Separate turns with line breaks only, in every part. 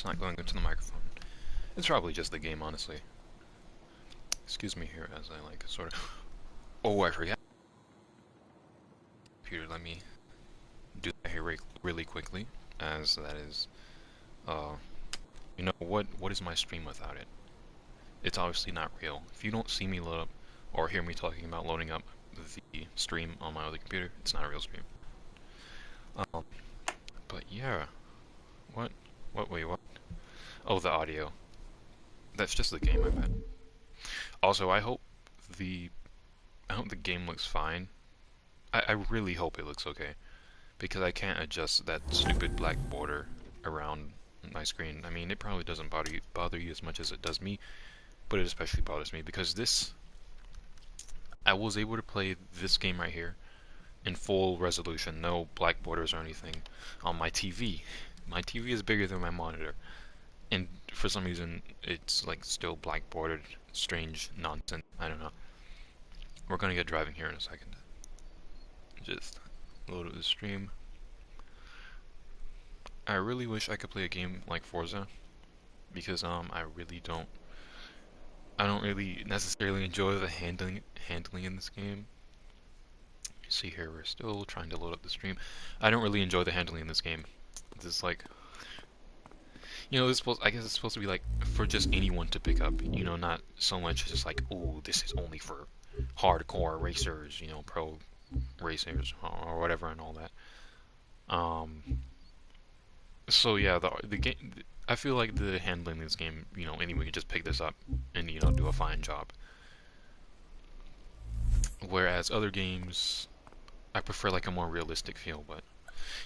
it's not going into the microphone. It's probably just the game, honestly. Excuse me here as I like sort of. Oh, I forgot. Computer, let me do that here really quickly, as that is, uh, you know what is my stream without it? It's obviously not real. If you don't see me load up or hear me talking about loading up the stream on my other computer, it's not a real stream. Um, but yeah, what? Wait, what? Oh, the audio. That's just the game, I bet. Also, the I hope the game looks fine. I really hope it looks okay, because I can't adjust that stupid black border around my screen. I mean, it probably doesn't bother you as much as it does me, but it especially bothers me because I was able to play this game right here in full resolution, no black borders or anything, on my TV. My TV is bigger than my monitor, and for some reason it's like still black bordered, strange nonsense. I don't know. We're gonna get driving here in a second. Just load up the stream. I really wish I could play a game like Forza, because I don't really necessarily enjoy the handling in this game. See here, we're still trying to load up the stream. I don't really enjoy the handling in this game. This is like, I guess it's supposed to be like for just anyone to pick up, not so much just like, oh, this is only for hardcore racers, pro racers or whatever and all that. Um, so yeah, the game. I feel like the handling in this game, anyone can just pick this up and do a fine job. Whereas other games, I prefer like a more realistic feel, but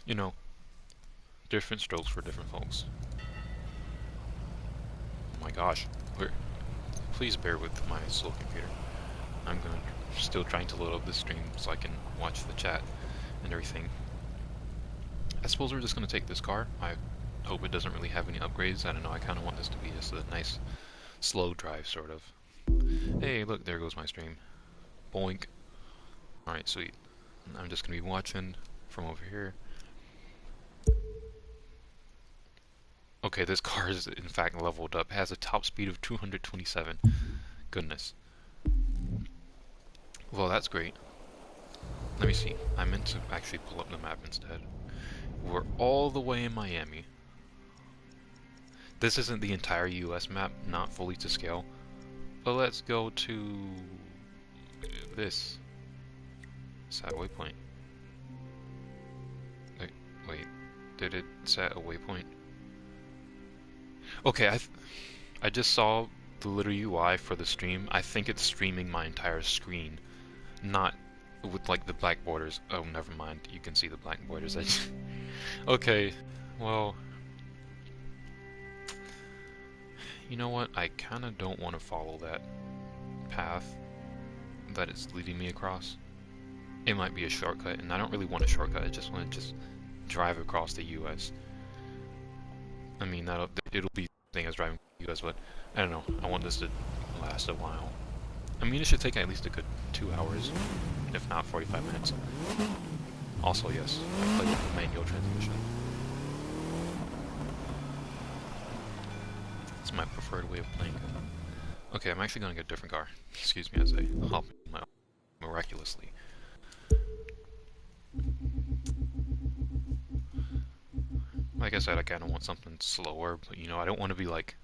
you know, different strokes for different folks. Oh my gosh, please bear with my slow computer. Still trying to load up this stream so I can watch the chat and everything. I suppose we're just gonna take this car. I hope it doesn't really have any upgrades. I don't know, I kind of want this to be just a nice slow drive, sort of. Hey, look, there goes my stream. Boink. Alright, sweet. I'm just gonna be watching from over here. Okay, this car is in fact leveled up. It has a top speed of 227. Goodness. Well, that's great. Let me see. I meant to actually pull up the map instead. We're all the way in Miami. This isn't the entire US map, not fully to scale. But let's go to this. Set waypoint. Wait, did it set a waypoint? Okay, I just saw the little UI for the stream. I think it's streaming my entire screen, not with like the black borders. Oh, never mind. You can see the black borders. Okay, well, you know what? I kind of don't want to follow that path that it's leading me across. It might be a shortcut, and I don't really want a shortcut. I just want to drive across the U.S. I mean, it'll be the thing as driving the U.S., but I don't know. I want this to last a while. I mean, it should take at least a good 2 hours, if not 45 minutes. Also, yes, I play with manual transmission. It's my preferred way of playing. Okay, I'm actually gonna get a different car. Excuse me as I hop in my miraculously. Like I said, I kind of want something slower, but I don't want to be like,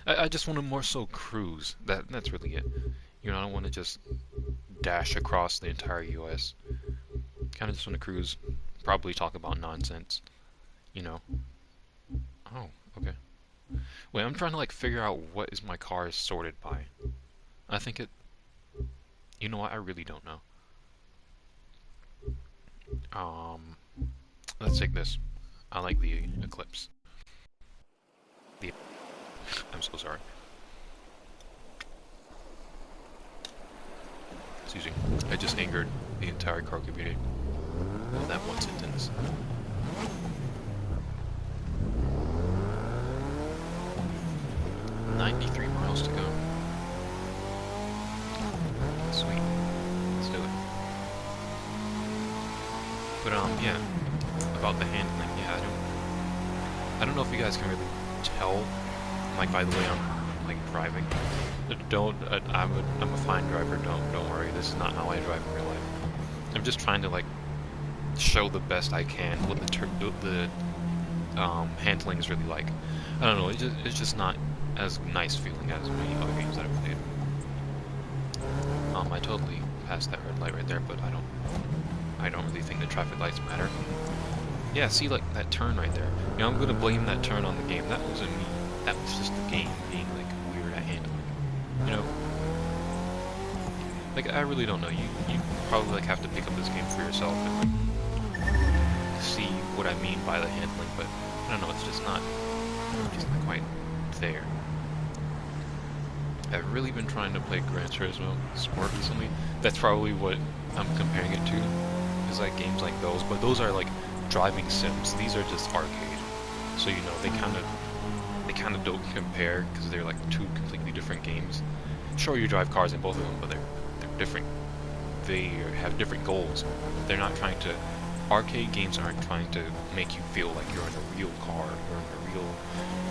I just want to more so cruise. That's really it. I don't want to just dash across the entire U.S. Kind of just want to cruise, probably talk about nonsense, Oh, okay. Wait, I'm trying to like figure out what is my car sorted by. I think you know what? I really don't know. Let's take this. I like the Eclipse. I'm so sorry. Excuse me. I just angered the entire car community in that one sentence. $93 miles to go. Sweet. Let's do it. But yeah, about the handling, yeah, I don't know if you guys can really tell, like by the way I'm like driving. Don't. I'm a fine driver. Don't worry. This is not how I drive in real life. I'm just trying to like show the best I can what the handling is really like. I don't know. It's just not as nice feeling as many other games that I've played. I totally passed that red light right there, but I don't really think the traffic lights matter. Yeah, see, like that turn right there. You know, I'm gonna blame that turn on the game. That wasn't me. That was just the game being like weird at handling. You know, like I really don't know. You probably like have to pick up this game for yourself and like see what I mean by the handling. But I don't know. It's just not quite there. I've really been trying to play Gran Turismo Sport recently. That's probably what I'm comparing it to. Is like games like those, but those are like driving sims. These are just arcade. So you know they kind of don't compare because they're like two completely different games. Sure, you drive cars in both of them, but they're different. They have different goals. They're not trying to. Arcade games aren't trying to make you feel like you're in a real car or in a real.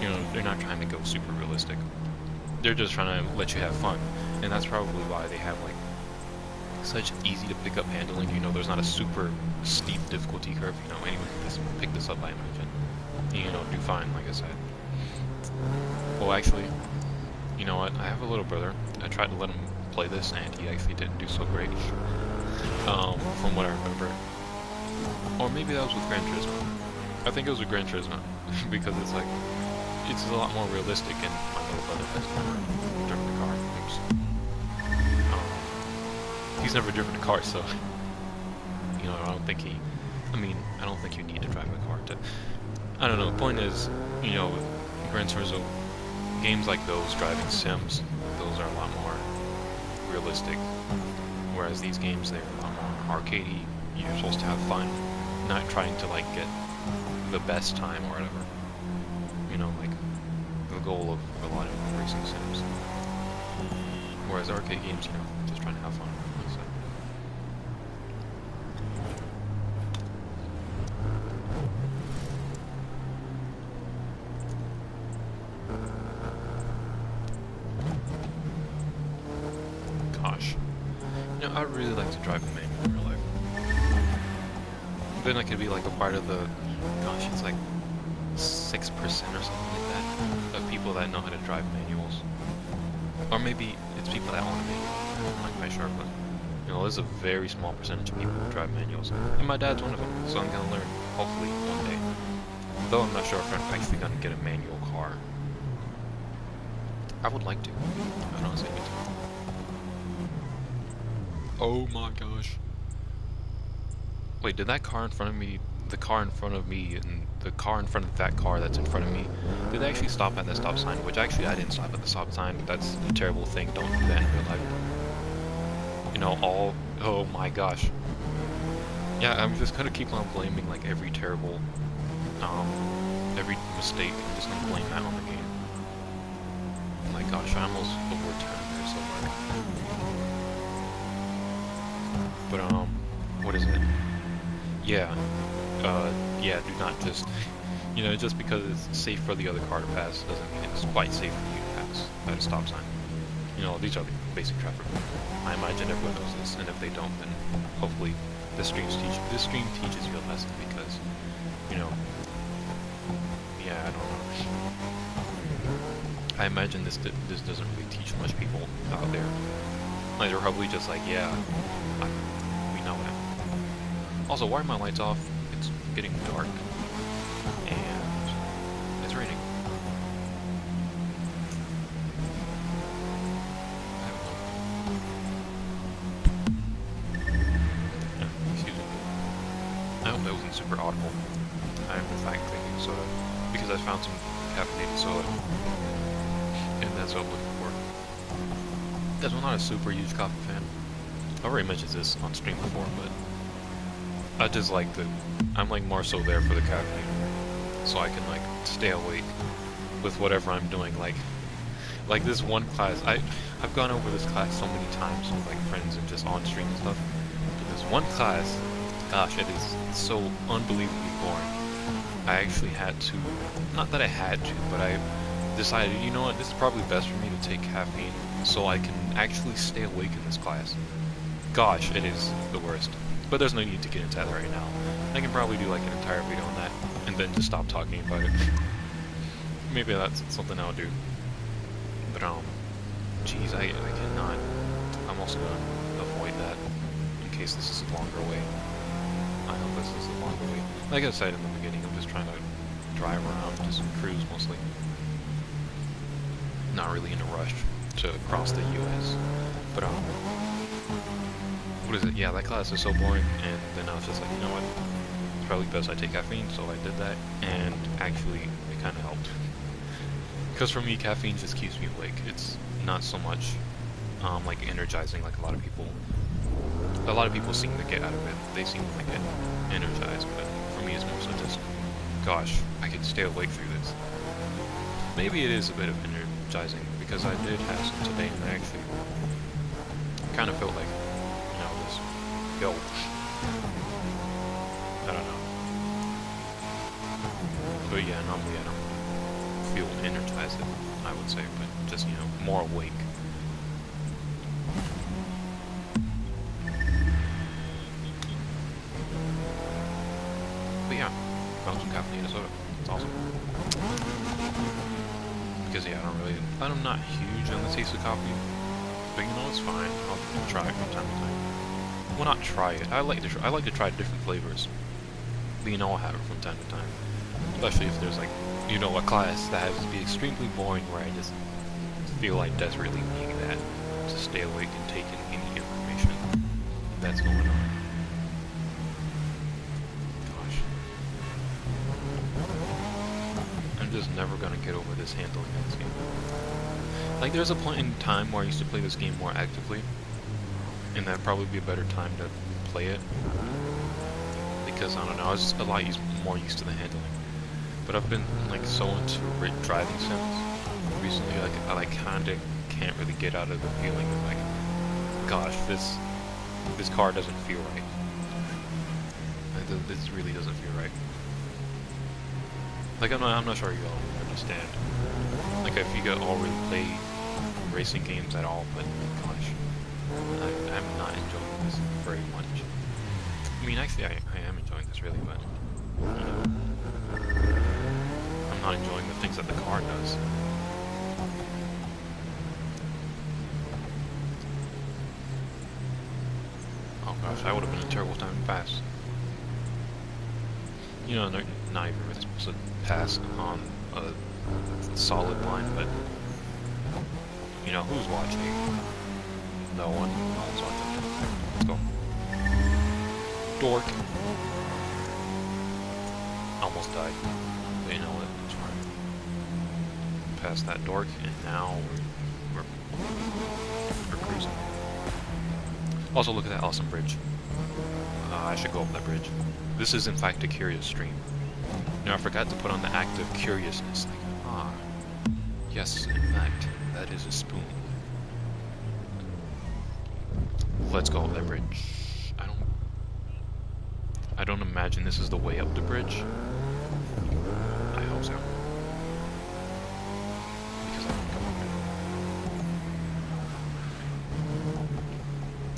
You know, they're not trying to go super realistic. They're just trying to let you have fun, and that's probably why they have like such easy to pick up handling. You know, there's not a super steep difficulty curve. You know, anyone can just pick this up, I imagine. You know, do fine, like I said. Well, actually, you know what? I have a little brother. I tried to let him play this, and he actually didn't do so great. From what I remember, or maybe that was with Gran Turismo. I think it was with Gran Turismo because it's like it's a lot more realistic, and my little brother has never driven a car. He's never driven a car, so you know, I don't think you need to drive a car to. I don't know. The point is, you know, Gran Turismo games like those, driving sims, those are a lot more realistic. Whereas these games, they're a lot more arcadey. You're supposed to have fun, not trying to like get the best time or whatever. You know, like the goal of a lot of racing sims. Whereas arcade games, you know, just trying to have fun. So. Gosh, you know, I'd really like to drive a manual in real life. Then I could be like a part of the, gosh, it's like 6% or something like that of people that know how to drive manuals. Or maybe it's people that own a manual. I'm not quite sure, but you know, there's a very small percentage of people who drive manuals, and my dad's one of them. So I'm gonna learn, hopefully, one day. Though I'm not sure if I'm actually gonna get a manual car. I would like to. I don't say me too. Oh my gosh! Wait, did that car in front of me? The car in front of me and the car in front of that car that's in front of me, did they actually stop at the stop sign? Which actually I didn't stop at the stop sign. That's a terrible thing. Don't do that in real life. You know, oh my gosh. Yeah, I'm just gonna keep on blaming like every terrible, every mistake. I'm just gonna blame that on the game. Oh my gosh, I almost overturned there somewhere. But what is it? Yeah. Yeah, do not just, you know, just because it's safe for the other car to pass doesn't mean it's quite safe for you to pass at a stop sign. You know, these are the basic traffic rules. I imagine everyone knows this, and if they don't, then hopefully this stream teaches you a lesson because, you know, yeah, I don't know. I imagine this doesn't really teach much people out there. Like, they're probably just like, yeah, we know it. Also, why are my lights off? It's getting dark, and it's raining. Excuse me. I hope that wasn't super audible. I am in fact drinking soda, because I found some caffeinated soda, and that's what I'm looking for. Because I'm not a super huge coffee fan. I've already mentioned this on stream before, but I just like I'm like more so there for the caffeine, so I can like stay awake with whatever I'm doing. Like this one class, I've gone over this class so many times with like friends and just on stream and stuff. But this one class, gosh, it is so unbelievably boring. I actually had to, not that I had to, but I decided, you know what, this is probably best for me to take caffeine so I can actually stay awake in this class. Gosh, it is the worst. But there's no need to get into that right now. I can probably do like an entire video on that, and then just stop talking about it. Maybe that's something I'll do. But geez, I cannot. I'm also gonna avoid that in case this is a longer way. I hope this is a longer way. Like I said in the beginning, I'm just trying to drive around, just cruise mostly. Not really in a rush to cross the US. But what is it? Yeah, that class is so boring, and then I was just like, you know what? It's probably best I take caffeine, so I did that, and actually, it kind of helped. Because for me, caffeine just keeps me awake. It's not so much like energizing like a lot of people. A lot of people seem to get out of it. They seem to get energized, but for me, it's more so just, gosh, I could stay awake through this. Maybe it is a bit of energizing because I did have some today, and I actually kind of felt like, you know, this, yo, I don't know. But yeah, normally I don't feel energized, I would say, but just, you know, more awake. But yeah, found some caffeine and soda. It's awesome. Because yeah, I'm not huge on the taste of coffee, but you know, it's fine. I'll try it from time to time. Well, not try it. I like to try different flavors. But you know, I'll have it from time to time. Especially if there's like, you know, a class that has to be extremely boring where I just feel I desperately need that to stay awake and take in any information that's going on. Gosh. I'm just never gonna get over this handling of this game. Like, there's a point in time where I used to play this game more actively, and that'd probably be a better time to play it. Because, I don't know, I was a lot more used to the handling. But I've been, like, so into driving sims recently, like, I, like, kinda can't really get out of the feeling of, like, gosh, this car doesn't feel right. Like, this really doesn't feel right. Like, I'm not sure you all understand. Like, if you guys all really play racing games at all, but gosh, I'm not enjoying this very much. I mean, actually, I am enjoying this really, but you know, I'm not enjoying the things that the car does. Oh gosh, that would have been a terrible time to pass. You know, not even really supposed to pass on a solid line, but you know, who's watching? No one. No one's watching. Let's go. Dork. Almost died. But you know what? It's fine. Past that dork, and now we're cruising. Also, look at that awesome bridge. I should go up that bridge. This is, in fact, a curious stream. Now, I forgot to put on the active curiousness. Like, yes, in fact, that is a spoon. Let's go up that bridge. I don't imagine this is the way up the bridge. I hope so. Because I want to go up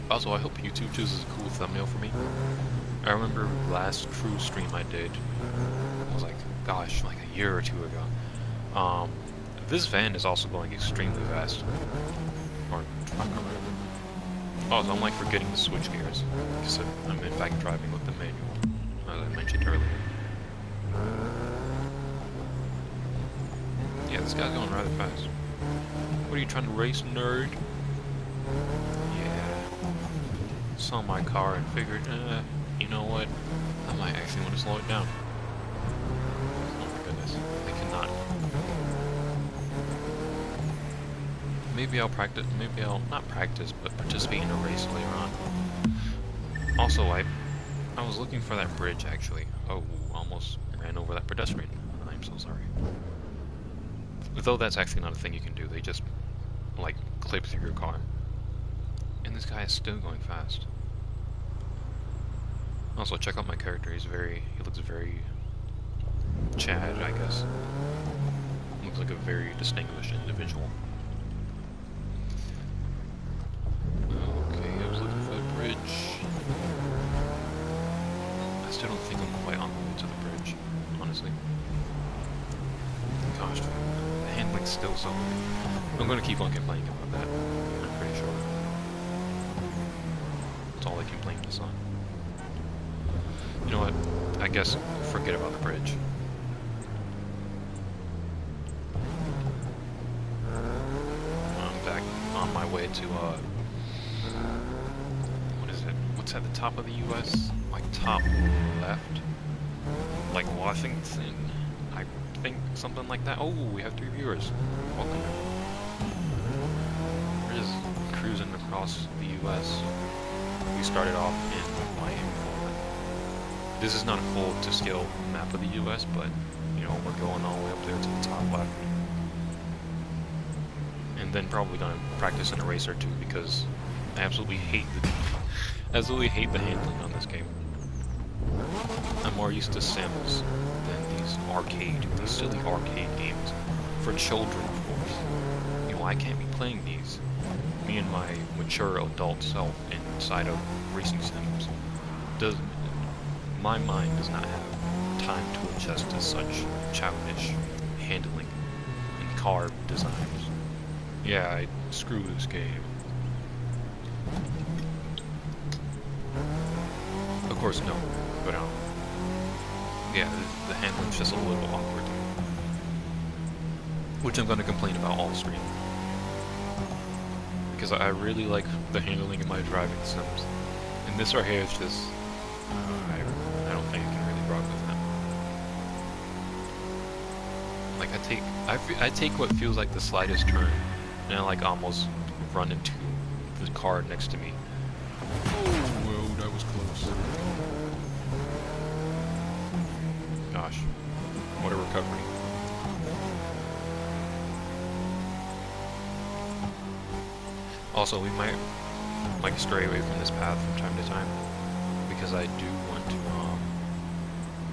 it. Also, I hope YouTube chooses a cool thumbnail for me. I remember last true stream I did, it was like, gosh, like a year or two ago. This van is also going extremely fast. Or truck or whatever. Oh, so I'm like forgetting to switch gears. Because I'm in fact driving with the manual, as I mentioned earlier. Yeah, this guy's going rather fast. What are you trying to race, nerd? Yeah. Saw my car and figured, you know what? I might actually want to slow it down. Oh my goodness, I cannot. Maybe I'll practice, maybe I'll not practice, but participate in a race later on. Also, I was looking for that bridge actually. Oh, almost ran over that pedestrian. I'm so sorry. Though that's actually not a thing you can do, they just, like, clip through your car. And this guy is still going fast. Also, check out my character, he looks very Chad, I guess. Looks like a very distinguished individual. Okay, I was looking for the bridge. I still don't think I'm quite on the way to the bridge, honestly. Gosh, the handling's still so weird. I'm gonna keep on complaining about that, I'm pretty sure. That's all I can blame this on. You know what? I guess forget about the bridge. I'm back on my way to, what is it? What's at the top of the US? Like, top left? Like Washington? I think something like that. Oh, we have 3 viewers. Welcome. We're just cruising across the US. We started off in Miami, Florida. This is not a full to scale map of the US, but you know, we're going all the way up there to the top left. And then probably gonna practice in a race or two because I absolutely hate the handling on this game. I'm more used to Sims than these silly arcade games for children, of course. You know, I can't be playing these. Me and my mature adult self inside of racing sims my mind does not have time to adjust to such childish handling and car designs. Yeah, screw this game. Of course, no, but yeah, the handling's just a little awkward, which I'm gonna complain about all stream. Because I really like the handling in my driving sims, and this right here is just, I don't think I can really rock with that. Like I take what feels like the slightest turn, and I like almost run into the car next to me. Oh, whoa, that was close. Gosh, what a recovery. Also, we might like stray away from this path from time to time, because I do want to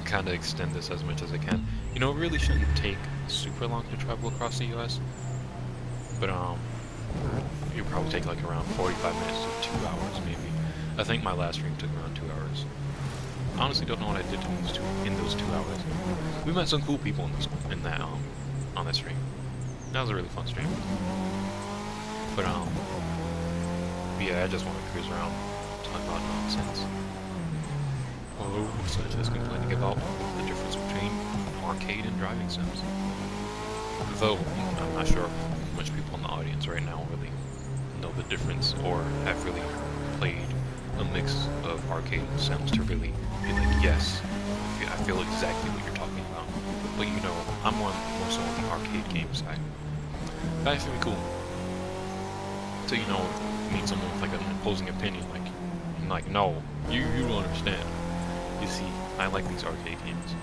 kind of extend this as much as I can. You know, it really shouldn't take super long to travel across the US, but you'll probably take like around 45 minutes to 2 hours maybe. I think my last stream took around 2 hours. I honestly don't know what I did in those 2 hours. We met some cool people on that stream. That was a really fun stream. But yeah, I just want to cruise around, talk about nonsense. Oh, so just complaining about the difference between arcade and driving sims. Though, I'm not sure how much people in the audience right now really know the difference, or have really played a mix of arcade and sims to really be like, yes, I feel exactly what you're talking about. But you know, I'm more so on the arcade game side. That's actually cool. So, you know, meet someone with like an opposing opinion, like no, you don't understand. You see, I like these arcade games.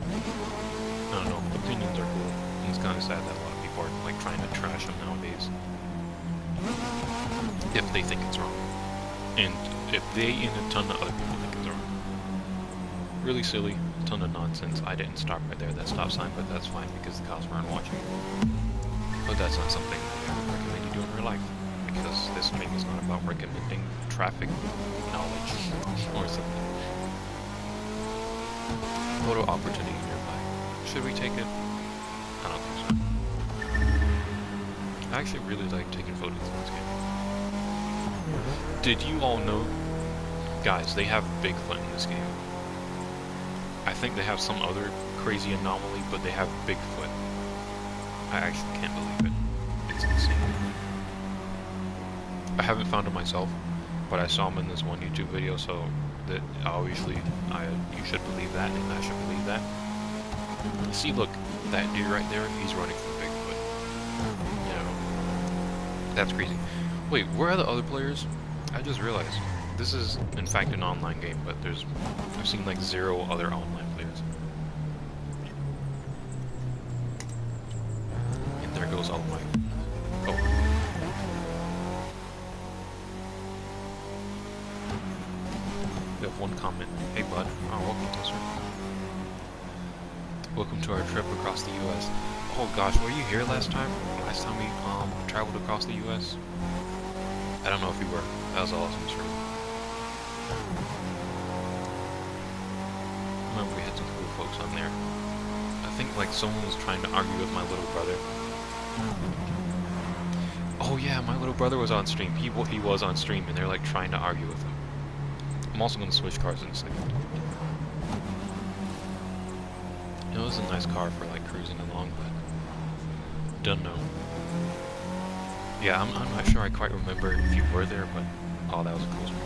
I don't know, opinions are cool, and it's kind of sad that a lot of people are like trying to trash them nowadays. If they think it's wrong. And if they and a ton of other people think it's wrong. Really silly, a ton of nonsense. I didn't stop right there at that stop sign, but that's fine because the cops weren't watching. But that's not something that I would recommend you do in real life, because this stream is not about recommending traffic knowledge or something. Photo opportunity nearby. Should we take it? I don't think so. I actually really like taking photos in this game. Did you all know, guys, they have Bigfoot in this game. I think they have some other crazy anomaly, but they have Bigfoot. I actually can't believe it. It's insane. I haven't found him myself, but I saw him in this one YouTube video, so that you should believe that, and I should believe that. See, look, that dude right there, he's running from Bigfoot. You know, that's crazy. Wait, where are the other players? I just realized this is in fact an online game, but I've seen like 0 other online players. And there goes all my. Oh. We have one comment. Hey bud. Oh, welcome to this room. Welcome to our trip across the U.S. Oh gosh, were you here last time? Last time we traveled across the U.S. I don't know if you were. That was awesome, sure. I remember we had some cool folks on there. I think like someone was trying to argue with my little brother. Oh yeah, my little brother was on stream. He was on stream, and they're like trying to argue with him. I'm also gonna switch cars in a second. It was a nice car for like cruising along, but don't know. Yeah, I'm not sure I quite remember if you were there, but oh, that was a cool stream.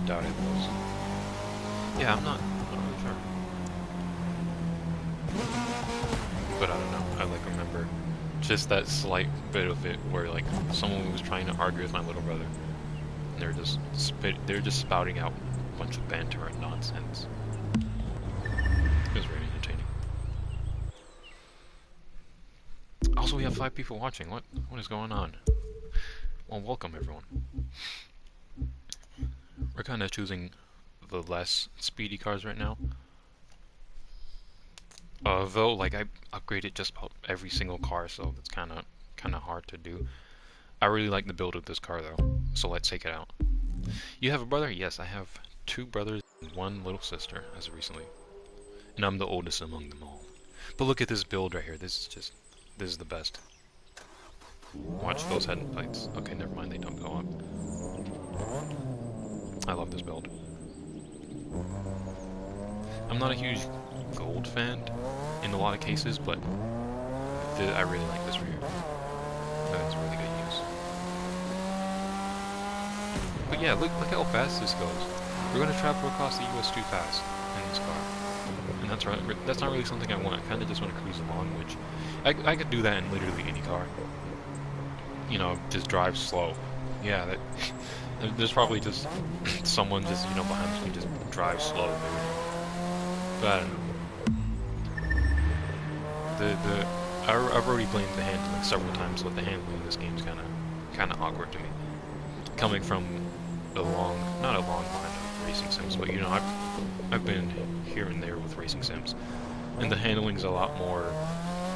Doubt it was. Yeah, I'm not really sure. But I don't know. I like remember just that slight bit of it where like someone was trying to argue with my little brother. And they're just spouting out a bunch of banter and nonsense. It was very entertaining. Also, we have 5 people watching. What is going on? Well, welcome everyone. We're kind of choosing the less speedy cars right now. Though, like, I upgraded just about every single car, so it's kind of hard to do. I really like the build of this car, though, so let's take it out. You have a brother? Yes, I have 2 brothers and 1 little sister, as of recently. And I'm the oldest among them all. But look at this build right here. This is the best. Watch those headlights. Okay, never mind, they don't go up. I love this build. I'm not a huge gold fan in a lot of cases, but I really like this rear. That's really good use. But yeah, look how fast this goes. We're gonna travel across the US too fast in this car, and that's not really something I want. I kind of just want to cruise along, which I could do that in literally any car. You know, just drive slow. Yeah, there's probably just someone just behind me just drive slow. Maybe. But I don't know. I've already blamed the handling several times, but the handling in this game is kind of awkward to me. Coming from not a long line of racing sims, but I've been here and there with racing sims, and the handling's a lot more,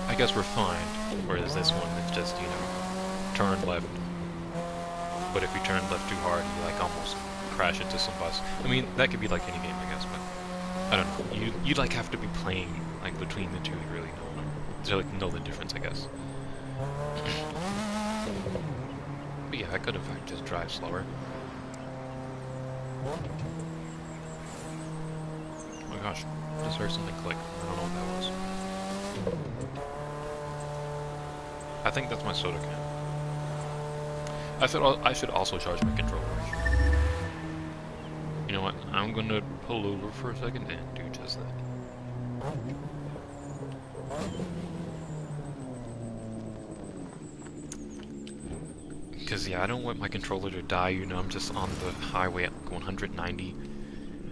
I guess, refined. Whereas this one, it's just turn left. But if you turn left too hard, you like almost crash into some bus. I mean, that could be like any game, I guess, but I don't know. You'd like have to be playing like between the two to really know the difference, I guess. But yeah, I could in fact just drive slower. Oh my gosh, just heard something click. I don't know what that was. I think that's my soda can. I should also charge my controller. You know what? I'm gonna pull over for a second and do just that. Because yeah, I don't want my controller to die. I'm just on the highway at 190,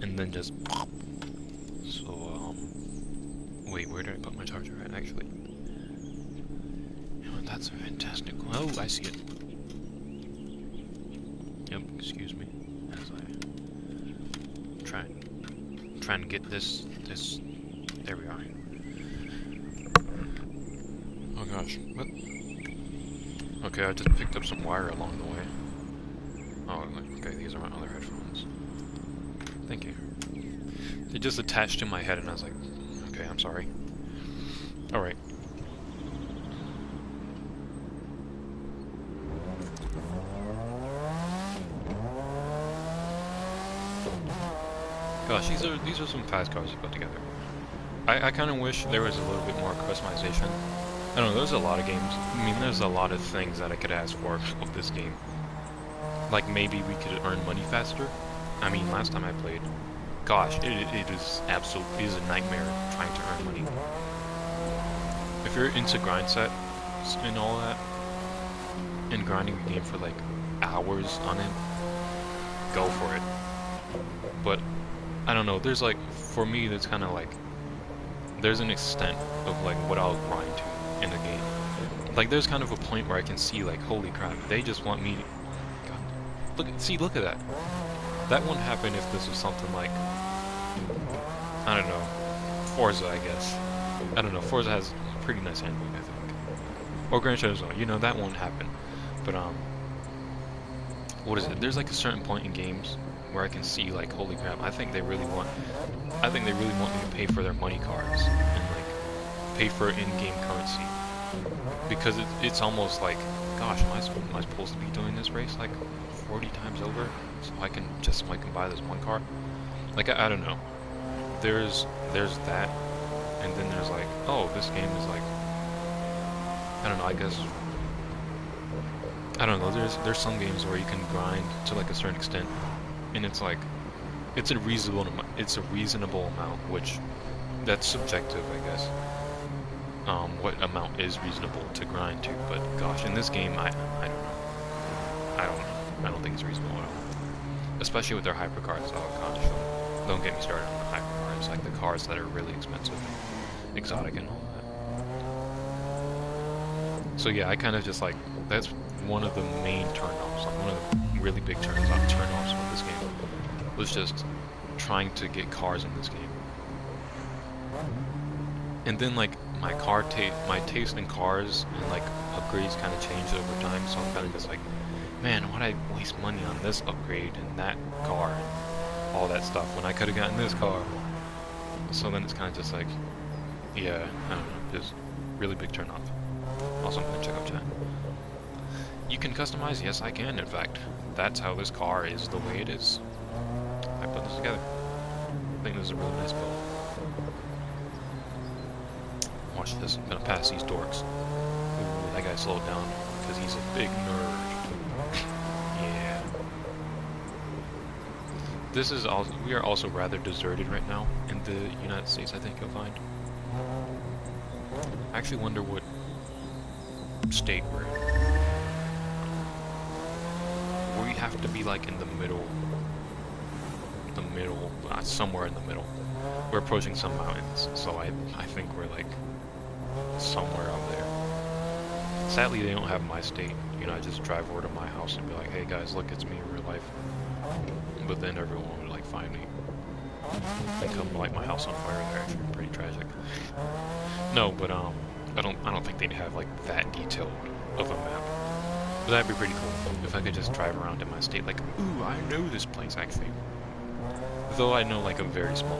and then just pop. So wait, where did I put my charger at? Actually, that's a fantastic. Oh, I see it. Yep, excuse me, as I try and get this. There we are. Oh gosh, what? Okay, I just picked up some wire along the way. Oh, okay, these are my other headphones. Thank you. They just attached to my head, and I was like, okay, I'm sorry. All right. Gosh, these are some fast cars to put together. I kind of wish there was a little bit more customization. I don't know, there's a lot of games. I mean, there's a lot of things that I could ask for with this game. Like maybe we could earn money faster. I mean, last time I played, gosh, it is a nightmare trying to earn money. If you're into grind sets and all that, and grinding the game for like hours on it, go for it. But I don't know, there's like, for me, that's kind of like, there's an extent of like what I'll grind to in a game. Like there's kind of a point where I can see like, holy crap, they just want me to... God. Look at that. That wouldn't happen if this was something like I don't know, Forza, I guess. I don't know, Forza has pretty nice handling, I think. Or Gran Turismo, you know, that won't happen. But, what is it? There's like a certain point in games where I can see like, holy crap, I think they really want me to pay for their money cards and like pay for in-game currency because it's almost like, gosh, am I supposed to be doing this race like 40 times over so I can buy this one car? Like I don't know. There's that, and then there's like, oh, this game is like, I don't know. I guess I don't know. There's some games where you can grind to like a certain extent, and it's like it's a reasonable amount, which that's subjective, I guess. What amount is reasonable to grind to? But gosh, in this game, I don't know. I don't think it's reasonable at all. Especially with their hypercars. Oh gosh, don't get me started on the hypercars, like the cars that are really expensive, and exotic, and all that. So yeah, I kind of just like that's one of the main turnoffs, like one of the really big turnoffs with this game was just trying to get cars in this game. And then like my taste in cars and like upgrades kind of changed over time, so I'm kind of just like, man, why'd I waste money on this upgrade and that car and all that stuff when I could have gotten this car? So then it's kind of just like, yeah, I don't know, just really big turn off. Also, I'm gonna check out chat. You can customize? Yes, I can, in fact. That's how this car is the way it is. I put this together. I think this is a really nice build. Watch this. I'm gonna pass these dorks. Ooh, that guy slowed down because he's a big nerd. Yeah. This is also, we are also rather deserted right now in the United States, I think you'll find. I actually wonder what state we're in. We have to be like in the middle, somewhere in the middle. We're approaching some mountains, so I think we're like somewhere up there. Sadly, they don't have my state. You know, I just drive over to my house and be like, hey guys, look, it's me in real life. But then everyone would like find me and come light my house on fire. They're actually pretty tragic. No, but I don't think they'd have like that detailed of a map. But that'd be pretty cool if I could just drive around in my state like, ooh, I know this place actually. Though I know like a very small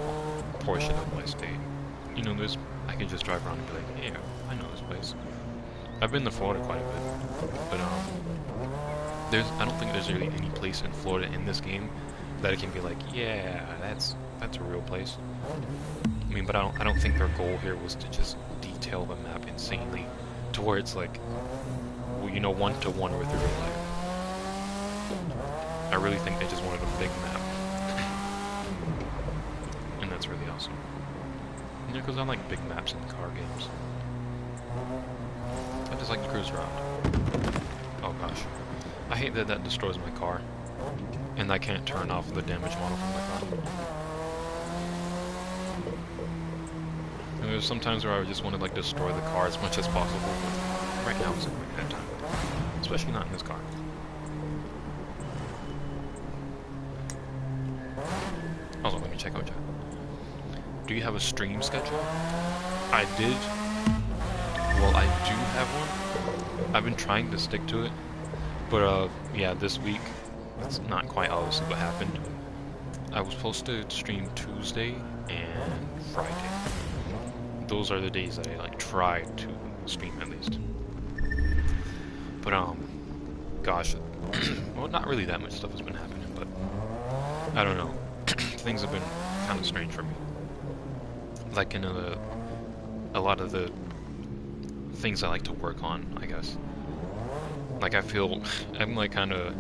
portion of my state. You know, I can just drive around and be like, yeah, I know this place. I've been to Florida quite a bit, but I don't think there's really any place in Florida in this game that it can be like, yeah, that's a real place. I mean, but I don't think their goal here was to just detail the map insanely to where it's like, well, you know, one-to-one with real life. I really think they just wanted a big map, and that's really awesome. You know, because I like big maps in car games. I just like to cruise around. Oh gosh. I hate that destroys my car. And I can't turn off the damage model from my car. And there's some times where I just want to like destroy the car as much as possible. But right now it's a quick bad time. Especially not in this car. Also, let me check out chat. Do you have a stream schedule? I did. Well, I do have one. I've been trying to stick to it, but yeah, this week it's not quite obviously what happened. I was supposed to stream Tuesday and Friday. Those are the days that I like tried to stream at least. But gosh, well, not really that much stuff has been happening, but I don't know. Things have been kind of strange for me. Like in a lot of the things I like to work on, I guess. Like I feel, I'm like kind of,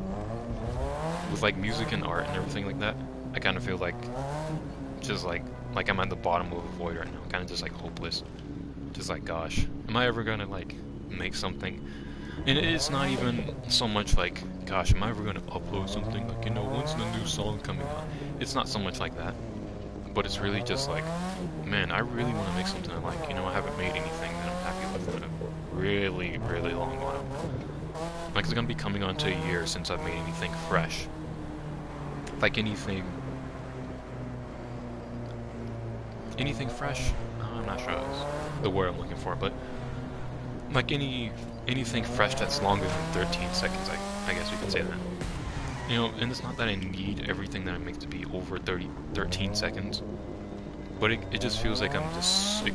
with like music and art and everything like that, I kind of feel like, just like I'm at the bottom of a void right now, kind of just like hopeless. Just like, gosh, am I ever gonna like make something? And it's not even so much like, gosh, am I ever gonna upload something? Like, you know, when's the new song coming out? It's not so much like that. But it's really just like, man, I really want to make something I like. You know, I haven't made anything that I'm happy with in a really, really long while. Like, it's gonna be coming on to a year since I've made anything fresh. Like anything. anything fresh. I'm not sure that's the word I'm looking for, but like anything fresh that's longer than 13 seconds. I guess we could say that. You know, and it's not that I need everything that I make to be over 13 seconds, but it just feels like I'm just like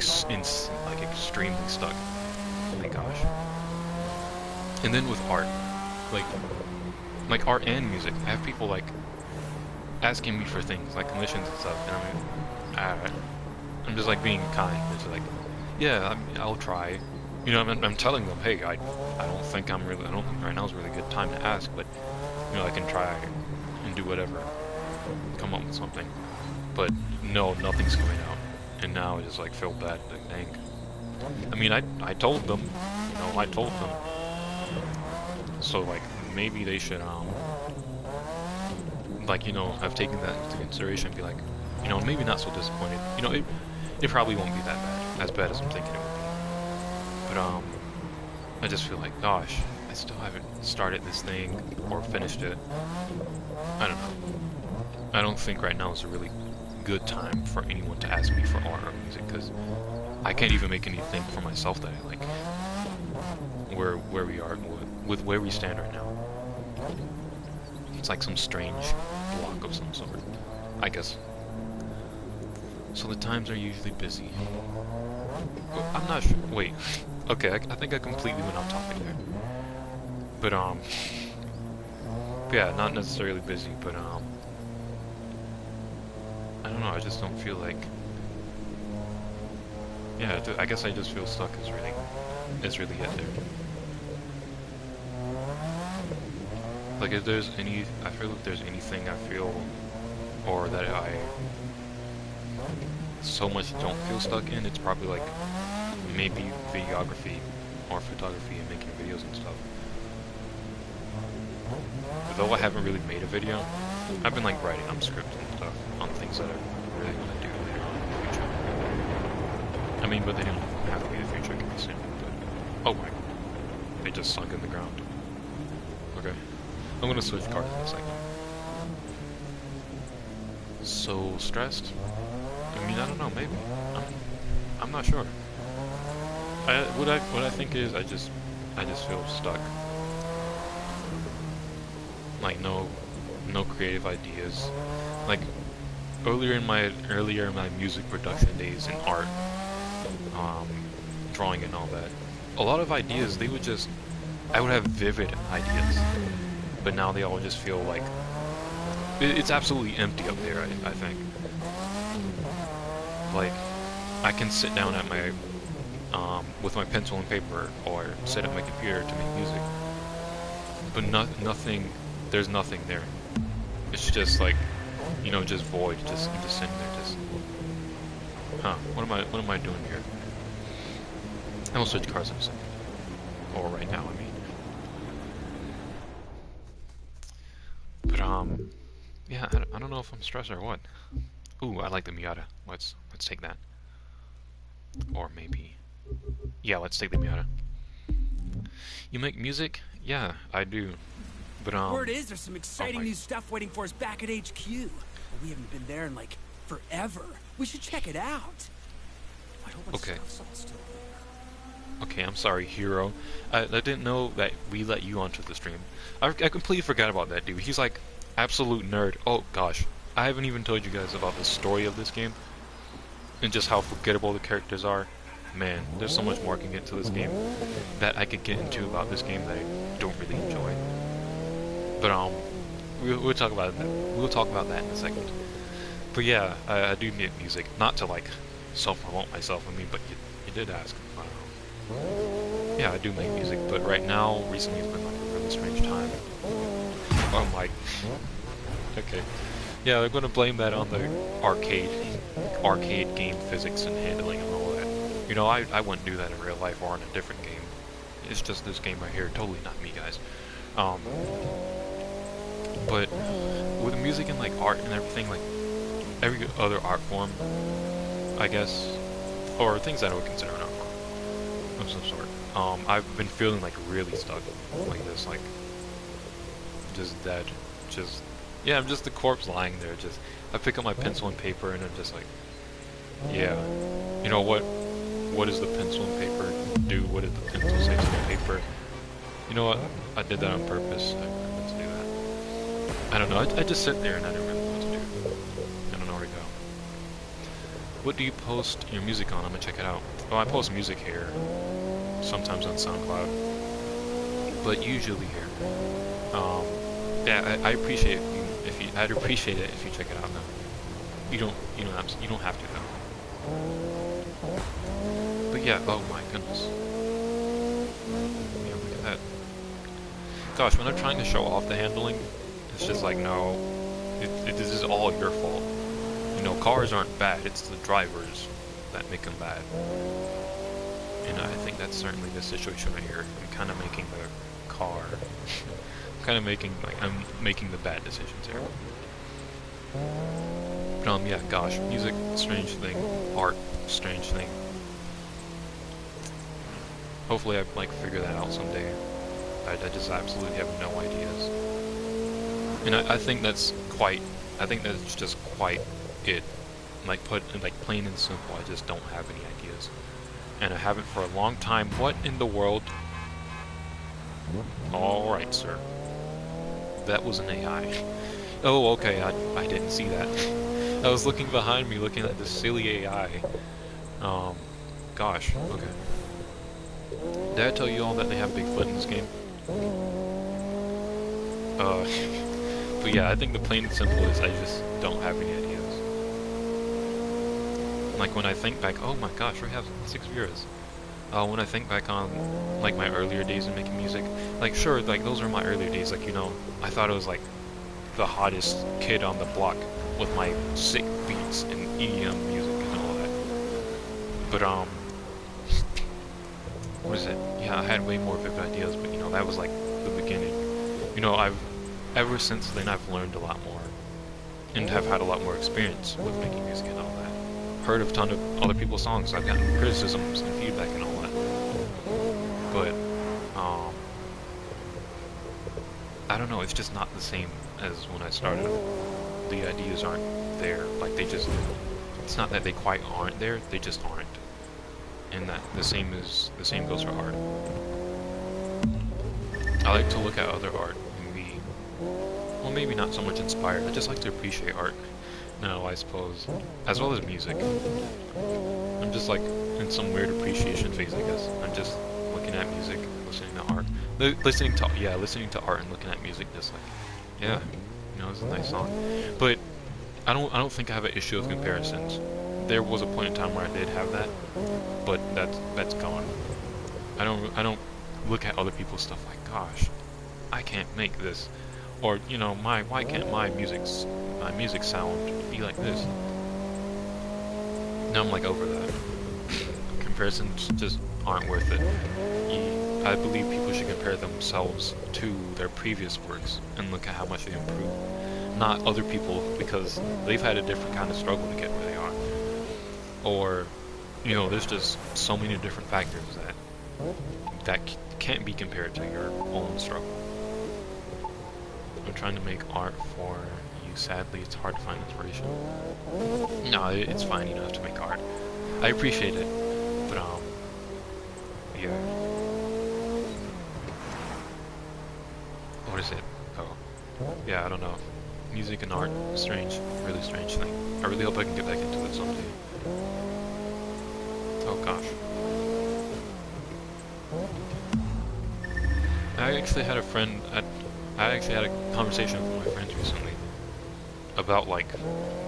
extremely stuck. Oh my gosh. And then with art, like art and music, I have people like asking me for things like commissions and stuff, and I'm like, alright. I'm just like being kind. It's like, yeah, I'll try. You know, I'm telling them, hey, I don't think I don't think right now is a really good time to ask, but you know, I can try and do whatever, come up with something. But no, nothing's coming out, and now I just like feel bad. Like, dang. I mean, I told them, you know, I told them. So like maybe they should like, you know, have taken that into consideration and be like, you know, maybe not so disappointed. You know, it probably won't be that bad, as bad as I'm thinking it would be. But I just feel like, gosh, I still haven't started this thing or finished it. I don't know. I don't think right now is a really good time for anyone to ask me for art or music, because I can't even make anything for myself that I like. Where we are with where we stand right now. It's like some strange block of some sort, I guess. So the times are usually busy. I'm not sure. Wait. Okay, I think I completely went off topic there. But yeah, not necessarily busy, but I don't know. I just don't feel like. Yeah, I guess I just feel stuck. Is really it there. Like if there's any, I feel if there's anything I feel, or that I so much don't feel stuck in, it's probably like maybe videography or photography and making videos and stuff. Though I haven't really made a video, I've been like writing on scripts and stuff on things that I really want to do later on in the future. I mean, but they don't have to be the future, it can be soon. But, oh my, they just sunk in the ground. Okay. I'm gonna switch cards in a second. So stressed? I mean, I don't know. Maybe I'm not sure. What I think is I just feel stuck. Like no creative ideas. Like earlier in my music production days in art, drawing and all that, a lot of ideas I would have vivid ideas. But now they all just feel like it's absolutely empty up there. I think. Like I can sit down at my with my pencil and paper, or sit at my computer to make music, but nothing. There's nothing there. It's just like, you know, just void. I'm just sitting there, just. Huh? What am I doing here? I'm gonna switch cars in a second, or right now. I mean. But yeah, I don't know if I'm stressed or what. Ooh, I like the Miata. Let's take that. Or maybe, yeah, let's take the Miata. You make music? Yeah, I do. But
word is there's some exciting new stuff waiting for us back at HQ. But we haven't been there in like forever. We should check it out. I hope
okay.
Stuff's all still there.
Okay, I'm sorry, Hero. I didn't know that we let you onto the stream. I completely forgot about that dude. He's like absolute nerd. Oh gosh, I haven't even told you guys about the story of this game and just how forgettable the characters are. Man, there's so much more I can get into this game that I could get into about this game that I don't really enjoy. But we'll talk about that. We'll talk about that in a second. But yeah, I do make music, not to like self-promote myself. I mean, but you did ask. Yeah, I do make music, but right now, recently, it's been like a really strange time. Oh my. Okay. Yeah, they're gonna blame that on the arcade game physics and handling and all that. You know, I wouldn't do that in real life or in a different game. It's just this game right here, totally not me, guys. But with music and like art and everything, like every other art form, I guess, or things that I would consider an art form of some sort. I've been feeling like really stuck, like this, like just dead, just yeah, I'm just the corpse lying there. Just I pick up my pencil and paper and I'm just like, Yeah. You know what? What does the pencil and paper do? What did the pencil say to the paper? You know what? I did that on purpose. I meant to do that. I don't know. I just sit there and I don't really know what to do. I don't know where to go. What do you post your music on? I'm gonna check it out. Well, I post music here, sometimes on SoundCloud, but usually here. Yeah, I appreciate if you. I'd appreciate it if you check it out. Though. You don't have to though. But yeah, oh my goodness. Yeah, look at that. Gosh, when I'm trying to show off the handling, it's just like, no, this is all your fault. You know, cars aren't bad, it's the drivers that make them bad. And I think that's certainly the situation right here. I'm kind of making the car, I'm making the bad decisions here. But yeah, gosh, music, strange thing, art, strange thing. Hopefully I, like, figure that out someday. I just absolutely have no ideas. And I think that's just quite it. Like, plain and simple, I just don't have any ideas. And I haven't for a long time. What in the world? Alright, sir. That was an AI. Oh, okay, I didn't see that. I was looking behind me, looking at this silly AI. Gosh, okay. Did I tell you all that they have Bigfoot in this game? But yeah, I think the plain and simple is I just don't have any ideas. Like, when I think back, oh my gosh, we have 6 viewers. When I think back on, like, my earlier days of making music, like, sure, like, those are my earlier days, like, you know, I thought I was, like, the hottest kid on the block with my sick beats and EDM music and all that. But, what is it? Yeah, I had way more vivid ideas, but, you know, that was, like, the beginning. You know, ever since then, I've learned a lot more, and have had a lot more experience with making music and all that. Heard of a ton of other people's songs, I've gotten criticisms and feedback and all that. But, I don't know, it's just not the same as when I started. The ideas aren't there, like, it's not that they quite aren't there, they just aren't. And that the same goes for art. I like to look at other art and be, well, maybe not so much inspired, I just like to appreciate art now, I suppose, as well as music. I'm just like in some weird appreciation phase, I guess. I'm just looking at music, listening to art, listening to art and looking at music, just like, yeah, you know, it's a nice song. But I don't think I have an issue with comparisons. There was a point in time where I did have that, but that's gone. I don't look at other people's stuff like, gosh, I can't make this, or, you know, why can't my music sound be like this? Now I'm like over that. Comparisons just aren't worth it. I believe people should compare themselves to their previous works and look at how much they improved, not other people, because they've had a different kind of struggle to get where they are. Or, you know, there's just so many different factors that can't be compared to your own struggle. I'm trying to make art for you. Sadly, it's hard to find inspiration. No, it's fine. You don't have to make art. I appreciate it, but yeah. What is it? Oh, yeah. I don't know. Music and art, strange, really strange thing. I really hope I can get back into it someday. Oh gosh. I actually had a conversation with my friends recently about, like,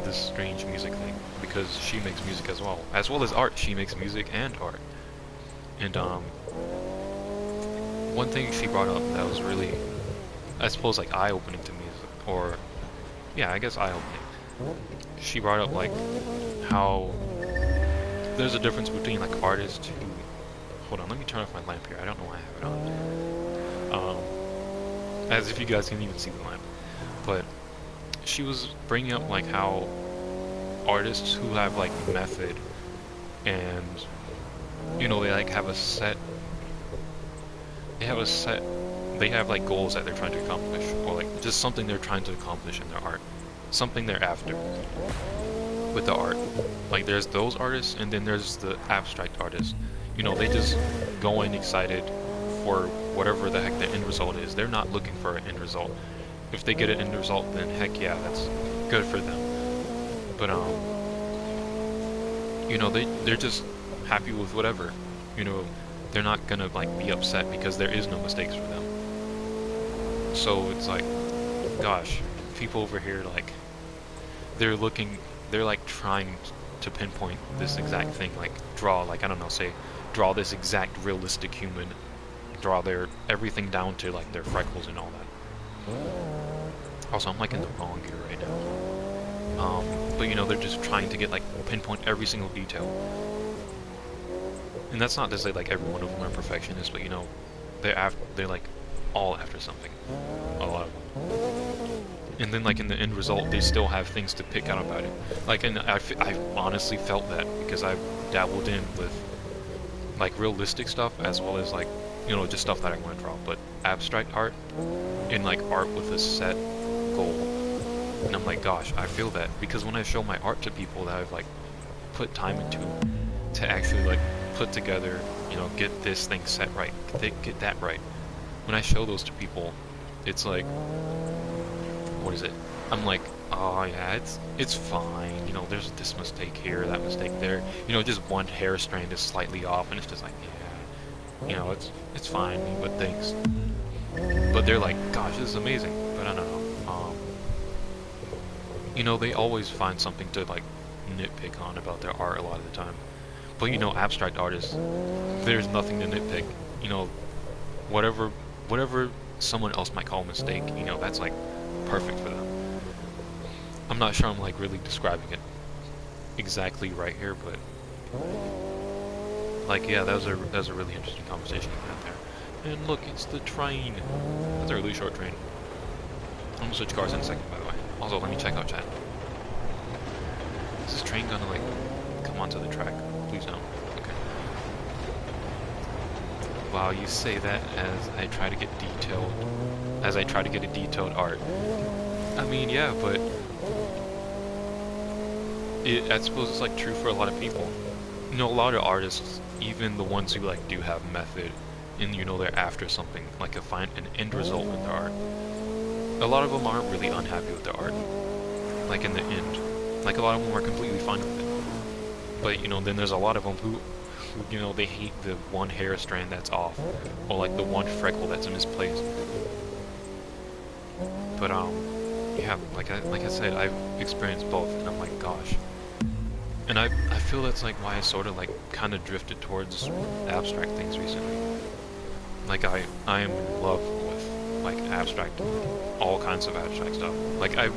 this strange music thing, because she makes music as well as art. She makes music and art. And one thing she brought up that was really, I suppose, like, eye-opening to me, or yeah, I guess eye-opening. She brought up, like, how there's a difference between, like, artists who... Hold on, let me turn off my lamp here. I don't know why I have it on. As if you guys can even see the lamp. But she was bringing up, like, how artists who have, like, method and, you know, they, like, have a set... They have, like, goals that they're trying to accomplish, or, like, just something they're trying to accomplish in their art. Something they're after. with the art. Like there's those artists, and then there's the abstract artists. You know, they just go in excited for whatever the heck the end result is. They're not looking for an end result. If they get an end result, then heck yeah, that's good for them. But you know, they're just happy with whatever. You know, they're not gonna like be upset because there is no mistakes for them. So it's like, gosh, people over here like they're looking, they're like trying to pinpoint this exact thing, like draw, like I don't know, say draw this exact realistic human, draw their everything down to like their freckles and all that. Also, I'm like in the wrong gear right now. But you know, they're just trying to get like pinpoint every single detail. And that's not to say like every one of them are perfectionists, but you know, they're like all after something. A lot of them. And then like in the end result, they still have things to pick out about it. Like, and I honestly felt that because I've dabbled in with like realistic stuff as well as like, you know, just stuff that I want to draw. But abstract art and like art with a set goal. And I'm like, gosh, I feel that because when I show my art to people that I've like put time into to actually like put together, you know, get this thing set right, get that right. When I show those to people, it's like, what is it? I'm like, oh yeah, it's fine. You know, there's this mistake here, that mistake there. You know, just one hair strand is slightly off, and it's just like, yeah, you know, it's fine. But thanks. But they're like, gosh, this is amazing. But I don't know. You know, they always find something to like nitpick on about their art a lot of the time. But you know, abstract artists, there's nothing to nitpick. You know, whatever someone else might call a mistake, you know, that's like perfect for them. I'm not sure I'm like really describing it exactly right here, but like yeah, that was a really interesting conversation we had there. And look, it's the train. That's a really short train. I'm gonna switch cars in a second, by the way. Also, let me check out chat. Is this train gonna like come onto the track? Please no. Okay. Wow, you say that as I try to get a detailed art. I mean, yeah, but I suppose it's like true for a lot of people. You know, a lot of artists, even the ones who like do have method, and you know they're after something, like an end result with their art. A lot of them aren't really unhappy with their art, like in the end. Like a lot of them are completely fine with it. But you know, then there's a lot of them who you know, they hate the one hair strand that's off, or like the one freckle that's misplaced. But yeah, like I said, I've experienced both, and I'm like, gosh. And I feel that's like why I sort of like kind of drifted towards abstract things recently. Like I am in love with like abstract, all kinds of abstract stuff. Like I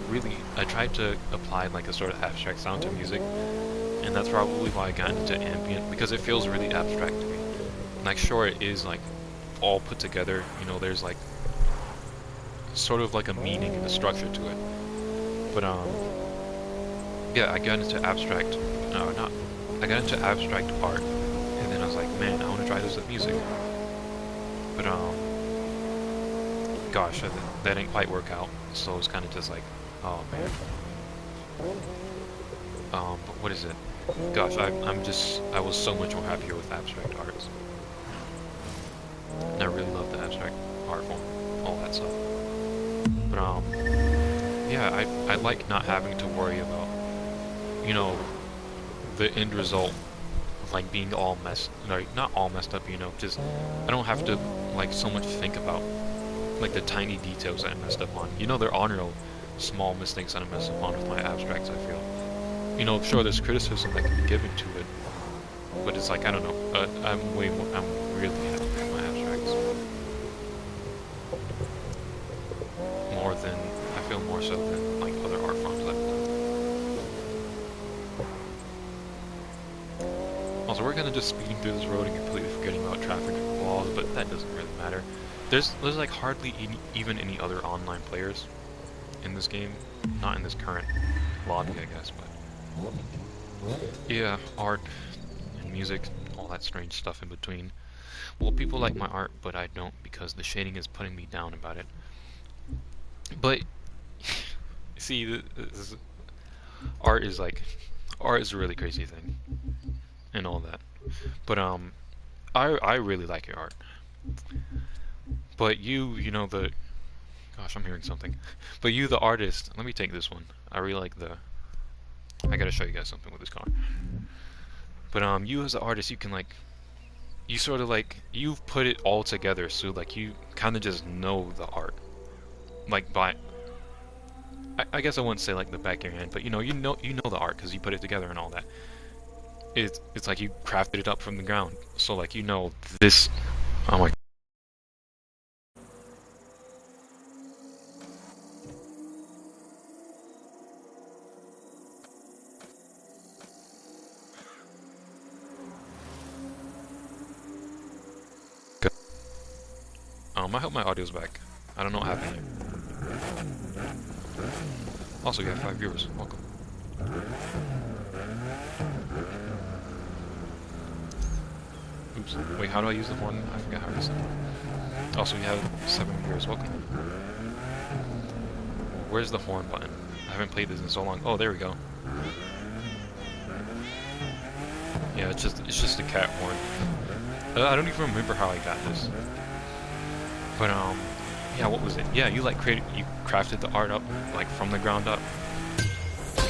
tried to apply like a sort of abstract sound to music, and that's probably why I got into ambient, because it feels really abstract to me. Like sure, it is like all put together, you know, there's like sort of like a meaning and a structure to it. But yeah, I got into abstract art, and then I was like, man, I want to try this with music. But gosh, that didn't quite work out, so it was kind of just like, oh man. But what is it? Gosh, I was so much more happier with abstract arts. And I really love the abstract art form, all that stuff. But yeah, I like not having to worry about, you know, the end result of like being all not all messed up, you know, just I don't have to like so much think about like the tiny details that I messed up on. You know, there are no small mistakes that I messed up on with my abstracts, I feel. You know, sure, there's criticism that can be given to it, but it's like, I don't know, I'm really happy with my abstracts. I feel more so than like other art forms that I've done. Also, we're kind of just speeding through this road and completely forgetting about traffic laws, but that doesn't really matter. There's like hardly even any other online players in this game, not in this current lobby, I guess, but yeah, art and music, all that strange stuff in between. Well, people like my art, but I don't, because the shading is putting me down about it. But see, art is like art is a really crazy thing and all that. But I really like your art. But you know the gosh, I'm hearing something. But you, the artist, let me take this one. I really like the. I gotta show you guys something with this car. But you as the artist, you can like, you sort of like, you've put it all together, so like you kind of just know the art, like by. I guess I wouldn't say like the back of your hand, but you know the art because you put it together and all that. It's like you crafted it up from the ground, so like you know this. Oh my. I hope my audio's back. I don't know what happened there. Also, you have 5 viewers. Welcome. Oops. Wait, how do I use the horn? I forgot how to use it. Also, you have 7 viewers. Welcome. Where's the horn button? I haven't played this in so long. Oh, there we go. Yeah, it's just a cat horn. I don't even remember how I got this. But yeah, what was it? Yeah, you crafted the art up like from the ground up.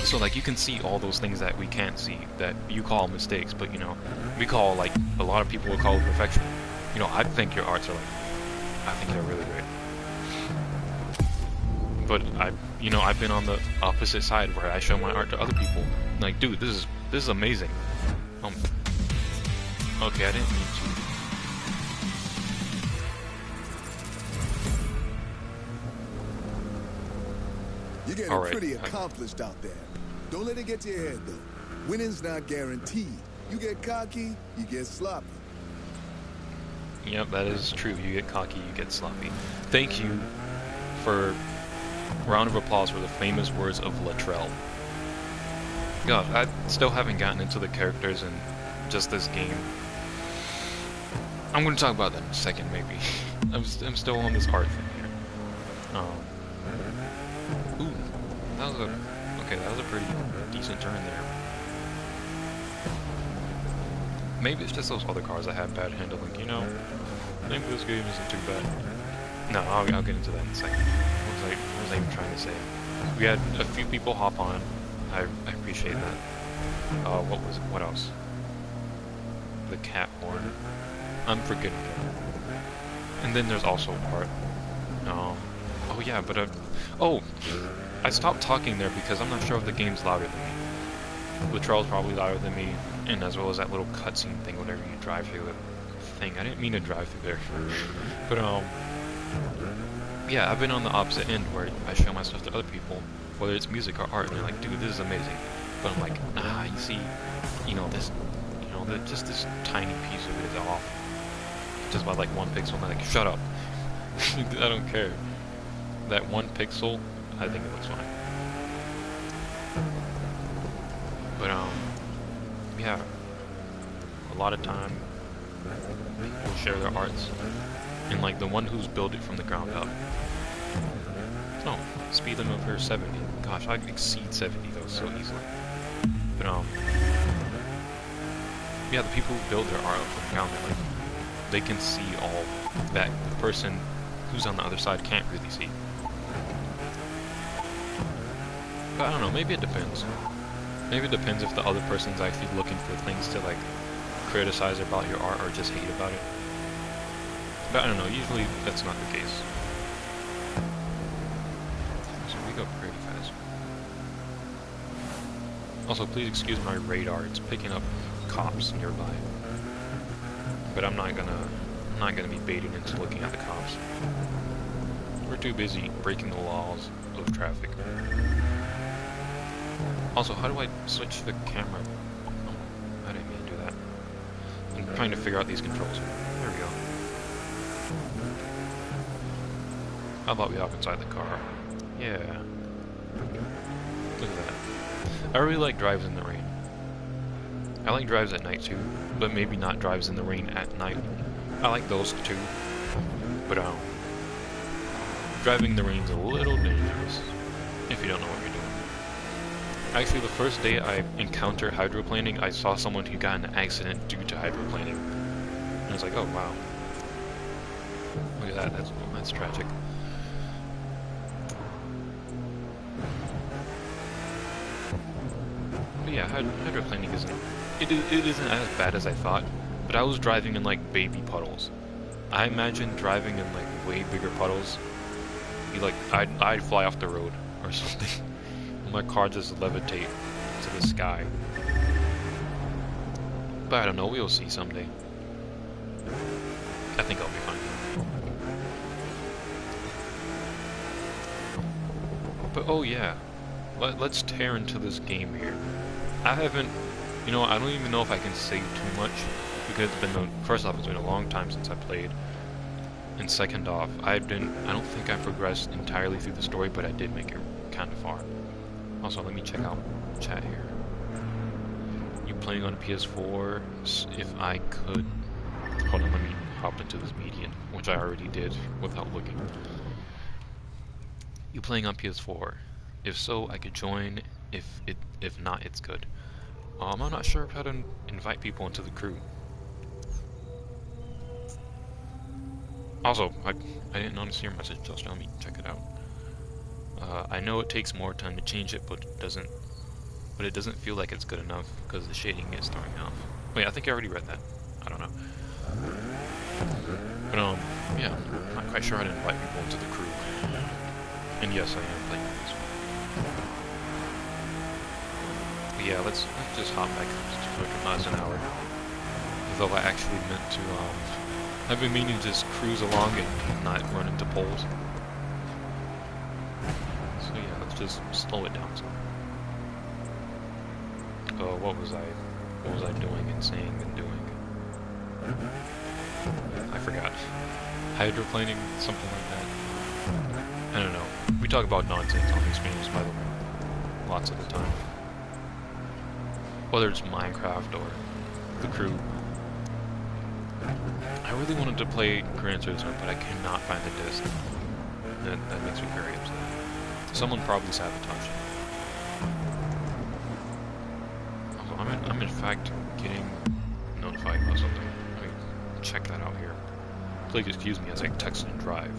So like you can see all those things that we can't see that you call mistakes, but you know, we call like a lot of people will call it perfection. You know, I think your arts are like, I think they're really great. But I've been on the opposite side where I show my art to other people. Like, dude, this is amazing. Okay, I didn't mean to.
You're getting pretty accomplished out there. Don't let it get to your head, though. Winning's not guaranteed. You get cocky, you get sloppy.
Yep, that is true. You get cocky, you get sloppy. Thank you for a round of applause for the famous words of Latrell. God, I still haven't gotten into the characters in just this game. I'm going to talk about that in a second, maybe. I'm still on this art thing here. Ooh, that was a pretty decent turn there. Maybe it's just those other cars that have bad handling, you know? Maybe this game isn't too bad. No, I'll get into that in a second. What was I even trying to say? We had a few people hop on. I appreciate that. What else? The cat horn. I'm forgetting it. And then there's also art. Oh yeah, but I stopped talking there because I'm not sure if the game's louder than me. Latrell's probably louder than me, and as well as that little cutscene thing whenever you drive through the thing. I didn't mean to drive through there. But yeah, I've been on the opposite end where I show my stuff to other people, whether it's music or art, and they're like, dude, this is amazing. But I'm like, nah, you see, just this tiny piece of it is off. Just by like 1 pixel, and I'm like, shut up. I don't care. That 1 pixel, I think it looks fine. But yeah, a lot of time people share their arts, and like the one who's built it from the ground up. Oh, speed limit over 70. Gosh, I exceed 70 though so easily. But yeah, the people who build their art from the ground up, like they can see all that the person who's on the other side can't really see. But I don't know, maybe it depends. Maybe it depends if the other person's actually looking for things to like criticize about your art or just hate about it. But I don't know, usually that's not the case. So we go pretty fast. Also, please excuse my radar, it's picking up cops nearby. But I'm not gonna be baited into looking at the cops. We're too busy breaking the laws of traffic. Also, how do I switch the camera? Oh, I didn't mean to do that. I'm trying to figure out these controls. There we go. How about we hop inside the car? Yeah. Look at that. I really like drives in the rain. I like drives at night too, but maybe not drives in the rain at night. I like those too, but driving in the rain's a little dangerous if you don't know what you're doing. Actually, the first day I encountered hydroplaning, I saw someone who got in an accident due to hydroplaning. And I was like, oh wow. Look at that, that's tragic. But yeah, hydroplaning it isn't as bad as I thought, but I was driving in like baby puddles. I imagine driving in like way bigger puddles, I'd fly off the road or something. My car just levitate to the sky. But I don't know, we'll see someday. I think I'll be fine. But oh yeah, let's tear into this game here. I haven't, you know, I don't even know if I can save too much, because first off, it's been a long time since I played. And second off, I don't think I progressed entirely through the story, but I did make it kind of far. Also, let me check out chat here. You playing on PS4? If I could... Hold on, let me hop into this median, which I already did without looking. You playing on PS4? If so, I could join. If not, it's good. I'm not sure how to invite people into the crew. Also, I didn't notice your message just now. Let me check it out. I know it takes more time to change it, but it doesn't feel like it's good enough because the shading is throwing off. Wait, I think I already read that. I don't know. But yeah, I'm not quite sure how to invite people into the crew. And yes, I am playing this one. But yeah, let's just hop back to 200 miles an hour. Although I actually meant to I've been meaning to just cruise along and not run into poles. So yeah, let's just slow it down some. What was I doing and saying and doing? I forgot. Hydroplaning, something like that. I don't know. We talk about nonsense on these games, by the way. Lots of the time. Whether it's Minecraft or The Crew. I really wanted to play Gran Turismo, but I cannot find the disc. That makes me very upset. Someone probably sabotaged it. I'm in fact getting notified about something. Let me check that out here. Please excuse me as I text and drive.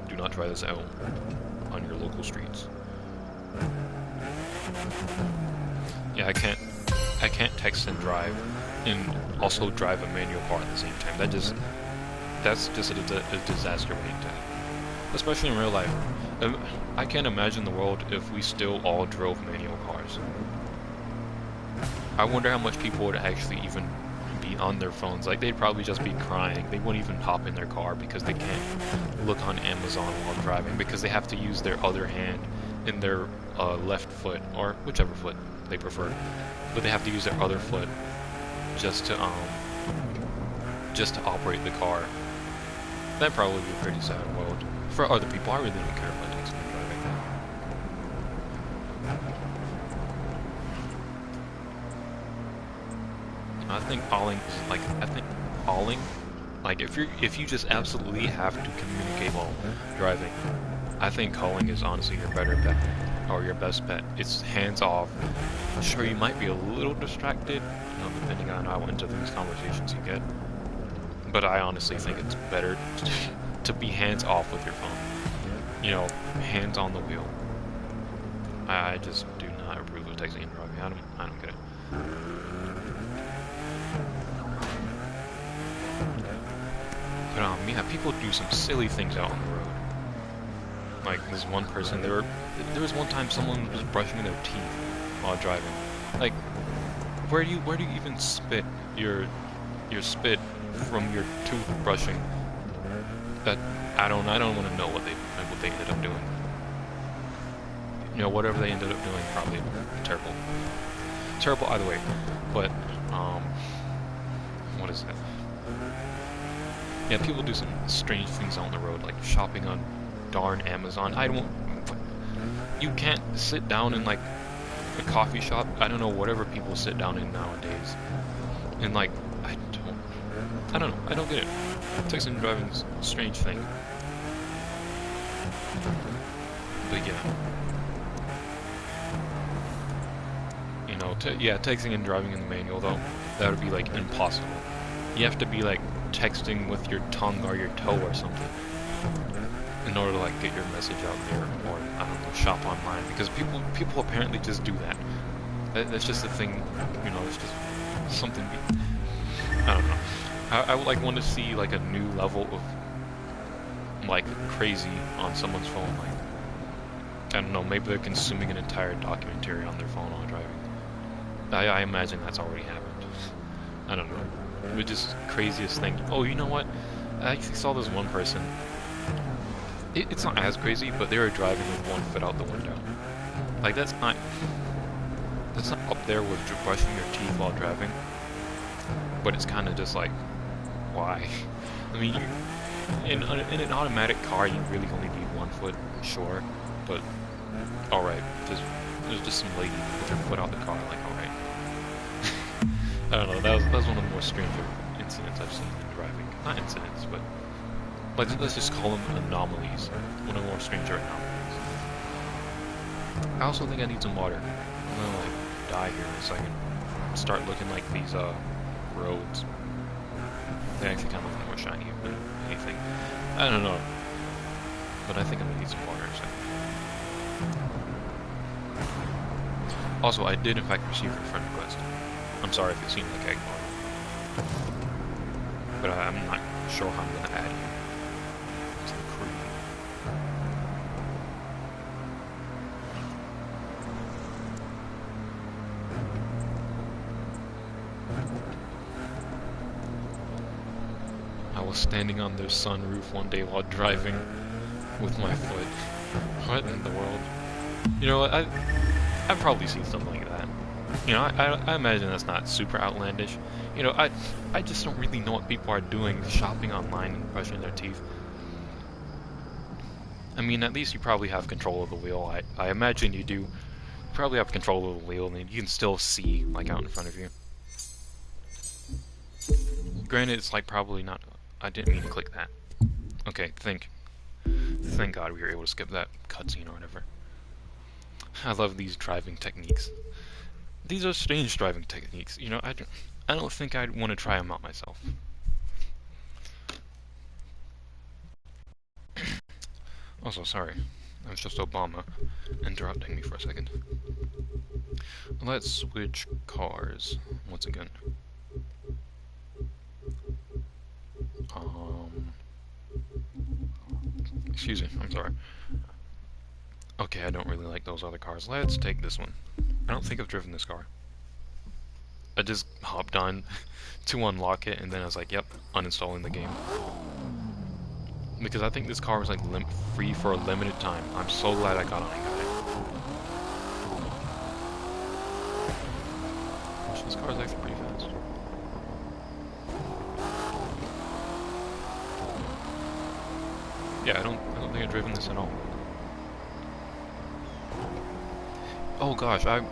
Do not try this out on your local streets. Yeah, I can't text and drive and also drive a manual car at the same time. That's just a disaster waiting to happen. Especially in real life. I can't imagine the world if we still all drove manual cars. I wonder how much people would actually even be on their phones. Like, they'd probably just be crying. They wouldn't even hop in their car because they can't look on Amazon while driving, because they have to use their other hand in their left foot, or whichever foot they prefer. But they have to use their other foot just to operate the car. That'd probably be a pretty sad world. For other people, I really don't care about texting and driving. I think hauling is like if you just absolutely have to communicate while driving, I think hauling is honestly your better bet, or your best bet. It's hands off. Sure, you might be a little distracted, you know, depending on how into these conversations you get. But I honestly think it's better to be hands off with your phone. You know, hands on the wheel. I just do not approve of texting and driving. I don't get it. But yeah, people do some silly things out on the road. Like this one person, there was one time someone was brushing their teeth while driving. Like, where do you even spit your spit from your tooth brushing? That I don't want to know what they ended up doing. You know, whatever they ended up doing, probably terrible either way. But what is that? Yeah, people do some strange things on the road, like shopping on darn Amazon. You can't sit down in like a coffee shop. I don't know, whatever people sit down in nowadays. And like, I don't know. I don't get it. Texting and driving is a strange thing. But yeah. yeah, texting and driving in the manual though, that would be like impossible. You have to be like texting with your tongue or your toe or something in order to like get your message out there, or I don't know, shop online, because people apparently just do that. That's just a thing, you know. It's just something. I don't know. I would like want to see like a new level of like crazy on someone's phone. Like, I don't know, maybe they're consuming an entire documentary on their phone while driving. I imagine that's already happened. I don't know. But just craziest thing. Oh, you know what? I actually saw this one person. It's not as crazy, but they were driving with one foot out the window. Like, that's not up there with brushing your teeth while driving. But it's kind of just like, why? I mean, in an automatic car, you really only need 1 foot, sure, but alright. There's just some lady with her foot out the car, like, alright. I don't know, that was one of the more stranger incidents I've seen in driving. Not incidents, but let's just call them anomalies. One of the more stranger anomalies. I also think I need some water. I'm gonna like die here in a second. Start looking like these roads. They actually kind of look more shiny than anything. I don't know. But I think I'm gonna need some water in a second. Also, I did in fact receive your friend request. I'm sorry if it seemed like I ignored it. But I'm not sure how I'm gonna add you to the crew. I was standing on their sunroof one day while driving with my foot. What in the world? You know what? I've probably seen something like that. You know, I imagine that's not super outlandish. You know, I just don't really know what people are doing shopping online and brushing their teeth. I mean, at least you probably have control of the wheel. I imagine you do. You probably have control of the wheel, and you can still see, like, out in front of you. Granted, it's, like, probably not... I didn't mean to click that. Okay, thank God we were able to skip that cutscene or whatever. I love these driving techniques. These are strange driving techniques. You know, I don't think I'd want to try them out myself. Also, sorry. That was just Obama interrupting me for a second. Let's switch cars once again. Excuse me, I'm sorry. Okay, I don't really like those other cars. Let's take this one. I don't think I've driven this car. I just hopped on to unlock it, and then I was like, yep, uninstalling the game. Because I think this car was like free for a limited time. I'm so glad I got on and got it. This car is actually pretty fast. Yeah, I don't think I've driven this at all. Oh gosh, I'm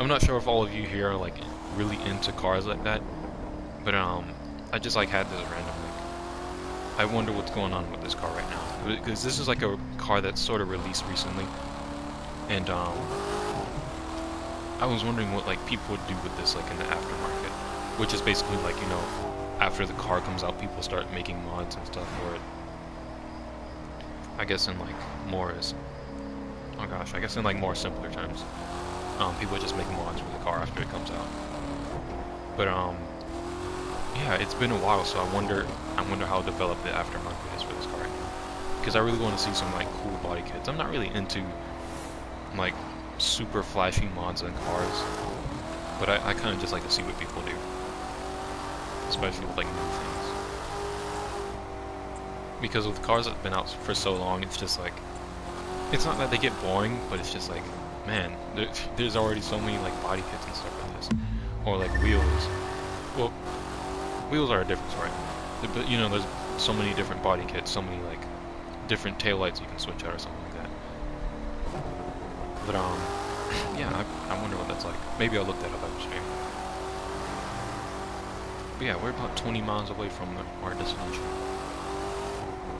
not sure if all of you here are like really into cars like that, but I just like had this random like, I wonder what's going on with this car right now, because this is like a car that's sort of released recently, and I was wondering what like people would do with this like in the aftermarket, which is basically like, you know, after the car comes out, people start making mods and stuff for it. I guess in like more is, oh gosh, I guess in like more simpler terms, people just make mods for the car after it comes out. But yeah, it's been a while, so I wonder how developed the aftermarket is for this car right now. Because I really want to see some like cool body kits. I'm not really into like super flashy mods on cars, but I kind of just like to see what people do, especially with like new things. Because with cars that have been out for so long, it's just like, it's not that they get boring, but it's just like, man, there's already so many like body kits and stuff like this, or like wheels. Well, wheels are a different story, but you know, there's so many different body kits, so many like different taillights you can switch out or something like that. But yeah, I wonder what that's like. Maybe I'll look that up after stream. But yeah, we're about 20 miles away from our destination.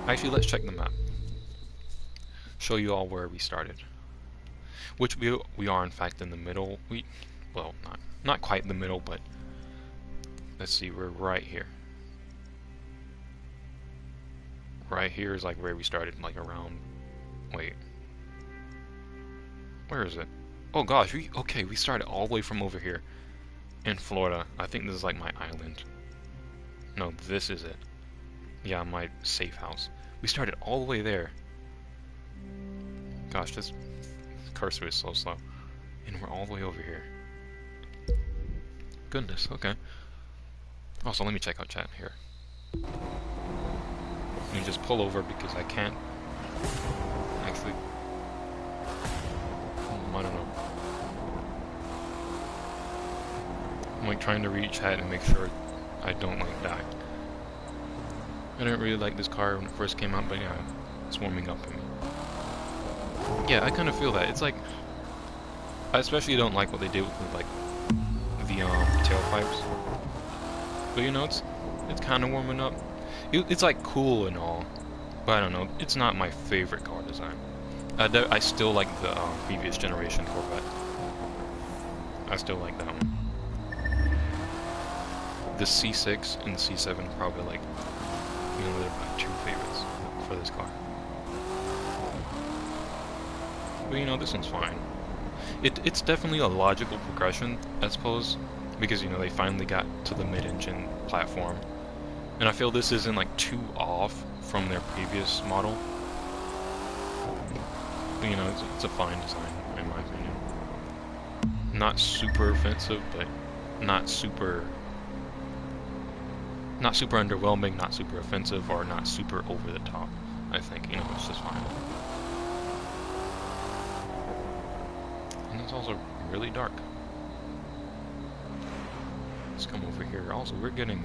Actually, let's check the map. Show you all where we started. Which we are in fact in the middle. well, not quite in the middle, but let's see, we're right here. Right here is like where we started, like around, wait, where is it? Oh gosh, we started all the way from over here in Florida. I think this is like my island. No, this is it. Yeah, my safe house. We started all the way there. Gosh, this cursor is so slow. And we're all the way over here. Goodness, okay. Also, let me check out chat here. Let me just pull over because I can't actually... I don't know. I'm like trying to read chat and make sure I don't like die. I didn't really like this car when it first came out, but yeah, it's warming up in me. Yeah, I kind of feel that. It's like, I especially don't like what they did with like the tailpipes. But you know, it's kind of warming up. It's like cool and all, but I don't know. It's not my favorite car design. I still like the previous generation Corvette. I still like that one. The C6 and the C7 are probably like, you know, they're my two favorites for this car. But you know, this one's fine. It's definitely a logical progression, I suppose, because you know they finally got to the mid-engine platform, and I feel this isn't like too off from their previous model. But, you know, it's a fine design in my opinion. Not super offensive, but not super underwhelming, not super offensive, or not super over the top. I think, you know, it's just fine. And it's also really dark. Let's come over here. Also, we're getting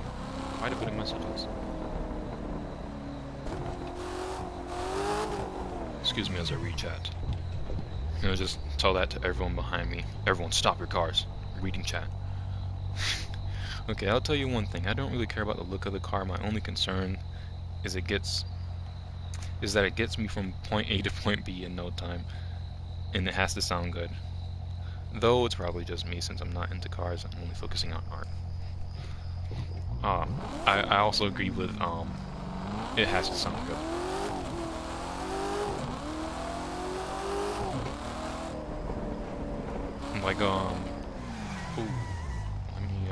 quite a bit of messages. Excuse me as I read chat. You know, just tell that to everyone behind me. Everyone, stop your cars. I'm reading chat. Okay, I'll tell you one thing. I don't really care about the look of the car. My only concern is that it gets me from point A to point B in no time, and it has to sound good. Though it's probably just me since I'm not into cars. I'm only focusing on art. I also agree with it has to sound good. Like ooh.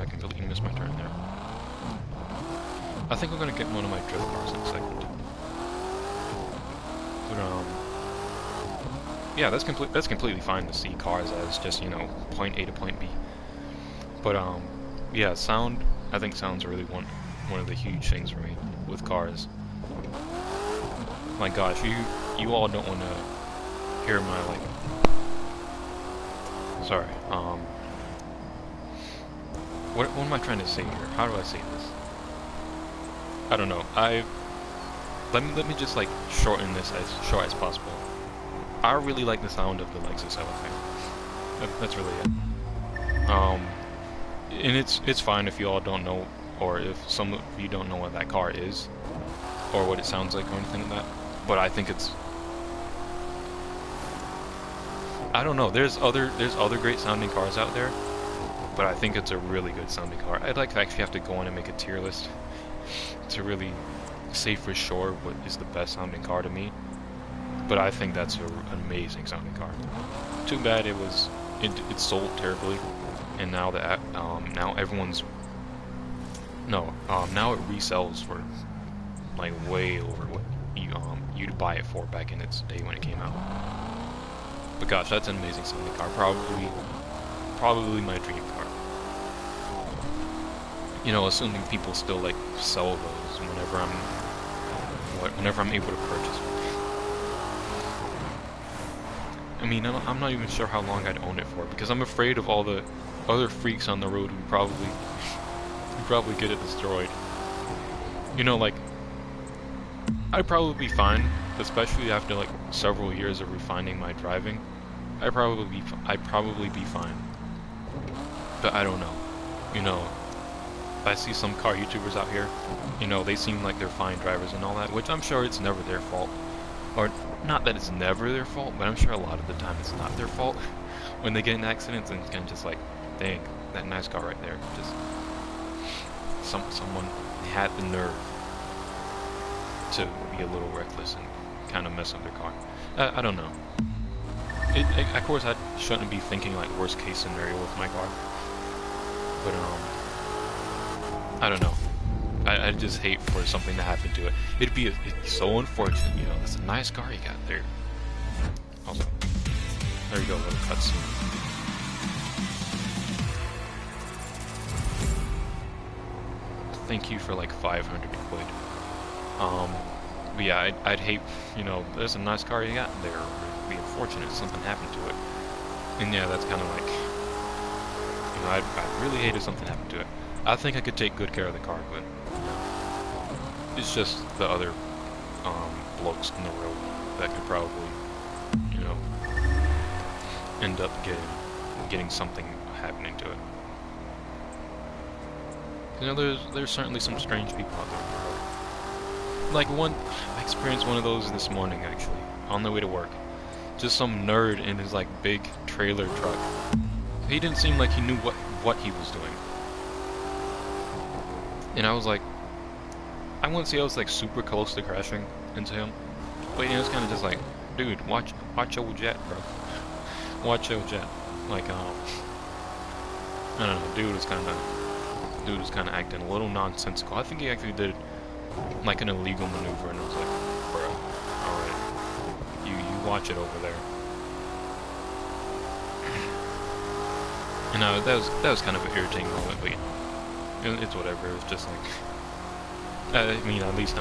I completely missed my turn there. I think I'm gonna get one of my drift cars in a second. But yeah, that's completely fine to see cars as just, you know, point A to point B. But yeah, sound, I think sound's really one of the huge things for me with cars. My gosh, you all don't want to hear my like. Sorry. What am I trying to say here? How do I say this? I don't know. Let me just like shorten this as short as possible. I really like the sound of the Lexus LFA. That's really it. And it's fine if you all don't know, or if some of you don't know what that car is, or what it sounds like, or anything like that. But I think it's, I don't know. There's other great sounding cars out there, but I think it's a really good sounding car. I'd like to actually have to go on and make a tier list to really say for sure what is the best sounding car to me. But I think that's an amazing sounding car. Too bad it sold terribly, and now that now everyone's now it resells for like way over what you'd buy it for back in its day when it came out. But gosh, that's an amazing sounding car. Probably my dream car. You know, assuming people still like sell those whenever I'm able to purchase one. I mean, I'm not even sure how long I'd own it for, because I'm afraid of all the other freaks on the road who probably get it destroyed. You know, like, I'd probably be fine, especially after like several years of refining my driving. I'd probably be fine. But I don't know. You know, I see some car YouTubers out here, you know, they seem like they're fine drivers and all that, which I'm sure it's never their fault. Or, not that it's never their fault, but I'm sure a lot of the time it's not their fault when they get in accidents, and it's kind of just like, dang, that nice car right there. Just someone had the nerve to be a little reckless and kind of mess up their car. I don't know. Of course, I shouldn't be thinking like worst case scenario with my car, but I don't know. I just hate for something to happen to it. It's so unfortunate, you know. That's a nice car you got there. Also, there you go, little cutscene. Thank you for like 500 quid. But yeah, I'd hate, you know, there's a nice car you got there. It'd be unfortunate if something happened to it. And yeah, that's kind of like, you know, I'd really hate if something happened to it. I think I could take good care of the car, but it's just the other blokes in the road that could probably, you know, end up getting something happening to it. You know, there's certainly some strange people out there on the road. Like I experienced one of those this morning actually, on the way to work. Just some nerd in his like big trailer truck. He didn't seem like he knew what he was doing. And I was like, I wouldn't say I was like super close to crashing into him, but you know, it's kind of just like, dude, watch your jet, bro. Watch your jet. Like, I don't know, dude was kind of acting a little nonsensical. I think he actually did like an illegal maneuver, and I was like, bro, all right, you watch it over there. And that was kind of an irritating moment, but you know, it's whatever. It was just like, I mean, at least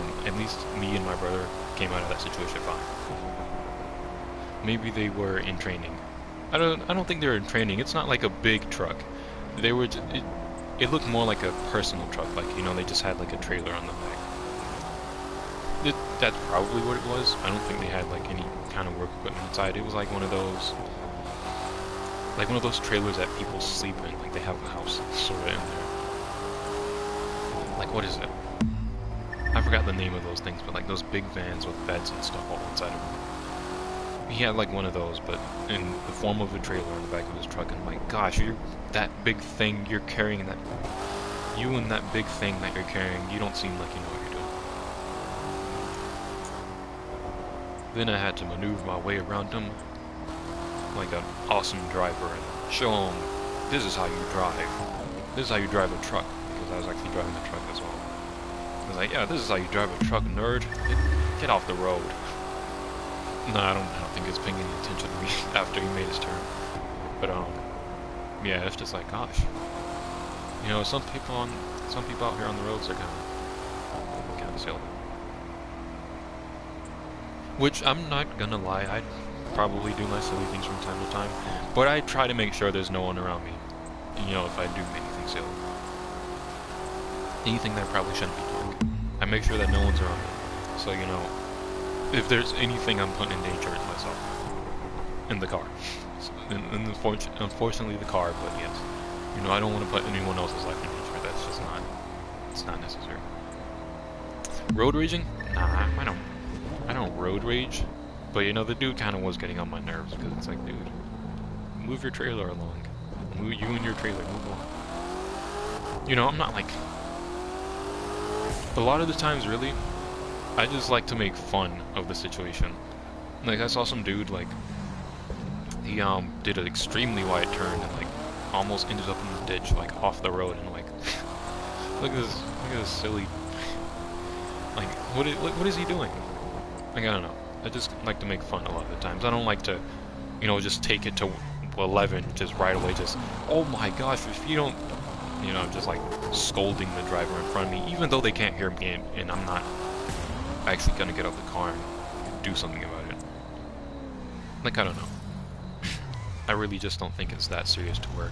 me and my brother came out of that situation fine. Maybe they were in training. I don't think they were in training. It's not like a big truck. They were. It looked more like a personal truck. Like, you know, they just had like a trailer on the back. That's probably what it was. I don't think they had like any kind of work equipment inside. It was like one of those trailers that people sleep in. Like they have a house sort of in there. Like, what is it? I forgot the name of those things, but like those big vans with beds and stuff all inside of them. He had like one of those, but in the form of a trailer in the back of his truck. And I'm like, gosh, you're that big thing you're carrying, that you and that big thing that you're carrying, you don't seem like you know what you're doing. Then I had to maneuver my way around him like an awesome driver and show him, this is how you drive. This is how you drive a truck, because I was actually driving the truck as well. I was like, yeah, this is how you drive a truck, nerd. Get off the road. No, I don't think he's paying any attention to me after he made his turn. But yeah, it's just like, gosh, you know, some people out here on the roads are kind of silly. Which I'm not gonna lie, I probably do my silly things from time to time, but I try to make sure there's no one around me. You know, if I do anything silly, anything that I probably shouldn't be doing, I make sure that no one's around me. So, you know, if there's anything I'm putting in danger, it's myself. In the car. And unfortunately the car, but yes. You know, I don't want to put anyone else's life in danger. That's just it's not necessary. Road raging? Nah, I don't road rage. But you know, the dude kind of was getting on my nerves, because it's like, dude, move your trailer along. You and your trailer, move along. You know, I'm not like... A lot of the times, really, I just like to make fun of the situation. Like, I saw some dude, like, he did an extremely wide turn and like almost ended up in the ditch, like off the road, and like, look at this silly, like, what is he doing? Like, I don't know. I just like to make fun a lot of the times. I don't like to, you know, just take it to 11 just right away, just, oh my gosh, if you don't, you know, just like scolding the driver in front of me, even though they can't hear me and I'm not actually gonna get out the car and do something about it. Like, I don't know. I really just don't think it's that serious to where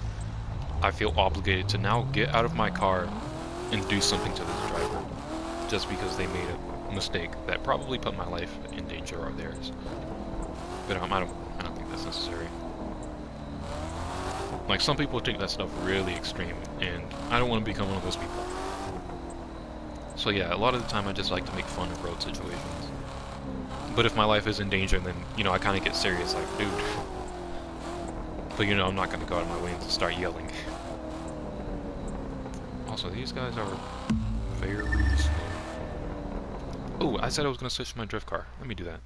I feel obligated to now get out of my car and do something to this driver just because they made a mistake that probably put my life in danger or theirs. But I don't think that's necessary. Like, some people take that stuff really extreme, and I don't want to become one of those people. So yeah, a lot of the time I just like to make fun of road situations. But if my life is in danger, then, you know, I kind of get serious, like, dude, But you know, I'm not gonna go out of my way and start yelling. Also, these guys are very slow. Oh, I said I was gonna switch to my drift car. Let me do that.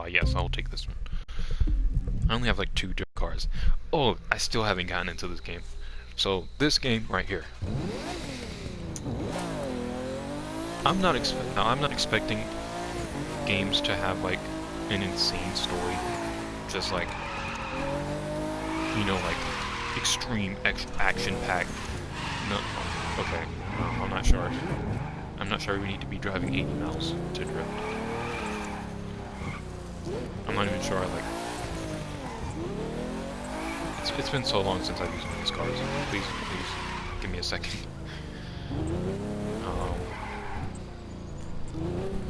Yes, I will take this one. I only have like 2 drift cars. Oh, I still haven't gotten into this game. So, this game right here. I'm not expecting games to have like an insane story. Just like, you know, like extreme action-packed. No, okay, I'm not sure. I'm not sure we need to be driving 80 miles to drift. I'm not even sure, like... It's been so long since I've used one of these cars. Please, give me a second.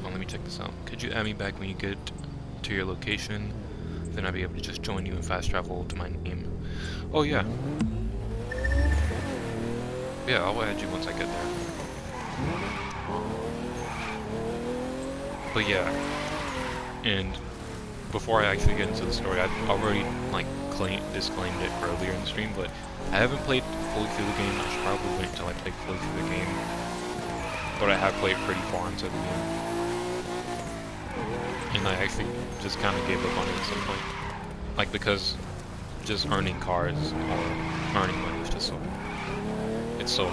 Well, let me check this out. Could you add me back when you get to your location? Then I'll be able to just join you and fast travel to my name. Oh, yeah. Yeah, I'll add you once I get there. But yeah, and before I actually get into the story, I've already like disclaimed it earlier in the stream, but I haven't played fully through the game. I should probably wait until I play fully through the game. But I have played pretty far into the game. And I actually just kind of gave up on it at some point. Like, because just earning cars or earning money is just so... It's so...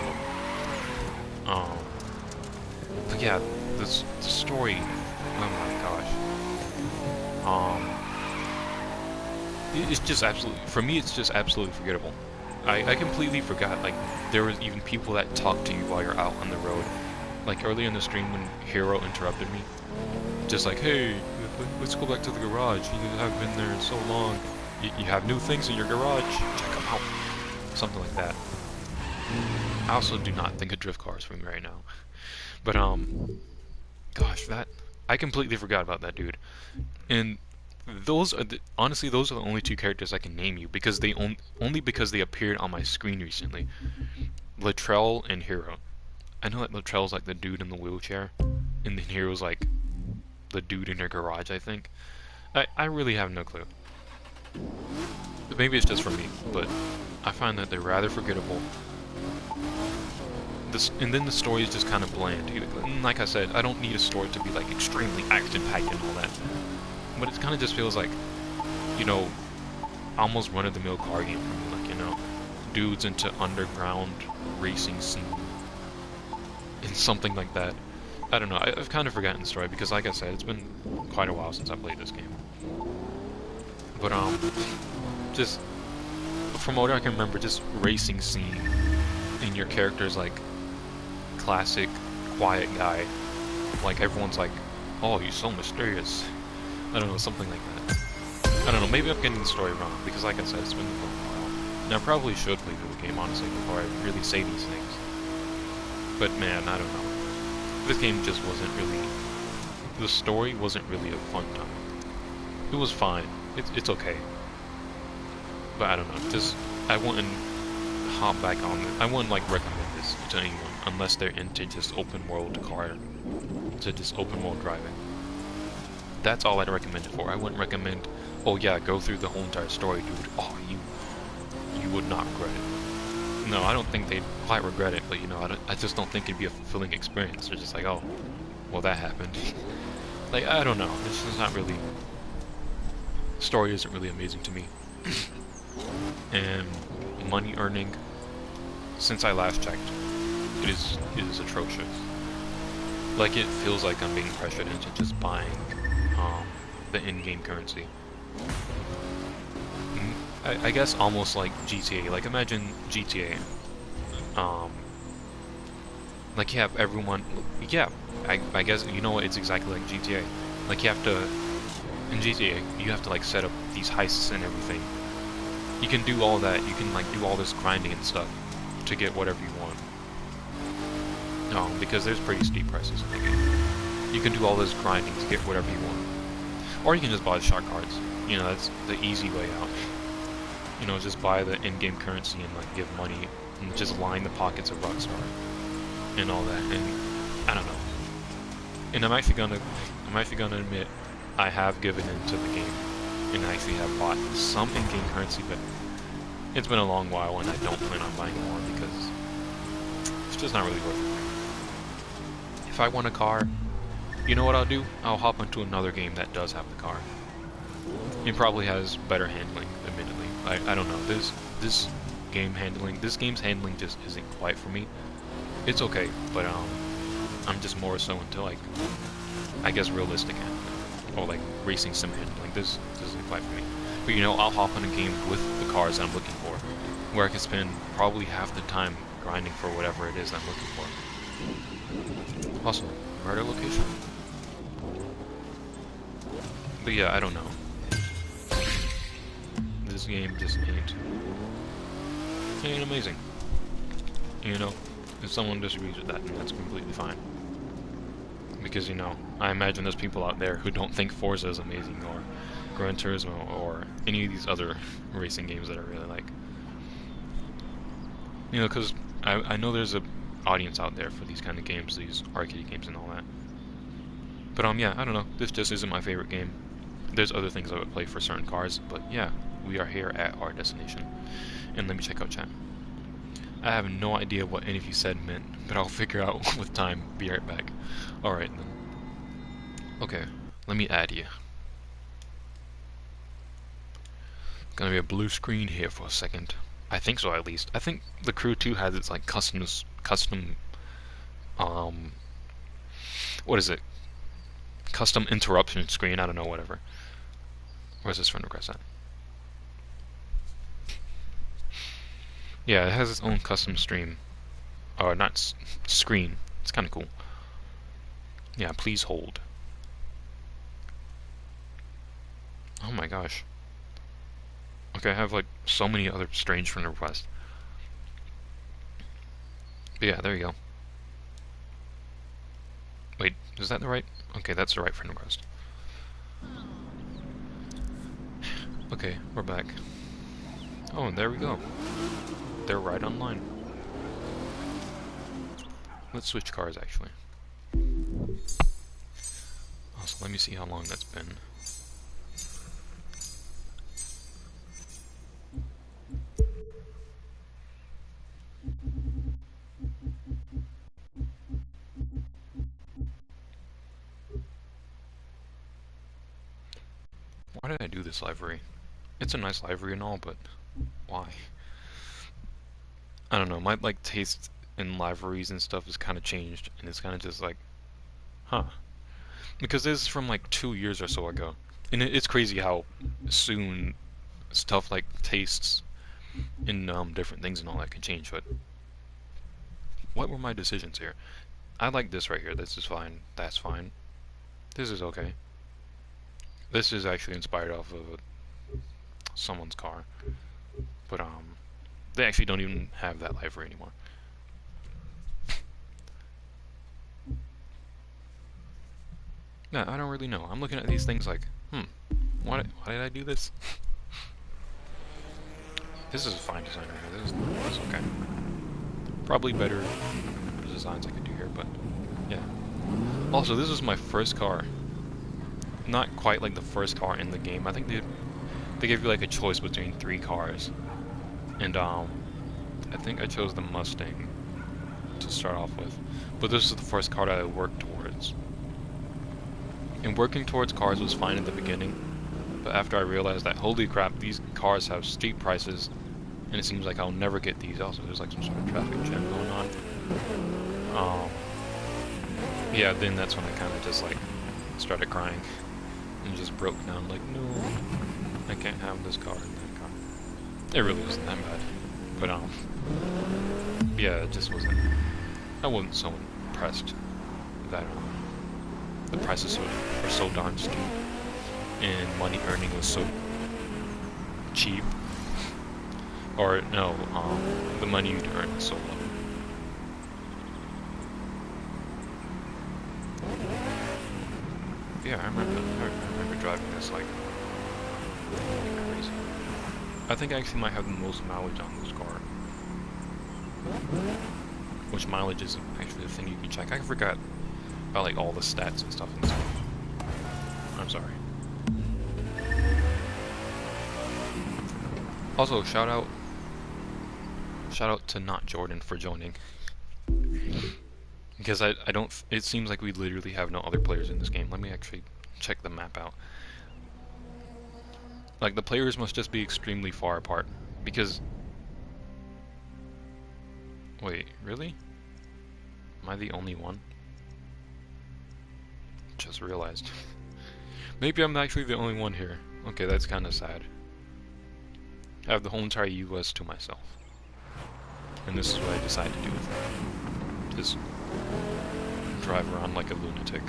But yeah, the story... Oh my gosh. It's just absolutely... For me, it's just absolutely forgettable. I completely forgot, like, there was even people that talk to you while you're out on the road. Like, earlier in the stream when Hero interrupted me. Just like, hey, let's go back to the garage. You haven't been there in so long. You have new things in your garage. Check them out. Something like that. I also do not think of drift cars for me right now. But, gosh, I completely forgot about that dude. And those are honestly, those are the only 2 characters I can name you, because they only because they appeared on my screen recently. Latrell and Hero. I know that Latrell's like the dude in the wheelchair, and then Hero's like the dude in her garage, I think. I really have no clue. Maybe it's just for me, but I find that they're rather forgettable. And then the story is just kind of bland. And like I said, I don't need a story to be like extremely action-packed and all that. But it kind of just feels like, you know, almost run-of-the-mill car game for me. Like, you know, dudes into underground racing scene and something like that. I don't know. I've kind of forgotten the story because, like I said, it's been quite a while since I played this game. But just from what I can remember, just racing scene, and your character's like classic quiet guy. Like everyone's like, "Oh, you're so mysterious." I don't know, something like that. I don't know. Maybe I'm getting the story wrong because, like I said, it's been a while. And I probably should play through the game honestly before I really say these things. But man, I don't know. This game just wasn't really... The story wasn't really a fun time. It was fine. It's okay. But I don't know. Just... I wouldn't hop back on it. I wouldn't, like, recommend this to anyone unless they're into just open world car. To just open world driving. That's all I'd recommend it for. I wouldn't recommend... Oh yeah, go through the whole entire story, dude. Oh, you would not regret it. No, I don't think they'd quite regret it, but you know, I just don't think it'd be a fulfilling experience. They're just like, oh, well that happened. Like, I don't know. It's just not really... The story isn't really amazing to me. And money earning, since I last checked, it is atrocious. Like, it feels like I'm being pressured into just buying the in-game currency. I guess almost like GTA. Like, imagine GTA. Like, you have everyone... Yeah, I guess, you know what, it's exactly like GTA. Like, you have to... In GTA, you have to, like, set up these heists and everything. You can do all that. You can, like, do all this grinding and stuff to get whatever you want. Because there's pretty steep prices in the game. You can do all this grinding to get whatever you want. Or you can just buy the shark cards. You know, that's the easy way out. You know, just buy the in-game currency and, like, give money and just line the pockets of Rockstar and all that. And I don't know. And I'm actually gonna admit I have given into the game and I actually have bought some in-game currency, but it's been a long while and I don't plan on buying more because it's just not really worth it. If I want a car, you know what I'll do? I'll hop into another game that does have the car. It probably has better handling, admittedly. I don't know. This game's handling just isn't quite for me. It's okay, but I'm just more so into like, I guess, realistic handling or like racing sim handling. This isn't quite for me. But you know, I'll hop on a game with the cars I'm looking for, where I can spend probably half the time grinding for whatever it is I'm looking for. Also, murder location. But yeah, I don't know. This game just ain't amazing. You know, if someone disagrees with that, then that's completely fine. Because, you know, I imagine there's people out there who don't think Forza is amazing, or Gran Turismo, or any of these other racing games that I really like. You know, because I know there's a audience out there for these kind of games, these arcade games and all that. But yeah, I don't know, this just isn't my favorite game. There's other things I would play for certain cars, but yeah, we are here at our destination. And let me check out chat. I have no idea what any of you said meant, but I'll figure out with time. Be right back. Alright then. Okay, let me add you. Gonna be a blue screen here for a second. I think so, at least. I think the Crew 2 has its like custom what is it? Custom interruption screen, I don't know, whatever. Where's this friend request at? Yeah, it has its own custom stream. Or not screen. It's kind of cool. Yeah, please hold. Oh my gosh. Okay, I have like so many other strange friend requests. But yeah, there you go. Wait, is that the right? Okay, that's the right friend request. Okay, we're back. Oh, and there we go. They're right online. Let's switch cars, actually. Also, let me see how long that's been. Why did I do this library? It's a nice library and all, but why? I don't know, my like taste in libraries and stuff has kind of changed, and it's kind of just like, huh? Because this is from like 2 years or so ago, and it's crazy how soon stuff like tastes in different things and all that can change. But what were my decisions here? I like this right here. This is fine. That's fine. This is okay. This is actually inspired off of someone's car, but they actually don't even have that library anymore. Yeah, I don't really know. I'm looking at these things like, why did I do this? This is a fine design right here. This is okay. Probably better designs I could do here, but yeah. Also, this is my first car. Not quite like the first car in the game. I think they gave you like a choice between 3 cars, and I think I chose the Mustang to start off with. But this is the first car that I worked towards. And working towards cars was fine in the beginning, but after I realized that, holy crap, these cars have steep prices, and it seems like I'll never get these. Also, there's like some sort of traffic jam going on. Yeah, then that's when I kind of just like started crying and just broke down like, no, I can't have this car and that car. It really wasn't that bad, but yeah, it just wasn't. I wasn't so impressed that the prices were so darn steep and money earning was so cheap. Or no, the money you'd earn is so low. Yeah, I remember driving this like crazy. I think I actually might have the most mileage on this car. Which mileage is actually the thing you can check. I forgot about like all the stats and stuff in this game. I'm sorry. Also, shout out to Not Jordan for joining. Because I don't, it seems like we literally have no other players in this game. Let me actually check the map out. Like, the players must just be extremely far apart. Because, wait, really? Am I the only one? Just realized. Maybe I'm actually the only one here. Okay, that's kind of sad. I have the whole entire US to myself. And this is what I decide to do with it. Just drive around like a lunatic.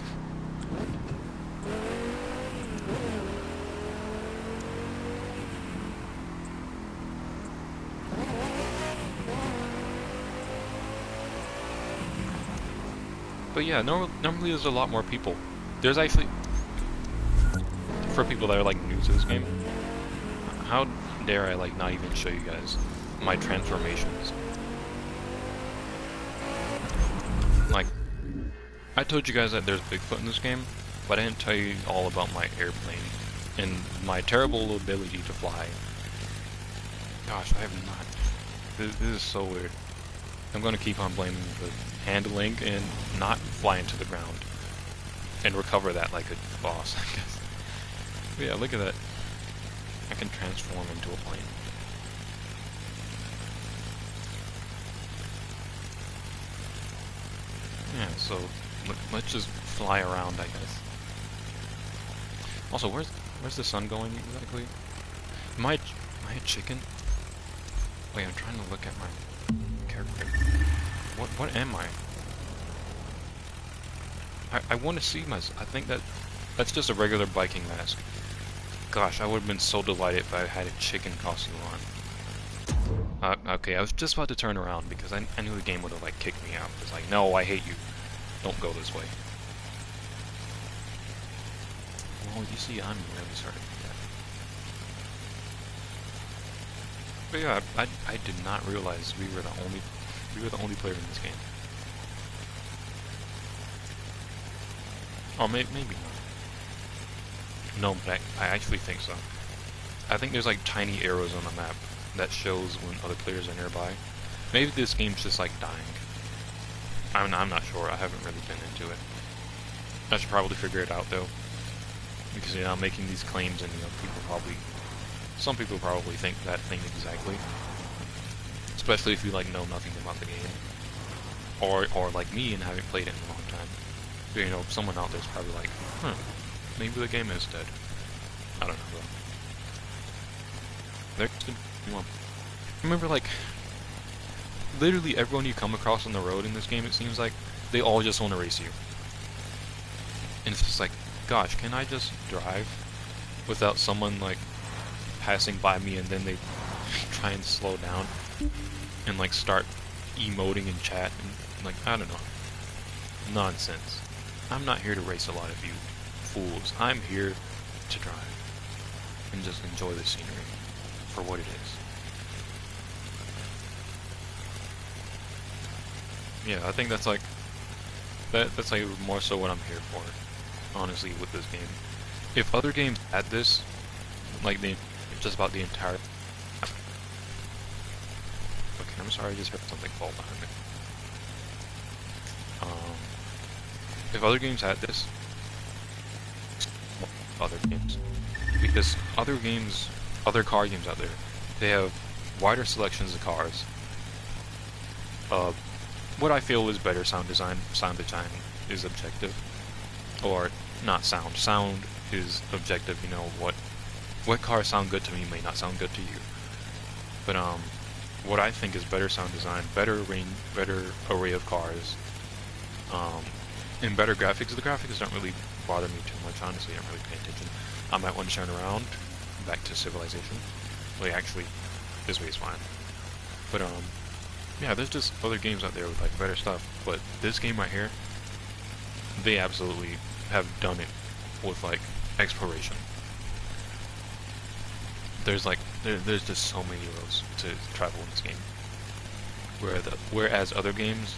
But yeah, normally there's a lot more people. There's actually, for people that are like new to this game, how dare I like not even show you guys my transformations? Like, I told you guys that there's Bigfoot in this game, but I didn't tell you all about my airplane and my terrible ability to fly. Gosh, I have not. This is so weird. I'm gonna keep on blaming the handling and not flying to the ground and recover that like a boss, I guess. But yeah, look at that. I can transform into a plane. Yeah, so let's just fly around, I guess. Also, where's the sun going exactly? Am I a chicken? Wait, I'm trying to look at my character. What am I? I want to see myself. I think that's just a regular biking mask. Gosh, I would have been so delighted if I had a chicken costume on. Okay, I was just about to turn around because I knew the game would have like kicked me out. It's like, no, I hate you. Don't go this way. Well, you see, I'm really starting to get. But yeah, I did not realize we were the only player in this game. Oh, maybe not. No, but I actually think so. I think there's like tiny arrows on the map that shows when other players are nearby. Maybe this game's just like dying. I'm not sure. I haven't really been into it. I should probably figure it out though, because I'm making these claims, and some people probably think that thing exactly. Especially if you like know nothing about the game, or like me and haven't played it in a long time. You know, someone out there's probably like, maybe the game is dead. I don't know though. Remember, like, literally everyone you come across on the road in this game, it seems like, they all just want to race you. And it's just like, gosh, can I just drive without someone, like, passing by me and then they try and slow down and, like, start emoting in chat and, like, I don't know. Nonsense. I'm not here to race a lot of you fools. I'm here to drive and just enjoy the scenery for what it is. Yeah, I think that's like more so what I'm here for, honestly, with this game. If other games had this, like just about the entire. Okay, I'm sorry, I just heard something fall behind me. If other games had this, other games, because other car games out there, they have wider selections of cars. What I feel is better sound design. Sound design is objective, or not sound. Sound is objective. You know what cars sound good to me may not sound good to you. But what I think is better sound design, better range, better array of cars, and better graphics. The graphics don't really bother me too much. Honestly, I don't really pay attention. I might want to turn around back to Civilization. Well, actually, this way is fine. But yeah, there's just other games out there with like better stuff, but this game right here, they absolutely have done it with like exploration. There's just so many roads to travel in this game. Whereas other games,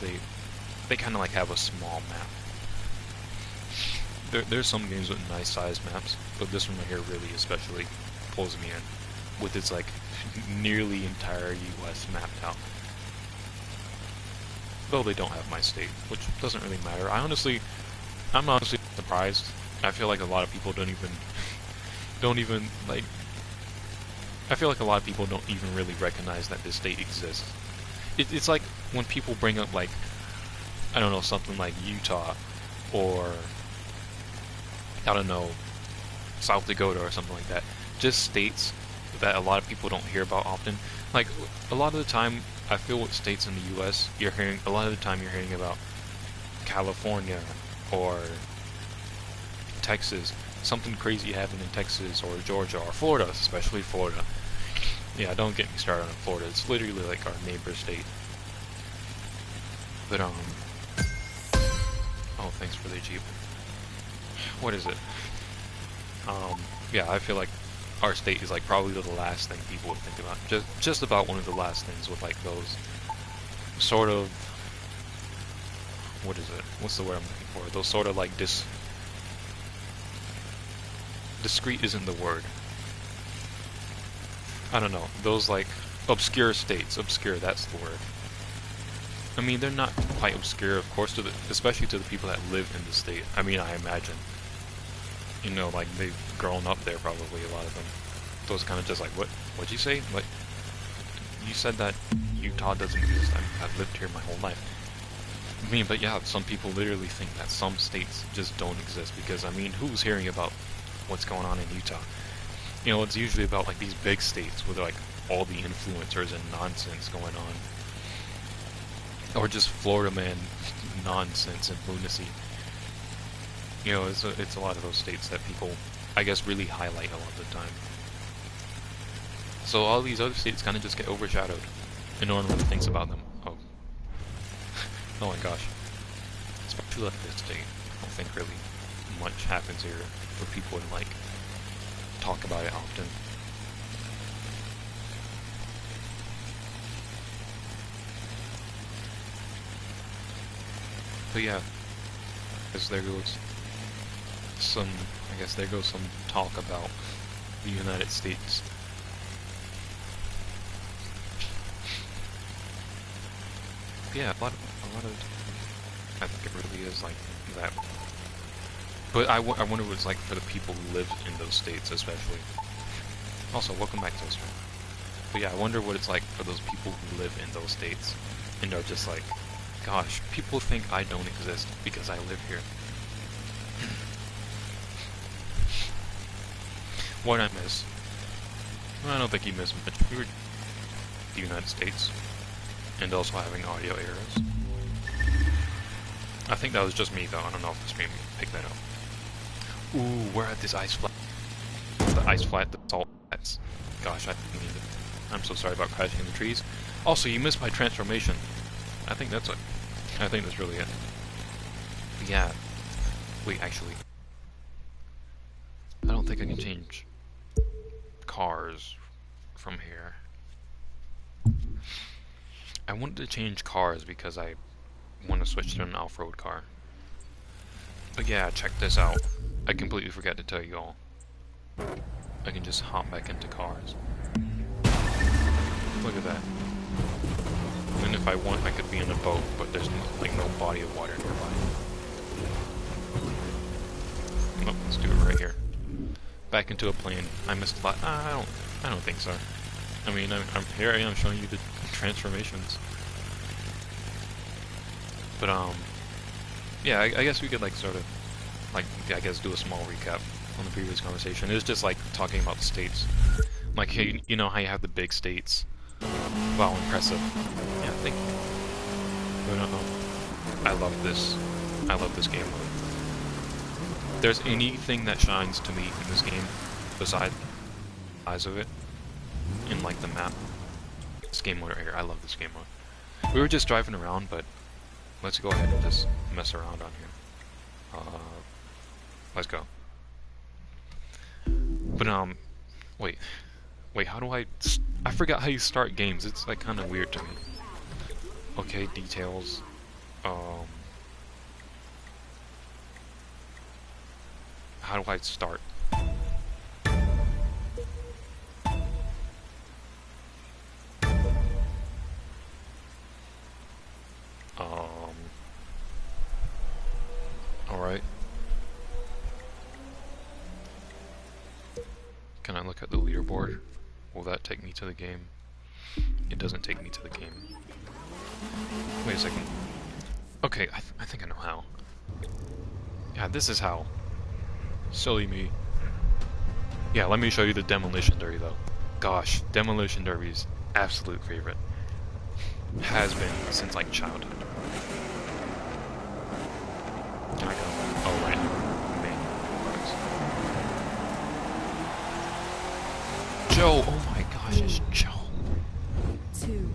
they kind of like have a small map. there's some games with nice sized maps, but this one right here really especially pulls me in with its like nearly entire US mapped out. Though they don't have my state, which doesn't really matter. I'm honestly surprised. I feel like a lot of people don't even like. I feel like a lot of people don't even really recognize that this state exists. It's like when people bring up like, I don't know, something like Utah, or I don't know, South Dakota or something like that. Just states that a lot of people don't hear about often. Like a lot of the time, I feel with states in the U.S., you're hearing about California or Texas. Something crazy happened in Texas or Georgia or Florida, especially Florida. Yeah, don't get me started on Florida. It's literally like our neighbor state. But oh, thanks for the Jeep. What is it? Yeah, I feel like our state is like probably the last thing people would think about. Just about one of the last things with like those sort of, what is it? What's the word I'm looking for? Those sort of like discrete isn't the word. I don't know. Those like obscure states. Obscure, that's the word. I mean, they're not quite obscure, of course, especially to the people that live in the state. I mean, I imagine. You know, like they've grown up there probably, a lot of them. So it's kind of just like, what'd you say? What? You said that Utah doesn't exist. I've lived here my whole life. I mean, but yeah, some people literally think that some states just don't exist because, I mean, who's hearing about what's going on in Utah? You know, it's usually about like these big states with like all the influencers and nonsense going on. Or just Florida man nonsense and lunacy. You know, it's a lot of those states that people, I guess, really highlight a lot of the time. So all these other states kind of just get overshadowed, and no one really thinks about them. Oh. Oh my gosh. Especially like this state, I don't think really much happens here for people to like talk about it often. But yeah, there goes some talk about the United States. Yeah, a lot of, I think it really is like that. But I wonder what it's like for the people who live in those states, especially. Also, welcome back to the stream. But yeah, I wonder what it's like for those people who live in those states, and are just like, gosh, people think I don't exist because I live here. What I miss? Well, I don't think you miss much. We were the United States, and also having audio errors. I think that was just me though. I don't know if the stream picked that up. Ooh, we're at this ice flat. The ice flat, the salt flats. Gosh, I need it. I'm so sorry about crashing in the trees. Also, you missed my transformation. I think that's it. I think that's really it. But yeah. Wait, actually. I don't think I can change cars from here. I wanted to change cars because I want to switch to an off-road car. But yeah, check this out. I completely forgot to tell you all. I can just hop back into cars. Look at that. And if I want, I could be in a boat, but there's no body of water nearby. Oh, let's do it right here. Back into a plane. I missed a lot. I don't think so. I mean, I'm here. I am showing you the transformations. But yeah, I guess we could like sort of like I guess do a small recap on the previous conversation. It was just like talking about the states. Like, hey, you know how you have the big states? Wow, impressive. Yeah, thank you. But I love this. I love this game mode. If there's anything that shines to me in this game besides the size of it and like the map, this game mode right here. I love this game mode. We were just driving around, but let's go ahead and just mess around on here. Let's go. But wait, how do I forgot how you start games. It's like kind of weird to me. Okay, details. How do I start? Alright. Can I look at the leaderboard? Will that take me to the game? It doesn't take me to the game. Wait a second. Okay, I think I know how. Yeah, this is how. Silly me. Yeah, let me show you the Demolition Derby though. Gosh, Demolition Derby's absolute favorite. Has been since like childhood. Can I go? Oh right. Main. Joe! Oh my gosh, it's Joe.
2.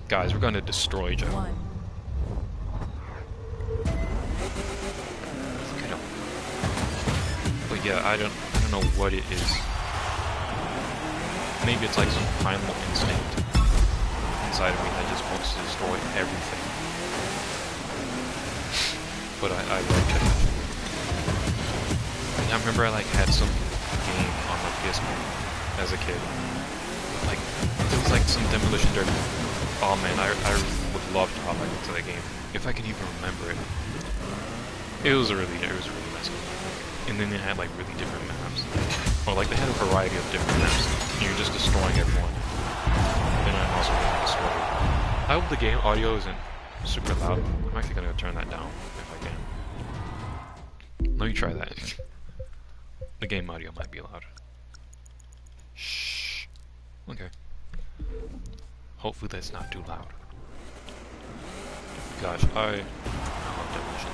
Guys, we're gonna destroy Joe.
1.
But yeah, I don't know what it is. Maybe it's like some primal instinct inside of me that just wants to destroy everything. But I like it. I remember I like had some game on my PSP as a kid. Like it was like some Demolition Derby. Oh man, I would love to hop back into that game if I could even remember it. It was really nice. And then they had like really different maps. Or like they had a variety of different maps. And you're just destroying everyone. Then I'm also getting destroyed. I hope the game audio isn't super loud. I'm actually gonna turn that down if I can. Let me try that. The game audio might be loud. Shh. Okay. Hopefully that's not too loud. Gosh, I love Demolition.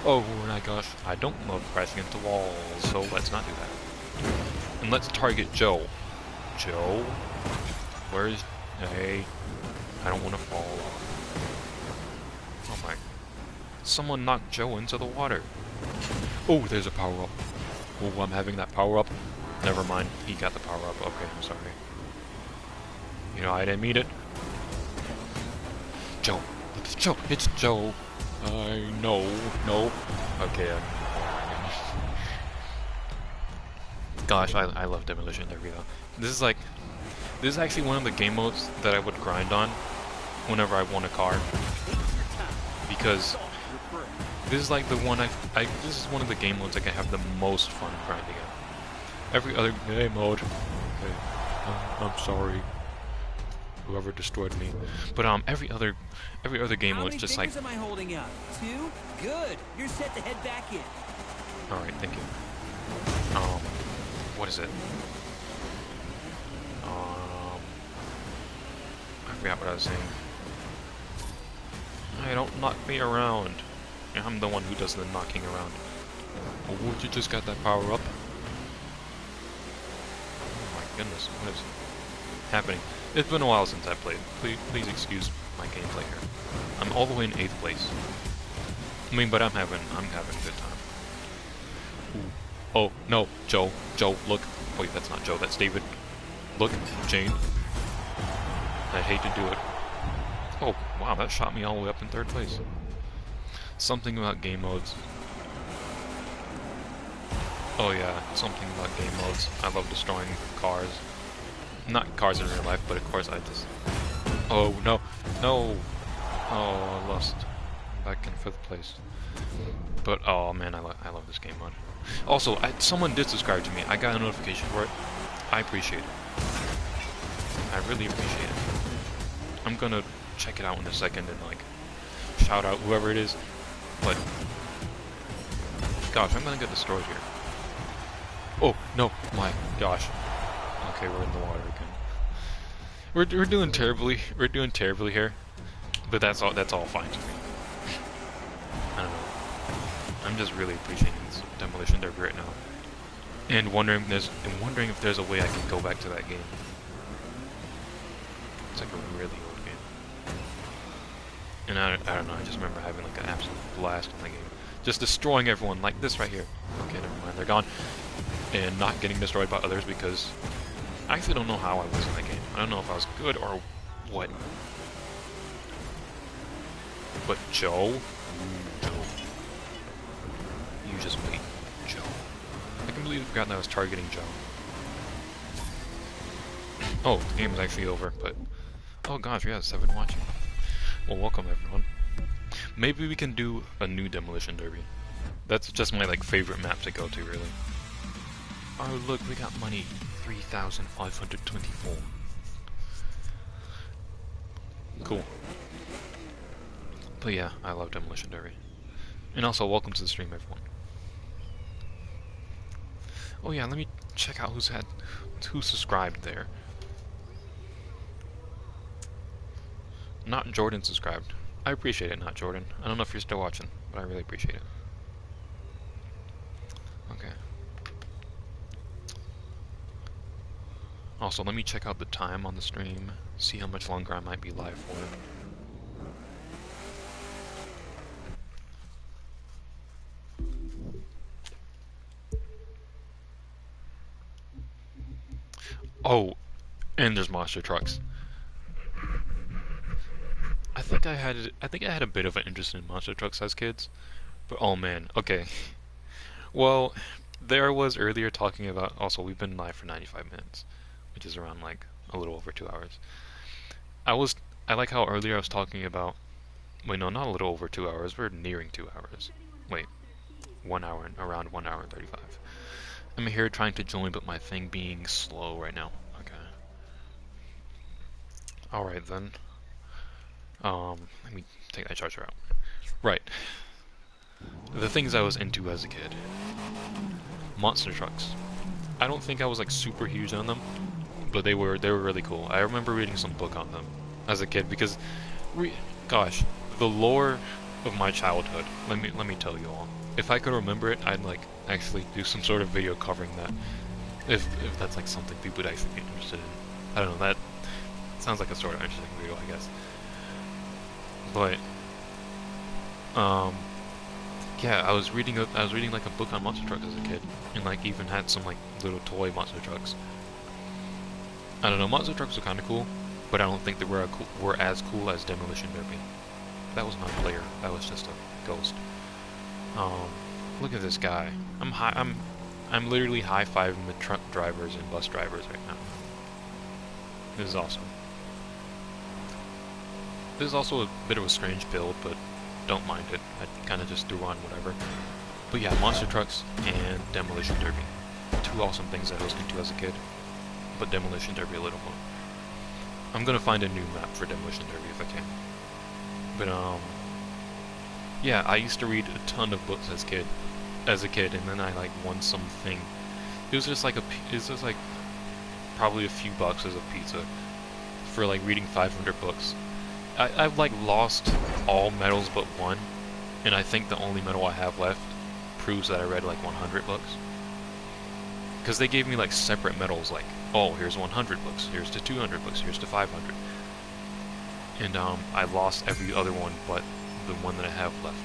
Oh my gosh, I don't love crashing into walls, so let's not do that. And let's target Joe. Joe? Where is... Hey, I don't want to fall off. Oh my... Someone knocked Joe into the water. Oh, there's a power-up. Oh, I'm having that power-up. Never mind, he got the power-up. Okay, I'm sorry. You know, I didn't mean it. Joe! It's Joe! It's Joe! No. Okay, Gosh, I love Demolition Derby though. This is actually one of the game modes that I would grind on whenever I want a car. Because this is like the one this is one of the game modes I can have the most fun grinding at. Every other game mode, okay, I'm sorry, whoever destroyed me. But every other game mode is just like.
How many fingers am I holding up? 2? Good. You're set to head back in.
All right, thank you. What is it? I forgot what I was saying. Hey, don't knock me around. I'm the one who does the knocking around. Oh, you just got that power up? Oh my goodness, what is happening? It's been a while since I played. Please excuse my gameplay here. I'm all the way in 8th place. I mean, but I'm having a good time. Ooh. Oh no, Joe, look. Wait, that's not Joe. That's David. Look, Jane. I hate to do it. Oh wow, that shot me all the way up in 3rd place. Something about game modes. Oh yeah, something about game modes. I love destroying cars. Not cars in real life, but of course I just... Oh, no. Oh, I lost. I'm back in 5th place. But, oh man, I love this game mode. Also, someone did subscribe to me. I got a notification for it. I appreciate it. I really appreciate it. I'm gonna check it out in a second and, like, shout out whoever it is. But, gosh, I'm gonna get destroyed here. Oh, no, my gosh. Okay, we're in the water again. We're doing terribly. We're doing terribly here, but that's all fine to me. I don't know. I'm just really appreciating this Demolition Derby right now, and wondering if there's a way I can go back to that game. It's like a really old game, and I don't know. I just remember having like an absolute blast in the game, just destroying everyone like this right here. Okay, never mind. They're gone, and not getting destroyed by others because. I actually don't know how I was in the game. I don't know if I was good or what. But Joe? Joe. You just wait. Joe. I completely forgot that I was targeting Joe. Oh, the game is actually over, but... Oh gosh, we have 7 watching. Well, welcome everyone. Maybe we can do a new Demolition Derby. That's just my like favorite map to go to, really. Oh look, we got money. 3,524. Cool. But yeah, I love Demolition Derby. And also, welcome to the stream, everyone. Oh yeah, let me check out who's subscribed there. Not Jordan subscribed. I appreciate it, Not Jordan. I don't know if you're still watching, but I really appreciate it. Okay. Also, let me check out the time on the stream, see how much longer I might be live for. Oh, and there's monster trucks. I think I had a bit of an interest in monster trucks as kids, but oh man, okay. Well, there I was earlier talking about. Also, we've been live for 95 minutes, which is around like a little over 2 hours. I like how earlier I was talking about. Wait, no, not a little over 2 hours. We're nearing 2 hours. Wait, 1 hour and around 1 hour and 35. I'm here trying to join, but my thing being slow right now. Okay. All right then. Let me take that charger out. Right. The things I was into as a kid. Monster trucks. I don't think I was like super huge on them, but they were really cool. I remember reading some book on them as a kid because, gosh, the lore of my childhood. Let me tell you all. If I could remember it, I'd like actually do some sort of video covering that. If that's like something people would actually be interested in. I don't know. That sounds like a sort of interesting video, I guess. But yeah, I was reading like a book on monster trucks as a kid, and like even had some like little toy monster trucks. I don't know, monster trucks are kind of cool, but I don't think they were as cool as Demolition Derby. That was not a player. That was just a ghost. Look at this guy. I'm literally high-fiving the truck drivers and bus drivers right now. This is awesome. This is also a bit of a strange build, but don't mind it. I kind of just threw on whatever. But yeah, monster trucks and Demolition Derby. 2 awesome things that I was into as a kid, but Demolition Derby a little more. I'm gonna find a new map for Demolition Derby if I can. But yeah, I used to read a ton of books as a kid, and then I like won something. It was just like probably a few boxes of pizza for like reading 500 books. I've like lost all medals but one, and I think the only medal I have left proves that I read like 100 books. Because they gave me like separate medals, like, oh, here's 100 books, here's to 200 books, here's to 500. And I lost every other one but the one that I have left.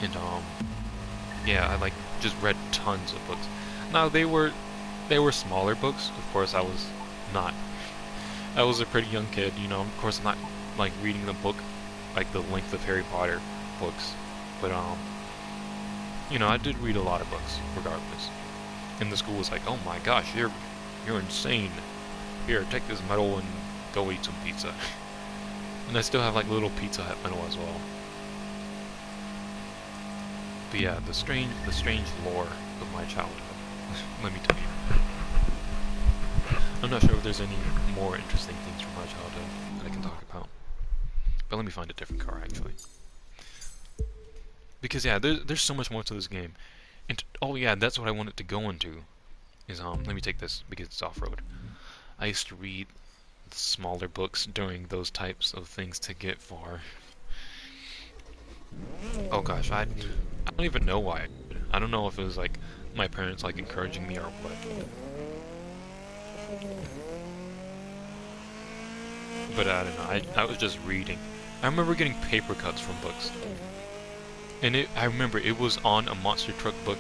And yeah, I like just read tons of books. Now they were smaller books. Of course, I was a pretty young kid, you know. Of course, I'm not like reading the book like the length of Harry Potter books, but you know, I did read a lot of books regardless. And the school was like, "Oh my gosh, you're insane. Here, take this medal and go eat some pizza." And I still have like little Pizza Hut medal as well. But yeah, the strange lore of my childhood. Let me tell you. I'm not sure if there's any more interesting things from my childhood that I can talk about. But let me find a different car, actually. Because yeah, there's so much more to this game. And oh yeah, that's what I wanted to go into. Is let me take this because it's off-road. I used to read smaller books during those types of things to get far. Oh gosh, I don't even know why. I don't know if it was like my parents like encouraging me or what. But I don't know, I was just reading. I remember getting paper cuts from books. And I remember it was on a monster truck book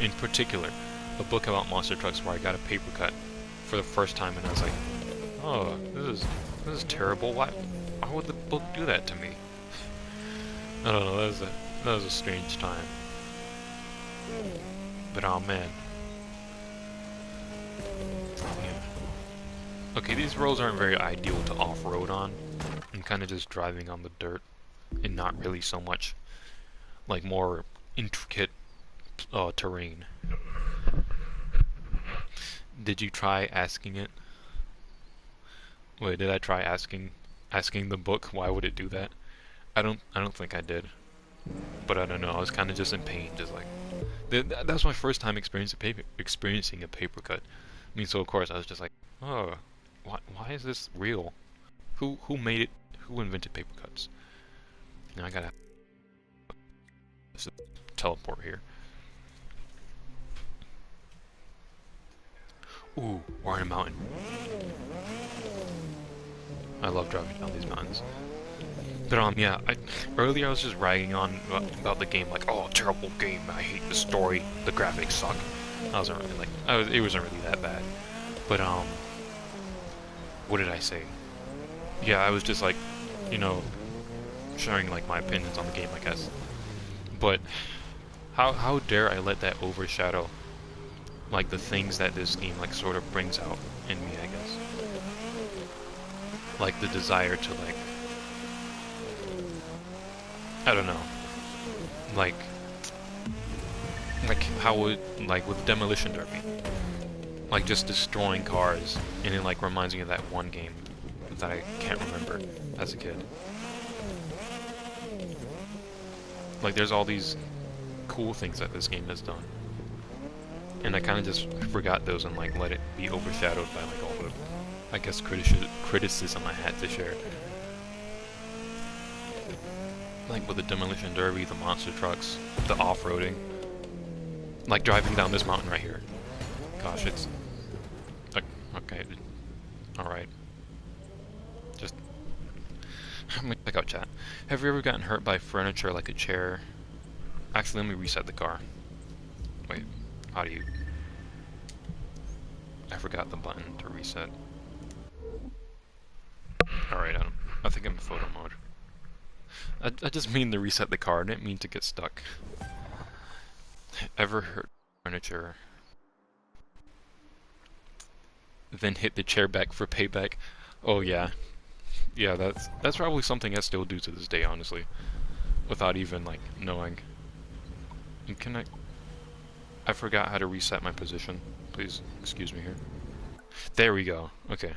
in particular. A book about monster trucks where I got a paper cut for the first time, and I was like, oh, this is terrible. Why would the book do that to me? I don't know, that was a strange time. But oh man. Yeah. Okay, these roads aren't very ideal to off-road on. I'm kind of just driving on the dirt and not really so much like more intricate terrain. Did you try asking it? Wait, did I try asking the book why would it do that? I don't think I did. But I don't know, I was kind of just in pain, just like that was my first time experiencing a paper cut. I mean, so of course I was just like, "Oh, why is this real? Who made it? Who invented paper cuts?" Now I gotta teleport here. Ooh, we're in a mountain. I love driving down these mountains. But yeah, earlier I was just ragging on about the game, like, oh, terrible game, I hate the story, the graphics suck. I wasn't really like, it wasn't really that bad. But what did I say? Yeah, I was just like, you know, sharing like my opinions on the game, I guess. But how dare I let that overshadow like the things that this game like sort of brings out in me, I guess. Like the desire to like, I don't know, like how would, like with Demolition Derby, like just destroying cars, and it like reminds me of that one game that I can't remember as a kid. Like there's all these cool things that this game has done, and I kind of just forgot those and like let it be overshadowed by like all the, I guess, criticism I had to share. Like with the Demolition Derby, the monster trucks, the off-roading, like driving down this mountain right here. Gosh, it's okay. All right. Just let me check out chat. Have you ever gotten hurt by furniture like a chair? Actually, let me reset the car. Wait, how do you? I forgot the button to reset. All right, I think I'm in photo mode. I just mean to reset the car. I didn't mean to get stuck. Ever hurt furniture, then hit the chair back for payback? Oh yeah, yeah. That's probably something I still do to this day, honestly, without even like knowing. And can I forgot how to reset my position. Please excuse me here. There we go. Okay.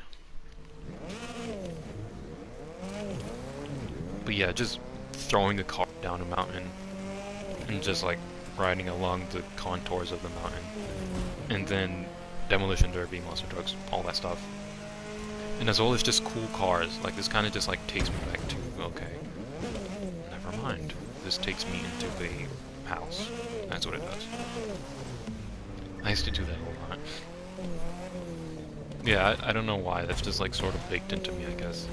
But yeah, just throwing the car down a mountain and just like riding along the contours of the mountain, and then Demolition Derby, monster trucks, all that stuff. And as well as just cool cars, like this kind of just like takes me back to, okay, never mind, this takes me into a house. That's what it does. I used to do that a lot. Yeah, I don't know why, that's just like sort of baked into me, I guess.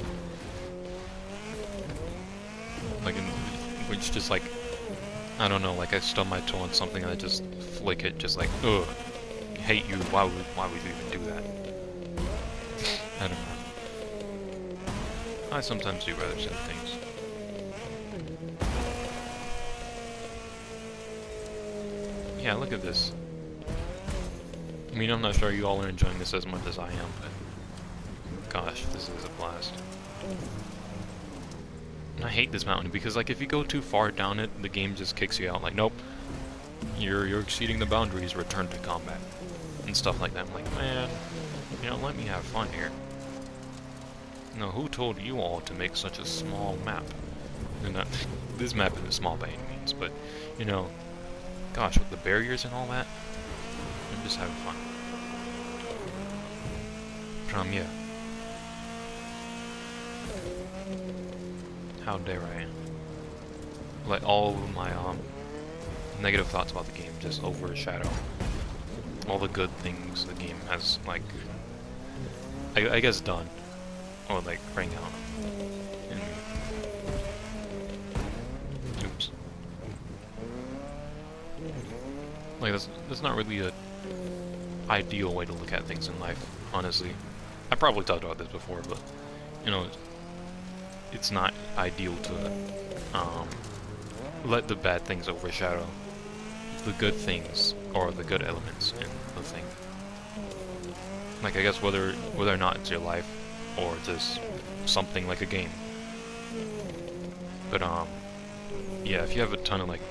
Like, which just like, I don't know, like I stub my toe on something and I just flick it, just like, ugh, hate you, why would you even do that? I don't know. I sometimes do rather sad things. Yeah, look at this. I mean, I'm not sure you all are enjoying this as much as I am, but gosh, this is a blast. And I hate this mountain because, like, if you go too far down it, the game just kicks you out. Like, nope, you're exceeding the boundaries. Return to combat and stuff like that. I'm like, man, you know, let me have fun here. No, who told you all to make such a small map? And this map isn't small by any means, but you know, gosh, with the barriers and all that, I'm just having fun. Yeah. How dare I let all of my negative thoughts about the game just overshadow all the good things the game has, like, I guess done, or like bring out in me. Oops. Like that's not really a ideal way to look at things in life, honestly. I probably talked about this before, but you know, it's not ideal to let the bad things overshadow the good things or the good elements in the thing. Like, I guess whether or not it's your life, or just something like a game. But, yeah, if you have a ton of, like,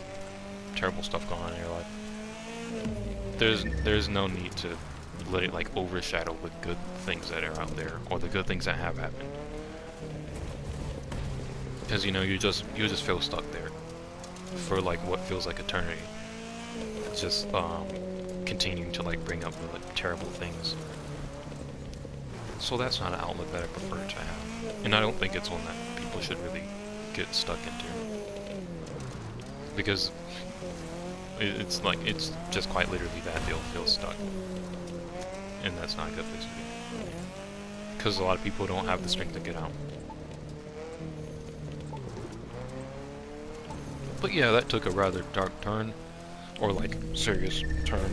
terrible stuff going on in your life, there's no need to let it, like, overshadow the good things that are out there, or the good things that have happened. Because, you know, you just feel stuck there for, like, what feels like eternity. Just, continuing to, like, bring up the, like, terrible things. So that's not an outlet that I prefer to have. And I don't think it's one that people should really get stuck into. Because it's like, it's just quite literally that, they'll feel stuck. And that's not a good place to be. Because a lot of people don't have the strength to get out. But yeah, that took a rather dark turn. Or like, serious turn.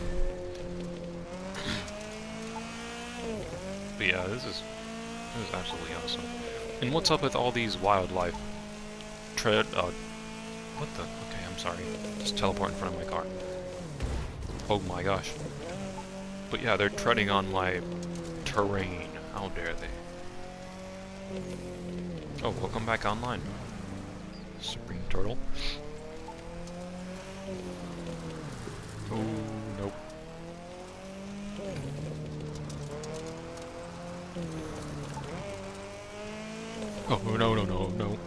But yeah, this is absolutely awesome. And what's up with all these wildlife what the? Okay, I'm sorry. Just teleport in front of my car. Oh my gosh. But yeah, they're treading on my terrain. How dare they? Oh, welcome back online. Spring turtle. Oh, nope. Oh, no, no, no, no.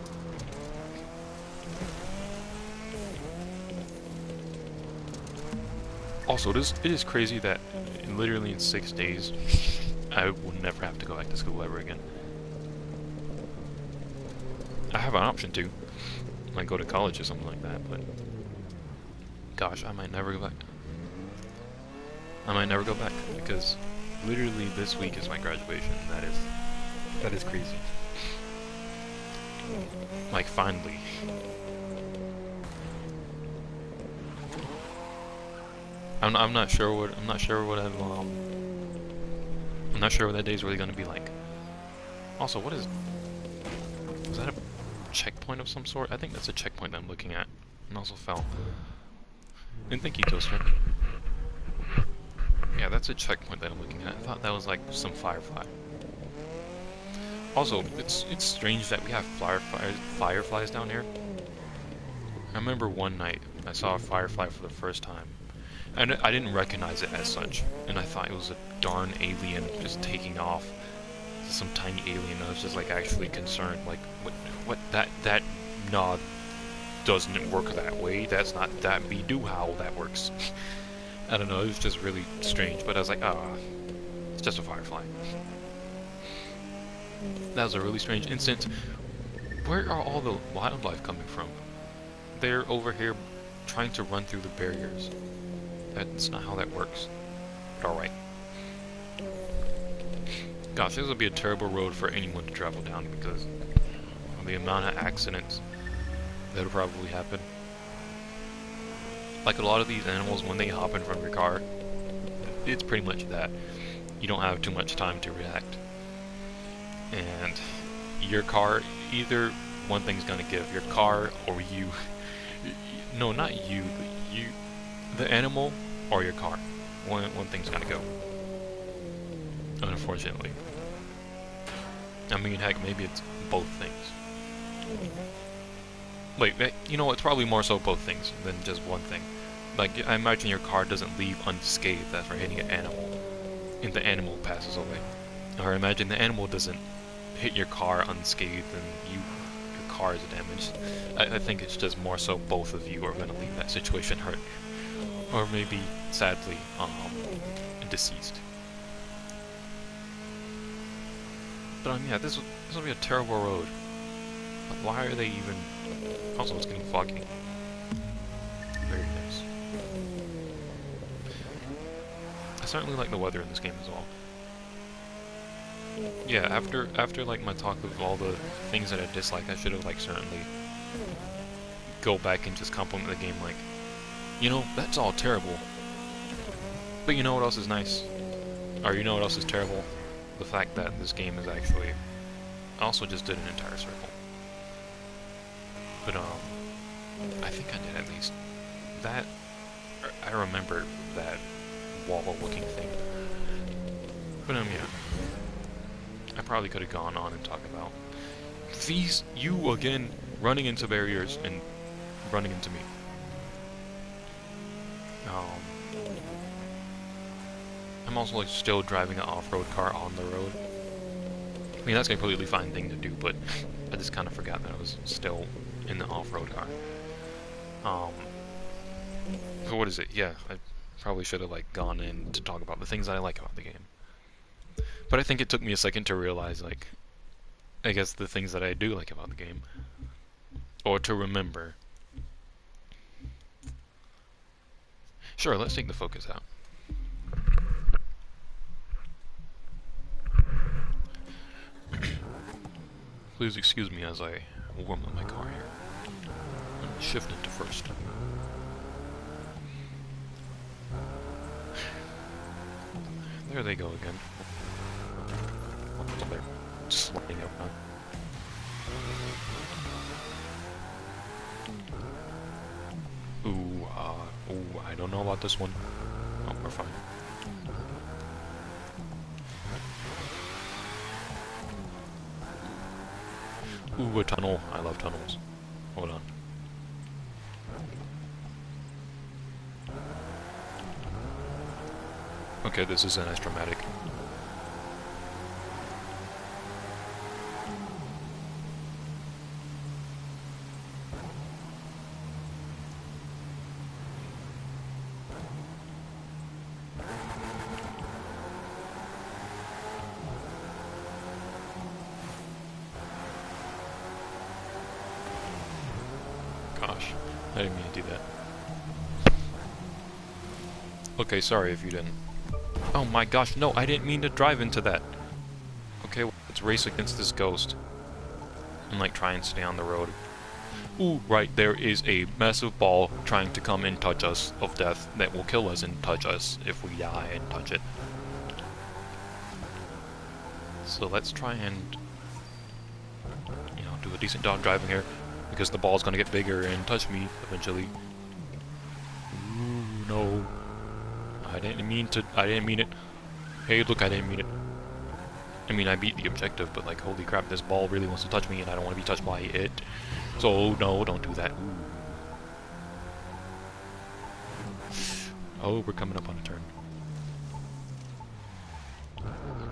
Also, it is crazy that literally in 6 days, I will never have to go back to school ever again. I have an option to, like, go to college or something like that, but gosh, I might never go back. I might never go back, because literally this week is my graduation. That is crazy. Like, finally. I'm not sure what I'm not sure what that day's really gonna be like. Also, what is that, a checkpoint of some sort? I think that's a checkpoint that I'm looking at. And also fell. And thank you, Toaster. Yeah, that's a checkpoint that I'm looking at. I thought that was like some firefly. Also, it's strange that we have fireflies down here. I remember one night I saw a firefly for the first time, and I didn't recognize it as such, and I thought it was a darn alien just taking off. Some tiny alien. I was just like actually concerned, like what that nod doesn't work that way. That's not that be do how that works. I don't know. It was just really strange, but I was like, it's just a firefly. That was a really strange instance. Where are all the wildlife coming from? They're over here trying to run through the barriers. That's not how that works. But alright. Gosh, this would be a terrible road for anyone to travel down because of the amount of accidents that would probably happen. Like a lot of these animals, when they hop in front of your car, it's pretty much that. You don't have too much time to react. And your car, either one thing's gonna give, your car or you. No, not you, but you, the animal or your car. One thing's gonna go. Unfortunately. I mean, heck, maybe it's both things. Wait, you know, it's probably more so both things than just one thing. Like, I imagine your car doesn't leave unscathed after hitting an animal, and the animal passes away. Or imagine the animal doesn't hit your car unscathed and your car is damaged. I think it's just more so both of you are going to leave that situation hurt. Or maybe, sadly, deceased. But yeah, this will be a terrible road. But why are they even... Also, it's getting foggy. Very nice. I certainly like the weather in this game as well. Yeah, after like my talk of all the things that I dislike, I should have like certainly go back and just compliment the game like, you know, that's all terrible. But you know what else is nice? Or you know what else is terrible? The fact that this game is actually... I also just did an entire circle. But I think I did at least that I remember that wall-looking thing. But yeah. I probably could have gone on and talked about these, you again, running into barriers and running into me. I'm also like still driving an off-road car on the road. I mean, that's a completely fine thing to do, but I just kind of forgot that I was still in the off-road car. So what is it? Yeah, I probably should have like gone in to talk about the things that I like about the game. But I think it took me a second to realize, like, I guess the things that I do like about the game. Or to remember. Sure, let's take the focus out. Please excuse me as I warm up my car here. Let me shift into first. There they go again. They're sliding out now. Ooh, I don't know about this one. Oh, we're fine. Ooh, a tunnel. I love tunnels. Hold on. Okay, this isn't as dramatic. Gosh, I didn't mean to do that. Okay, sorry if you didn't. Oh my gosh, no, I didn't mean to drive into that. Okay, well, let's race against this ghost. And like try and stay on the road. Ooh, right, there is a massive ball trying to come and touch us of death that will kill us and touch us if we die and touch it. So let's try and, you know, do a decent job driving here, because the ball's gonna get bigger and touch me eventually. Ooh, no. I didn't mean it. Hey, look, I didn't mean it. I mean, I beat the objective, but like, holy crap, this ball really wants to touch me and I don't want to be touched by it. So, no, don't do that. Ooh. Oh, we're coming up on a turn.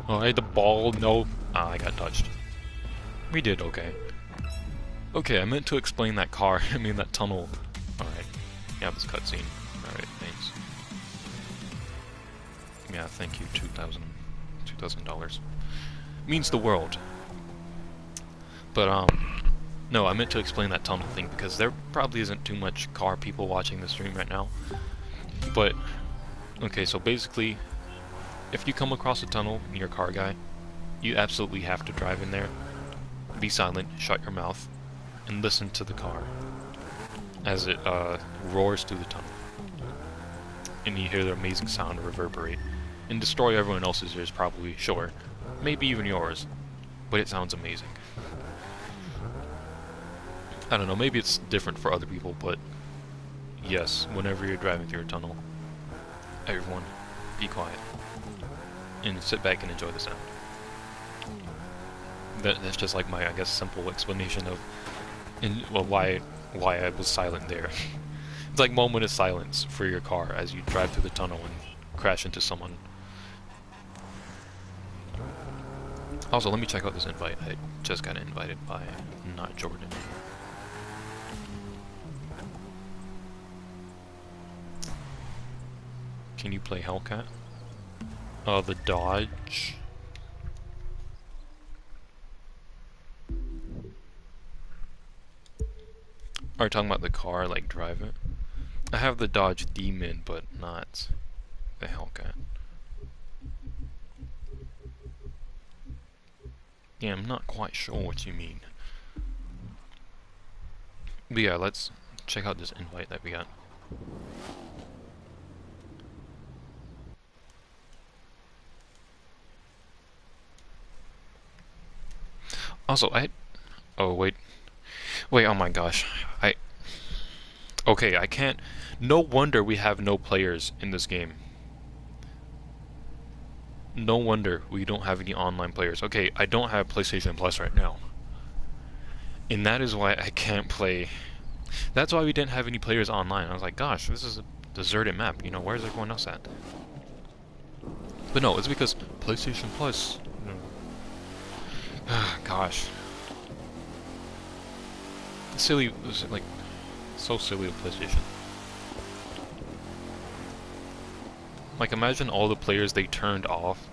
Oh, hey, the ball, no. Ah, I got touched. We did okay. Okay, I meant to explain that car, I mean that tunnel. Alright. Yeah, this cutscene. Alright, thanks. Yeah, thank you, $2,000. Means the world. But, no, I meant to explain that tunnel thing, because there probably isn't too much car people watching the stream right now. But, okay, so basically, if you come across a tunnel and you're a car guy, you absolutely have to drive in there, be silent, shut your mouth, and listen to the car as it roars through the tunnel. And you hear the amazing sound reverberate and destroy everyone else's ears, probably, sure. Maybe even yours. But it sounds amazing. I don't know, maybe it's different for other people, but yes, whenever you're driving through a tunnel, everyone, be quiet. And sit back and enjoy the sound. That's just like my, I guess, simple explanation of why I was silent there. It's like moment of silence for your car as you drive through the tunnel and crash into someone. Also, let me check out this invite. I just got invited by Not Jordan. Can you play Hellcat? The Dodge. Are you talking about the car, like drive it? I have the Dodge Demon, but not the Hellcat. Yeah, I'm not quite sure what you mean. But yeah, let's check out this invite that we got. Also, oh wait, oh my gosh, Okay, I can't... No wonder we have no players in this game. No wonder we don't have any online players. Okay, I don't have PlayStation Plus right now. And that is why I can't play. That's why we didn't have any players online. I was like, gosh, this is a deserted map. You know, where's everyone else at? But no, it's because PlayStation Plus. Gosh. Silly, like, so silly with PlayStation. Like, imagine all the players they turned off,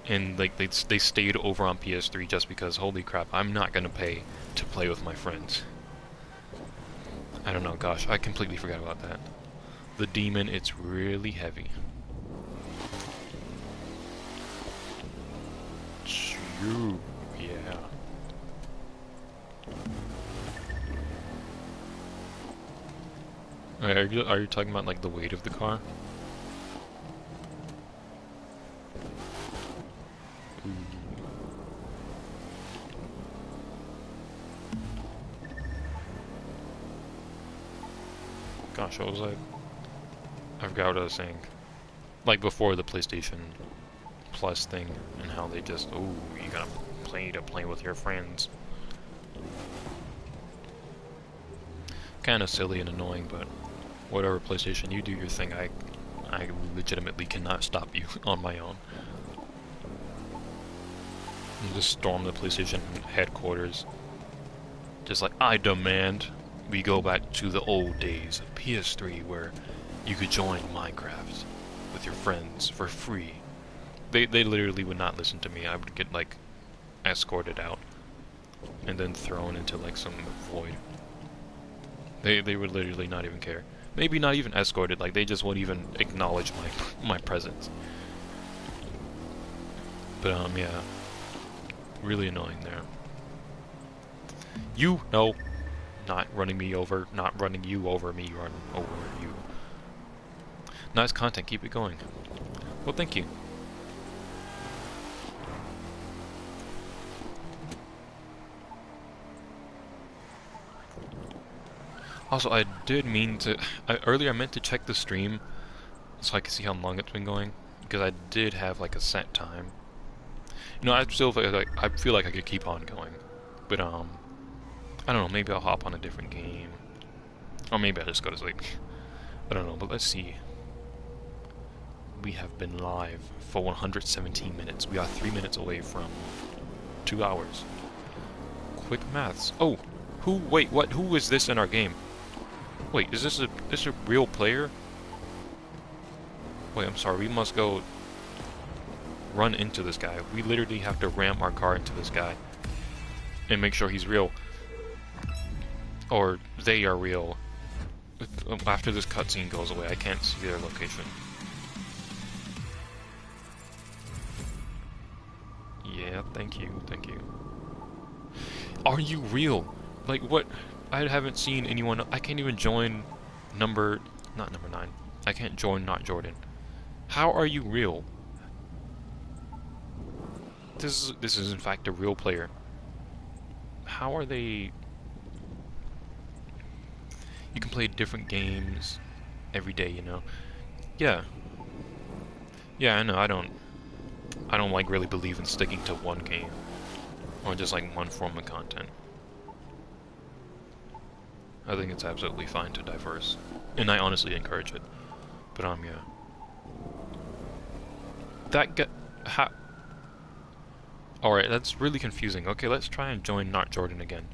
and like they stayed over on PS3 just because, holy crap, I'm not gonna pay to play with my friends. I don't know, gosh, I completely forgot about that. The demon, it's really heavy. Shoo, yeah. Are you talking about like the weight of the car? Gosh, what was I forgot what I was saying. Like before the PlayStation Plus thing, and how they just, oh, you gotta play with your friends. Kinda silly and annoying, but whatever, PlayStation, you do your thing. I legitimately cannot stop you on my own. You just storm the PlayStation headquarters. Just like, I demand we go back to the old days of PS3 where you could join Minecraft with your friends for free. They literally would not listen to me. I would get like escorted out and then thrown into like some void. They would literally not even care. Maybe not even escorted, like they just wouldn't even acknowledge my presence. But yeah. Really annoying there. No, not running me over, not running you over, me run over you. Nice content, keep it going. Well, thank you. Also, I did mean to, earlier I meant to check the stream so I could see how long it's been going, because I did have like a set time. You know, I feel like I could keep on going, but I don't know, maybe I'll hop on a different game. Or maybe I'll just go to sleep. I don't know, but let's see. We have been live for 117 minutes. We are 3 minutes away from 2 hours. Quick maths. Oh, wait, what? Who is this in our game? Wait, is this a real player? Wait, I'm sorry, we must go run into this guy. We literally have to ram our car into this guy and make sure he's real. Or they are real. After this cutscene goes away, I can't see their location. Yeah, thank you. Are you real? Like, what? I haven't seen anyone. I can't even join not number 9. I can't join Not Jordan. How are you real? This is in fact a real player. How are they? You can play different games every day, you know. Yeah. Yeah, I know. I don't like really believe in sticking to one game or just like one form of content. I think it's absolutely fine to diverse, and I honestly encourage it. But yeah. That guy. Alright, that's really confusing. Okay, let's try and join Not Jordan again.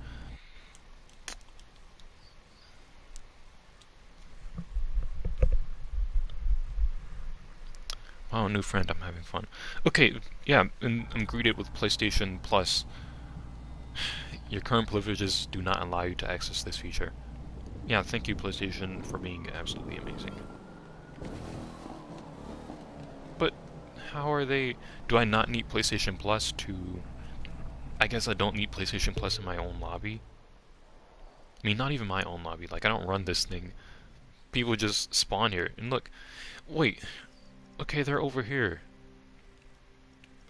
Oh, new friend, I'm having fun. Okay, yeah, and I'm greeted with PlayStation Plus. Your current privileges do not allow you to access this feature. Yeah, thank you, PlayStation, for being absolutely amazing. But how are they... Do I not need PlayStation Plus to... I guess I don't need PlayStation Plus in my own lobby? I mean, not even my own lobby. Like, I don't run this thing. People just spawn here. And look, wait. Okay, they're over here.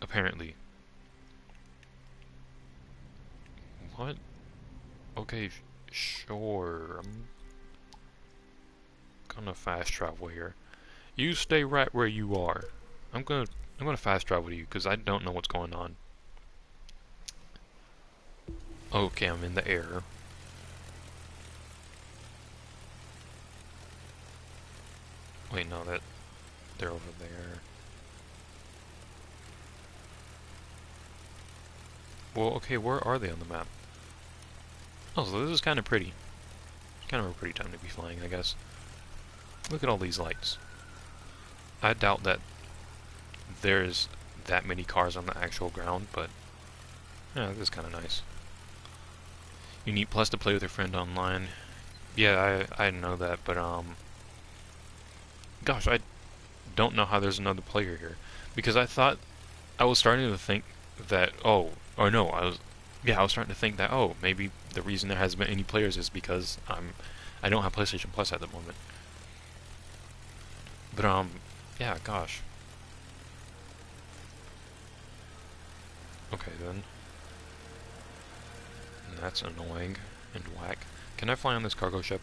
Apparently. What? Okay, sure. gonna fast travel here. You stay right where you are. I'm gonna fast travel to you because I don't know what's going on. Okay, I'm in the air. Wait, no, they're over there. Well, okay, where are they on the map? Oh, so this is kind of pretty. It's kind of a pretty time to be flying, I guess. Look at all these lights. I doubt that there's that many cars on the actual ground, but yeah, this is kind of nice. You need Plus to play with your friend online. Yeah, I know that, but gosh, I don't know how there's another player here, because I was starting to think that I was starting to think that maybe the reason there hasn't been any players is because I don't have PlayStation Plus at the moment. But yeah, gosh. Okay then. That's annoying and whack. Can I fly on this cargo ship?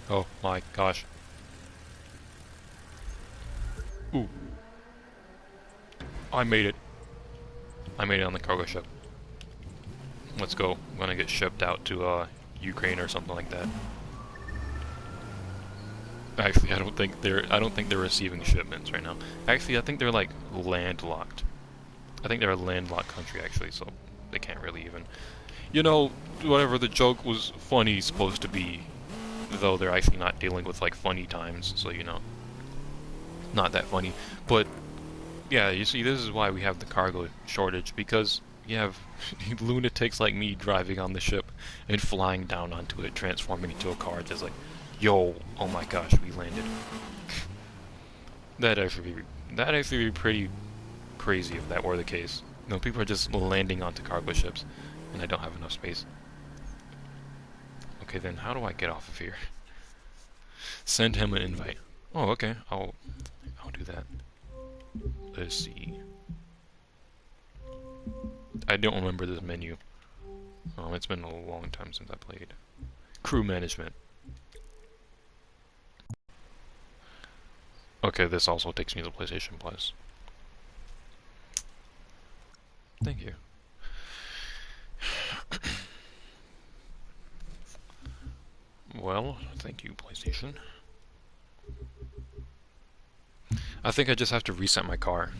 Oh my gosh. Ooh. I made it. I made it on the cargo ship. Let's go. I'm gonna get shipped out to Ukraine or something like that. Actually, I don't think they're receiving shipments right now. Actually, I think they're like landlocked. I think they're a landlocked country actually, so they can't really even. You know, whatever the joke was funny supposed to be, though they're actually not dealing with like funny times, so you know, not that funny. But yeah, you see, this is why we have the cargo shortage, because you have lunatics like me driving on the ship and flying down onto it, transforming into a car, just like, yo, oh my gosh, we landed. That'd actually be pretty crazy if that were the case. No, people are just landing onto cargo ships, and I don't have enough space. Okay, then how do I get off of here? Send him an invite. Oh, okay, I'll do that. Let's see. I don't remember this menu. It's been a long time since I played. Crew management. Okay, this also takes me to PlayStation Plus. Thank you. Well, thank you, PlayStation. I think I just have to reset my car.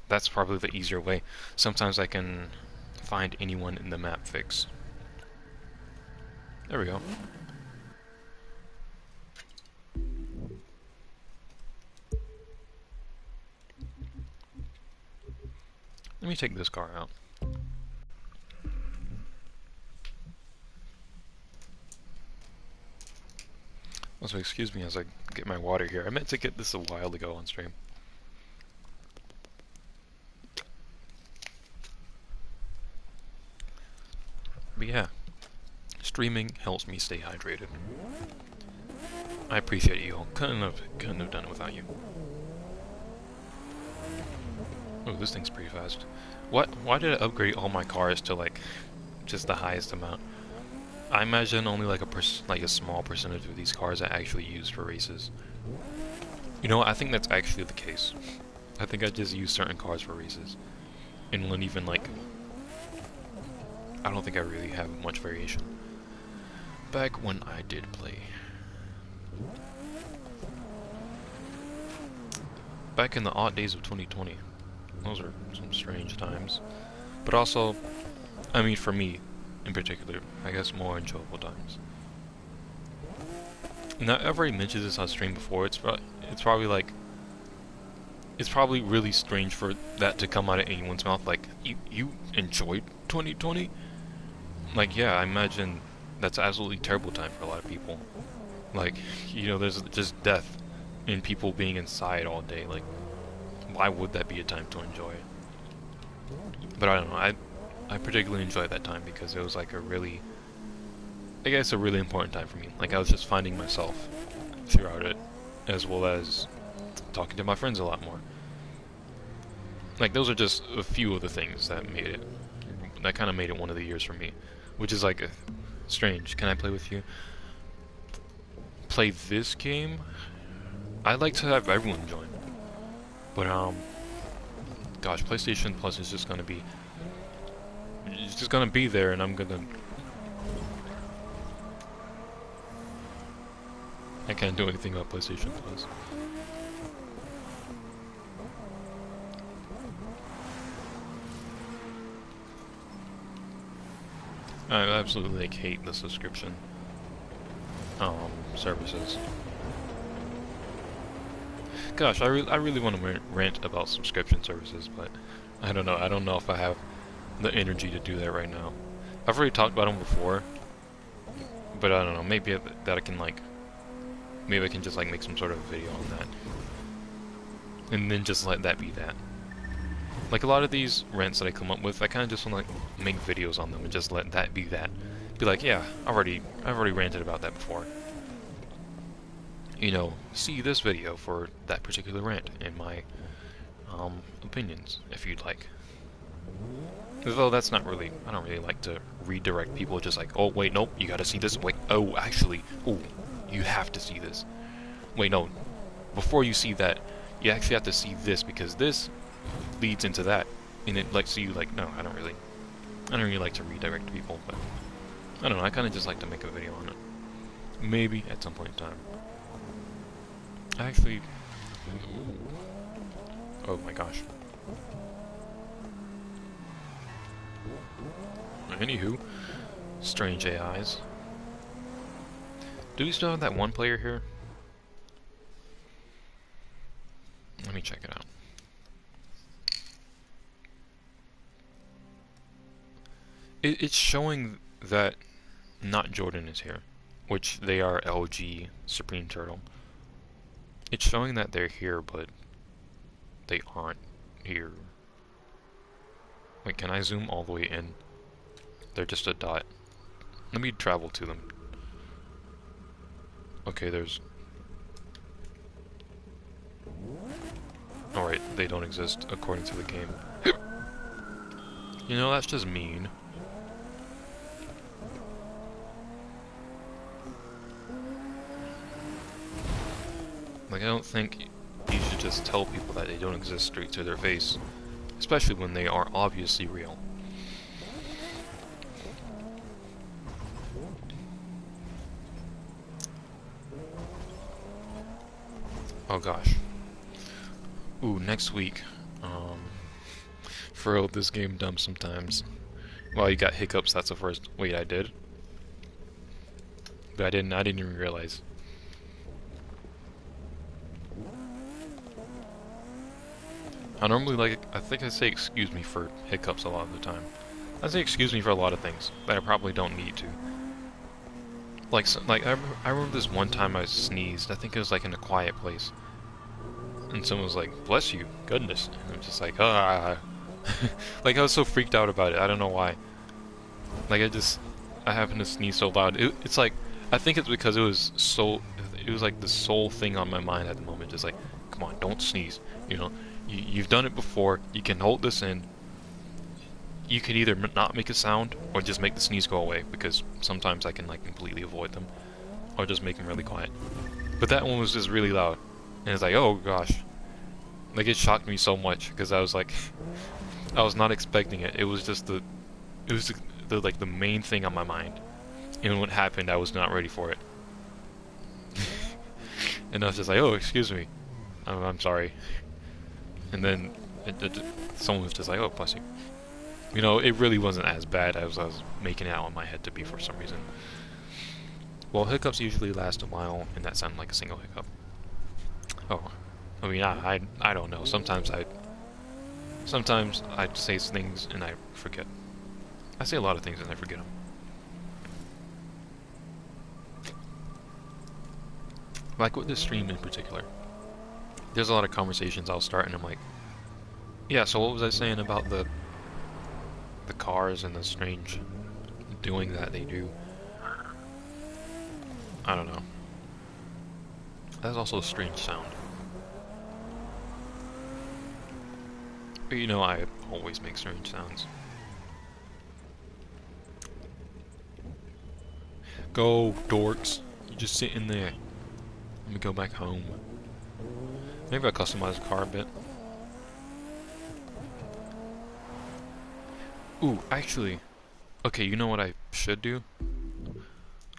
That's probably the easier way. Sometimes I can find anyone in the map fix. There we go. Let me take this car out. Also, excuse me as I get my water here. I meant to get this a while ago on stream. But yeah, streaming helps me stay hydrated. I appreciate you all. Couldn't have done it without you. Oh, this thing's pretty fast. What? Why did I upgrade all my cars to like just the highest amount? I imagine only like a small percentage of these cars are actually used for races. You know what? I think that's actually the case. I think I just use certain cars for races, and won't even like. I don't think I really have much variation. Back when I did play. Back in the odd days of 2020. Those are some strange times. But also, I mean for me, in particular, I guess more enjoyable times. Now, I've already mentioned this on stream before, it's probably like... It's probably really strange for that to come out of anyone's mouth, like, you enjoyed 2020? Like, yeah, I imagine that's an absolutely terrible time for a lot of people. Like, you know, there's just death and people being inside all day, like, why would that be a time to enjoy? But I don't know, I particularly enjoyed that time because it was like a really important time for me. Like, I was just finding myself throughout it, as well as talking to my friends a lot more. Like, those are just a few of the things that kind of made it one of the years for me. Which is like, strange. Can I play with you? play this game, I like to have everyone join. But gosh, PlayStation Plus is just gonna be, it's just gonna be there, and I'm gonna. I can't do anything about PlayStation Plus. I absolutely like hate the subscription services. Gosh, I really want to rant about subscription services, but I don't know. I don't know if I have the energy to do that right now. I've already talked about them before, but I don't know. Maybe that I can like, maybe I can just like make some sort of video on that, and then just let that be that. Like a lot of these rants that I come up with, I kind of just want to like make videos on them and just let that be that. Be like, yeah, I've already ranted about that before. You know, see this video for that particular rant and my opinions, if you'd like. Though that's not really, I don't really like to redirect people just like, oh wait, nope, you gotta see this, wait, oh actually, oh, you have to see this. Wait, no, before you see that, you actually have to see this because this leads into that, and it like, so you like, no, I don't really like to redirect people, but I don't know, I kind of just like to make a video on it. Maybe at some point in time. Actually, oh my gosh. Anywho, strange AIs. Do we still have that one player here? Let me check it out. It's showing that not Jordan is here, which they are LG Supreme Turtle. It's showing that they're here, but they aren't here. Wait, can I zoom all the way in? They're just a dot. Let me travel to them. Okay, there's... Alright, they don't exist according to the game. You know, that's just mean. Like, I don't think you should just tell people that they don't exist straight to their face, especially when they are obviously real. Oh gosh. Ooh, next week. For real, this game dumb sometimes. Well, you got hiccups, that's the first. Wait, I did? But I didn't even realize. I normally I think I say excuse me for hiccups a lot of the time. I say excuse me for a lot of things that I probably don't need to. Like I remember this one time I sneezed. I think it was like in a quiet place, and someone was like, "Bless you, goodness," and I'm just like, ah. Like I was so freaked out about it. I don't know why. Like I happened to sneeze so loud. It's like, I think it's because it was like the sole thing on my mind at the moment. Just like, come on, don't sneeze. You know. You've done it before, you can hold this in. You could either not make a sound, or just make the sneeze go away, because sometimes I can like completely avoid them, or just make them really quiet. But that one was just really loud, and it's like, oh gosh. Like it shocked me so much, because I was like, I was not expecting it. It was just the main thing on my mind. And when it happened, I was not ready for it. And I was just like, oh, excuse me. I'm sorry. And then someone was just like, oh, bless you. You know, it really wasn't as bad as I was making it out in my head to be for some reason. Well, hiccups usually last a while, and that sounded like a single hiccup. Oh, I mean, I don't know. Sometimes I say things and I forget. I say a lot of things and I forget them. Like with this stream in particular. There's a lot of conversations I'll start and I'm like, yeah, so what was I saying about the cars and the strange doing that they do? I don't know. That's also a strange sound. But you know, I always make strange sounds. Go, dorks. You just sit in there. me go back home. Maybe I'll customize the car a bit. Ooh, actually, okay, you know what I should do?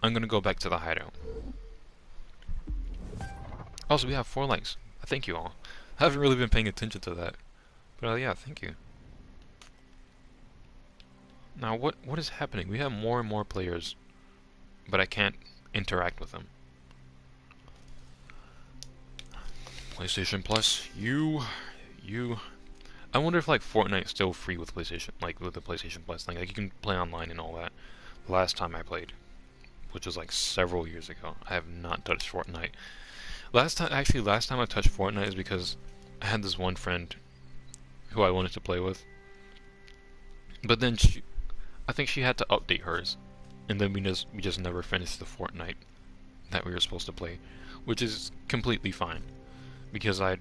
I'm gonna go back to the hideout. Also, we have 4 likes. Thank you all. I haven't really been paying attention to that. But yeah, thank you. Now, what is happening? We have more and more players, but I can't interact with them. PlayStation Plus, you. I wonder if like Fortnite's still free with PlayStation, like with the PlayStation Plus thing. Like you can play online and all that. Last time I played, which was like several years ago, I have not touched Fortnite. Last time I touched Fortnite is because I had this one friend who I wanted to play with, but then I think she had to update hers, and then we just never finished the Fortnite that we were supposed to play, which is completely fine, because I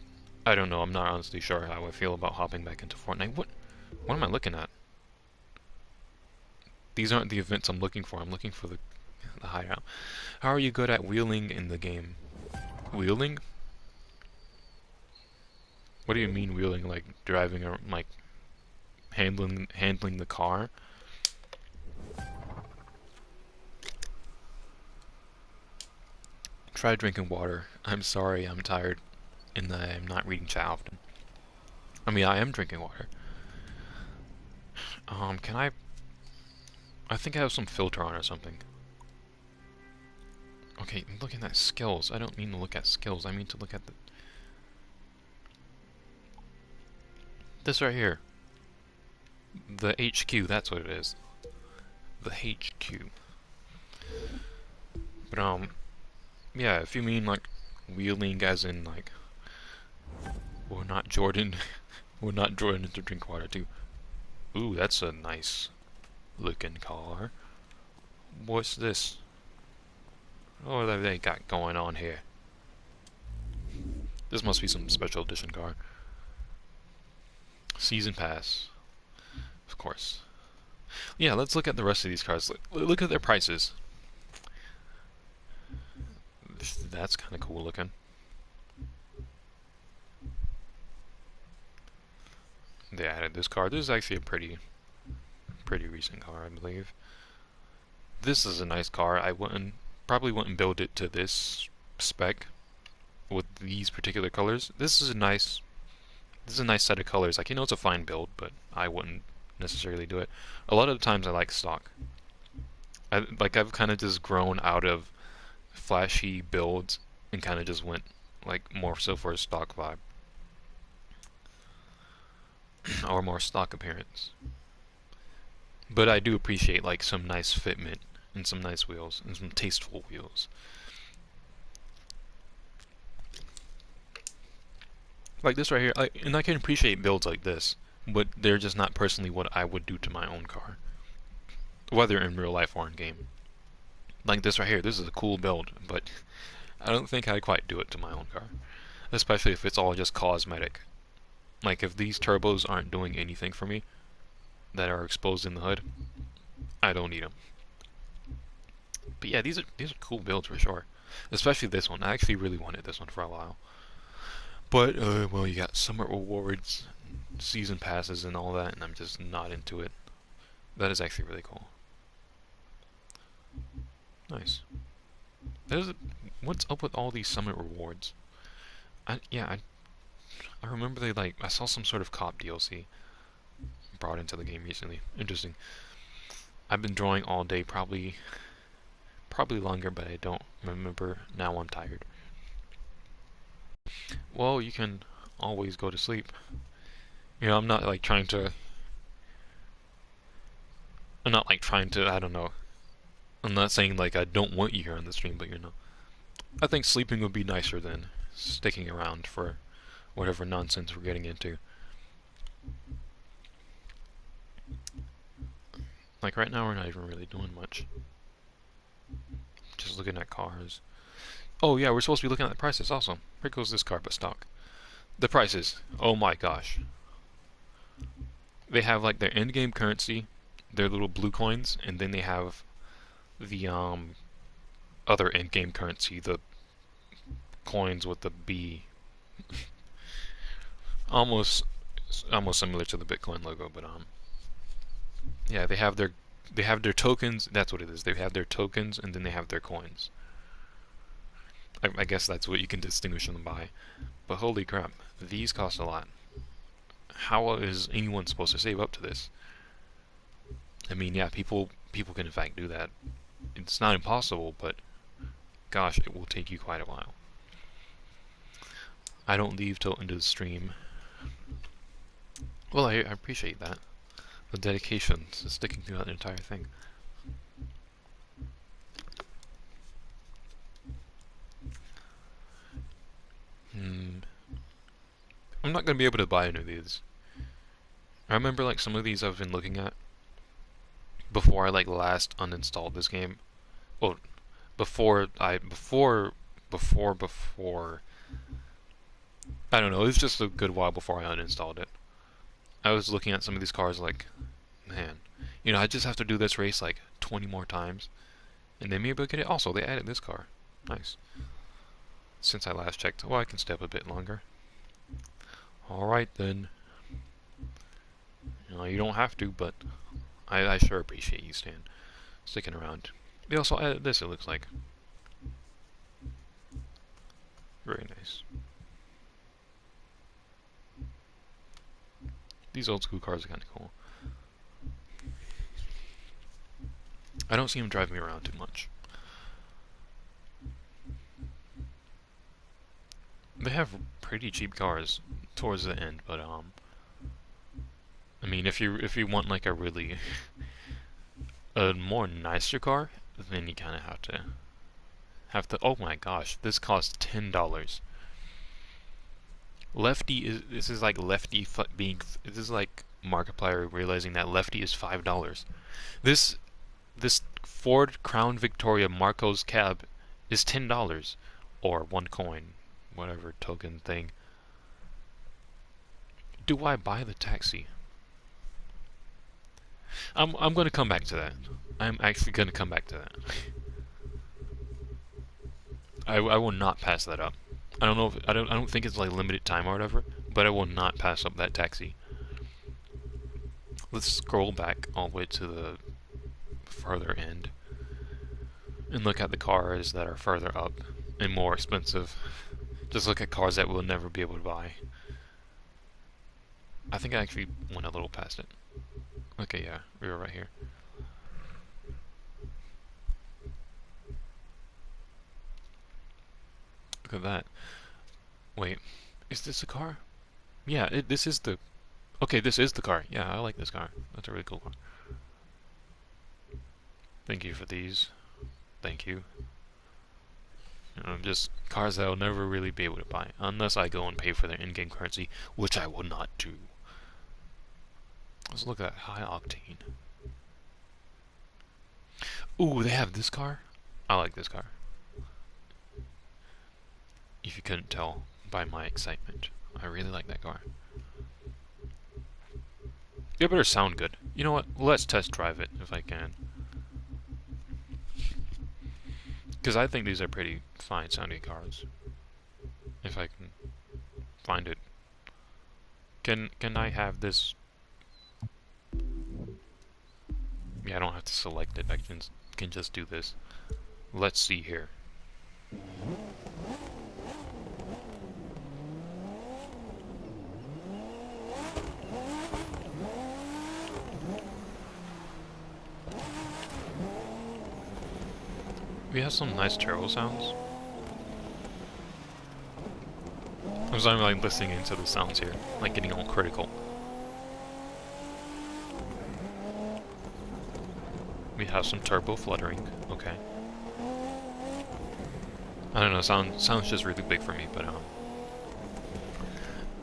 don't know, I'm not honestly sure how I feel about hopping back into Fortnite. What am I looking at? These aren't the events I'm looking for. I'm looking for the hideout. How are you good at wheeling in the game? Wheeling? What do you mean wheeling? Like driving or like handling the car? Try drinking water. I'm sorry, I'm tired, and I'm not reading chat often. I mean, I am drinking water. Can I think I have some filter on or something. Okay, I'm looking at skills. I don't mean to look at skills. I mean to look at this right here. The HQ, that's what it is. The HQ. But, yeah, if you mean, like, wheeling as in, like, we're not Jordan to drink water, too. Ooh, that's a nice looking car. What's this? What have they got going on here? This must be some special edition car. Season pass. Of course. Yeah, let's look at the rest of these cars. Look at their prices. That's kind of cool looking. They added this car. This is actually a pretty recent car, I believe. This is a nice car. I probably wouldn't build it to this spec with these particular colors. This is a nice set of colors. Like, you know, it's a fine build, but I wouldn't necessarily do it. A lot of the times I like stock. I've kind of just grown out of flashy builds and kind of just went like more so for a stock vibe or more stock appearance. But I do appreciate like some nice fitment and some nice wheels and some tasteful wheels. Like this right here, and I can appreciate builds like this, but they're just not personally what I would do to my own car, whether in real life or in game. Like this right here, this is a cool build, but I don't think I'd quite do it to my own car, especially if it's all just cosmetic. Like if these turbos aren't doing anything for me that are exposed in the hood, I don't need them. But yeah, these are cool builds for sure, especially this one. I actually really wanted this one for a while. But, well, you got summer rewards, season passes, and all that, and I'm just not into it. That is actually really cool. Nice. What's up with all these summit rewards? I remember I saw some sort of cop DLC brought into the game recently. Interesting. I've been drawing all day, probably longer, but I don't remember. Now I'm tired. Well, you can always go to sleep. You know, I'm not trying to, I don't know. I'm not saying like I don't want you here on the stream, but you know, I think sleeping would be nicer than sticking around for whatever nonsense we're getting into. Like right now we're not even really doing much. Just looking at cars. Oh yeah, we're supposed to be looking at the prices also. Here goes this car, but stock. The prices. Oh my gosh. They have like their in-game currency, their little blue coins, and then they have the other in-game currency, the coins with the B. almost similar to the Bitcoin logo, but yeah, they have their tokens. That's what it is. They have their tokens, and then they have their coins. I guess that's what you can distinguish them by. But holy crap, these cost a lot. How is anyone supposed to save up to this? I mean, yeah, people can in fact do that. It's not impossible, but gosh, it will take you quite a while. I don't leave till into the stream. Well, I appreciate that. The dedication to sticking throughout the entire thing. I'm not going to be able to buy any of these. I remember like some of these I've been looking at before I like last uninstalled this game. Well, before I don't know, it was just a good while before I uninstalled it. I was looking at some of these cars like, man, you know, I just have to do this race like 20 more times, and then maybe I'll get it. Also, they added this car. Nice. Since I last checked, well, I can stay up a bit longer. Alright then. You know, you don't have to, but I sure appreciate you sticking around. They also added this, it looks like. Very nice. These old school cars are kind of cool. I don't see them driving me around too much. They have pretty cheap cars towards the end, but I mean, if you want like a really a more nicer car, then you kind of have to. Oh my gosh, this costs $10. This is like this is like Markiplier realizing that Lefty is $5. This Ford Crown Victoria Marcos cab is $10 or 1 coin, whatever token thing. Do I buy the taxi? I'm going to come back to that. I'm actually going to come back to that. I will not pass that up. I don't know if I don't think it's like limited time or whatever, but I will not pass up that taxi. Let's scroll back all the way to the further end and look at the cars that are further up and more expensive. Just look at cars that we'll never be able to buy. I think I actually went a little past it. Okay, yeah, we were right here. Look at that. Wait, is this a car? Yeah, this is the... Okay, this is the car. Yeah, I like this car. That's a really cool car. Thank you for these. Thank you. You know, just cars that I'll never really be able to buy. Unless I go and pay for their in-game currency, which I will not do. Let's look at high octane. Ooh, they have this car? I like this car. If you couldn't tell by my excitement, I really like that car. It better sound good. You know what? Let's test drive it if I can. Because I think these are pretty fine sounding cars. If I can find it. Can I have this? Yeah, I don't have to select it. I can just do this. Let's see here. We have some nice turbo sounds. I'm sorry, like listening into the sounds here, like getting all critical. We have some turbo fluttering. Okay. I don't know. Sounds just really big for me, but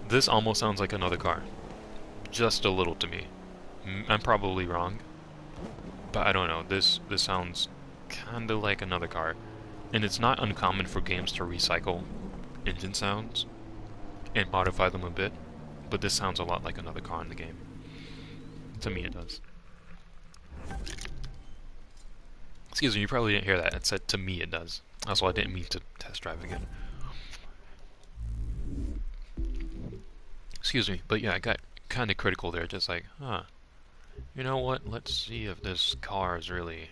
this almost sounds like another car, just a little to me. I'm probably wrong, but I don't know. This sounds kinda like another car, and it's not uncommon for games to recycle engine sounds and modify them a bit, but this sounds a lot like another car in the game. To me it does. Excuse me, you probably didn't hear that. It said to me it does. Also, I didn't mean to test drive again. Excuse me, but yeah, I got kind of critical there, just like, huh, you know what, let's see if this car is really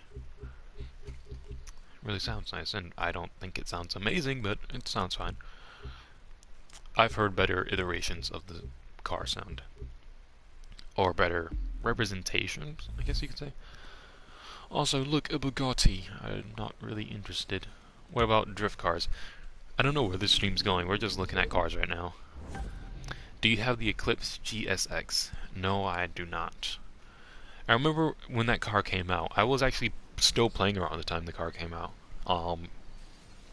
sounds nice, and I don't think it sounds amazing, but it sounds fine. I've heard better iterations of the car sound, or better representations, I guess you could say. Also, look, a Bugatti. I'm not really interested. What about drift cars? I don't know where this stream's going, we're just looking at cars right now. Do you have the Eclipse GSX? No, I do not. I remember when that car came out, I was actually still playing around the time the car came out.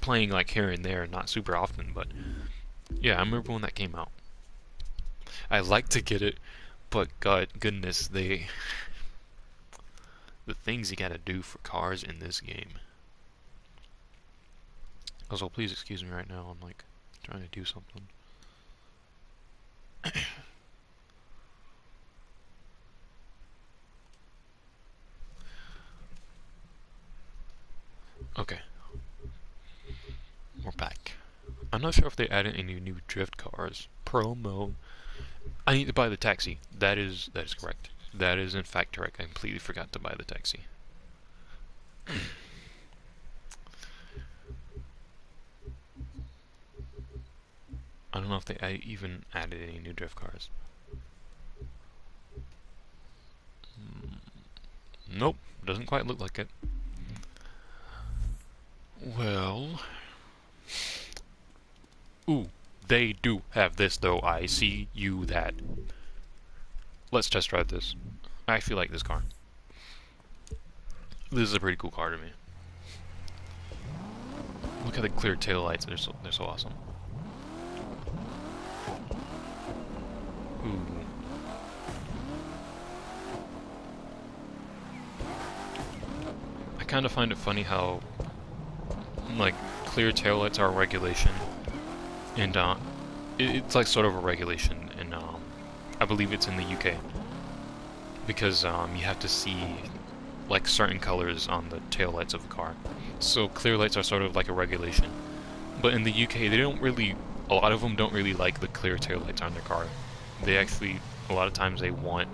Playing like here and there, not super often, but yeah, I remember when that came out. I like to get it, but goodness, the things you gotta do for cars in this game. Also, please excuse me right now, I'm like trying to do something. Okay. We're back. I'm not sure if they added any new drift cars. Promo. I need to buy the taxi. That is correct. That is in fact correct. I completely forgot to buy the taxi. I don't know if they even added any new drift cars. Nope, doesn't quite look like it. Well... Ooh, they do have this though, I see you that. Let's test drive this. I actually like this car. This is a pretty cool car to me. Look at the clear taillights, they're so awesome. Ooh. I kind of find it funny how, like, clear taillights are a regulation, and it's like sort of a regulation, and I believe it's in the UK, because you have to see like certain colors on the taillights of the car. So clear lights are sort of like a regulation, but in the UK they don't really, a lot of them don't really like the clear taillights on their car. They actually, a lot of times they want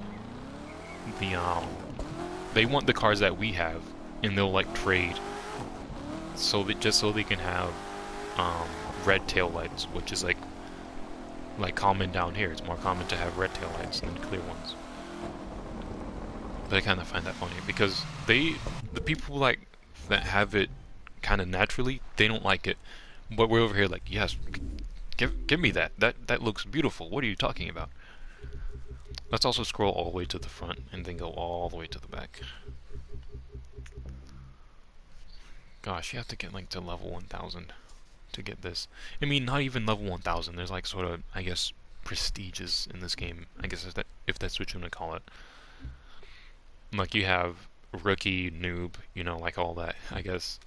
the cars that we have, and they'll like trade, so that just so they can have red taillights, which is like common down here. It's more common to have red taillights than clear ones. But I kind of find that funny because the people like that have it kind of naturally, they don't like it. But we're over here like, yes, give me that. That looks beautiful. What are you talking about? Let's also scroll all the way to the front and then go all the way to the back. Gosh, you have to get like to level 1000 to get this. I mean, not even level 1000. There's like sort of, I guess, prestiges in this game. I guess if that's what you want to call it. Like you have rookie, noob, you know, like all that. I guess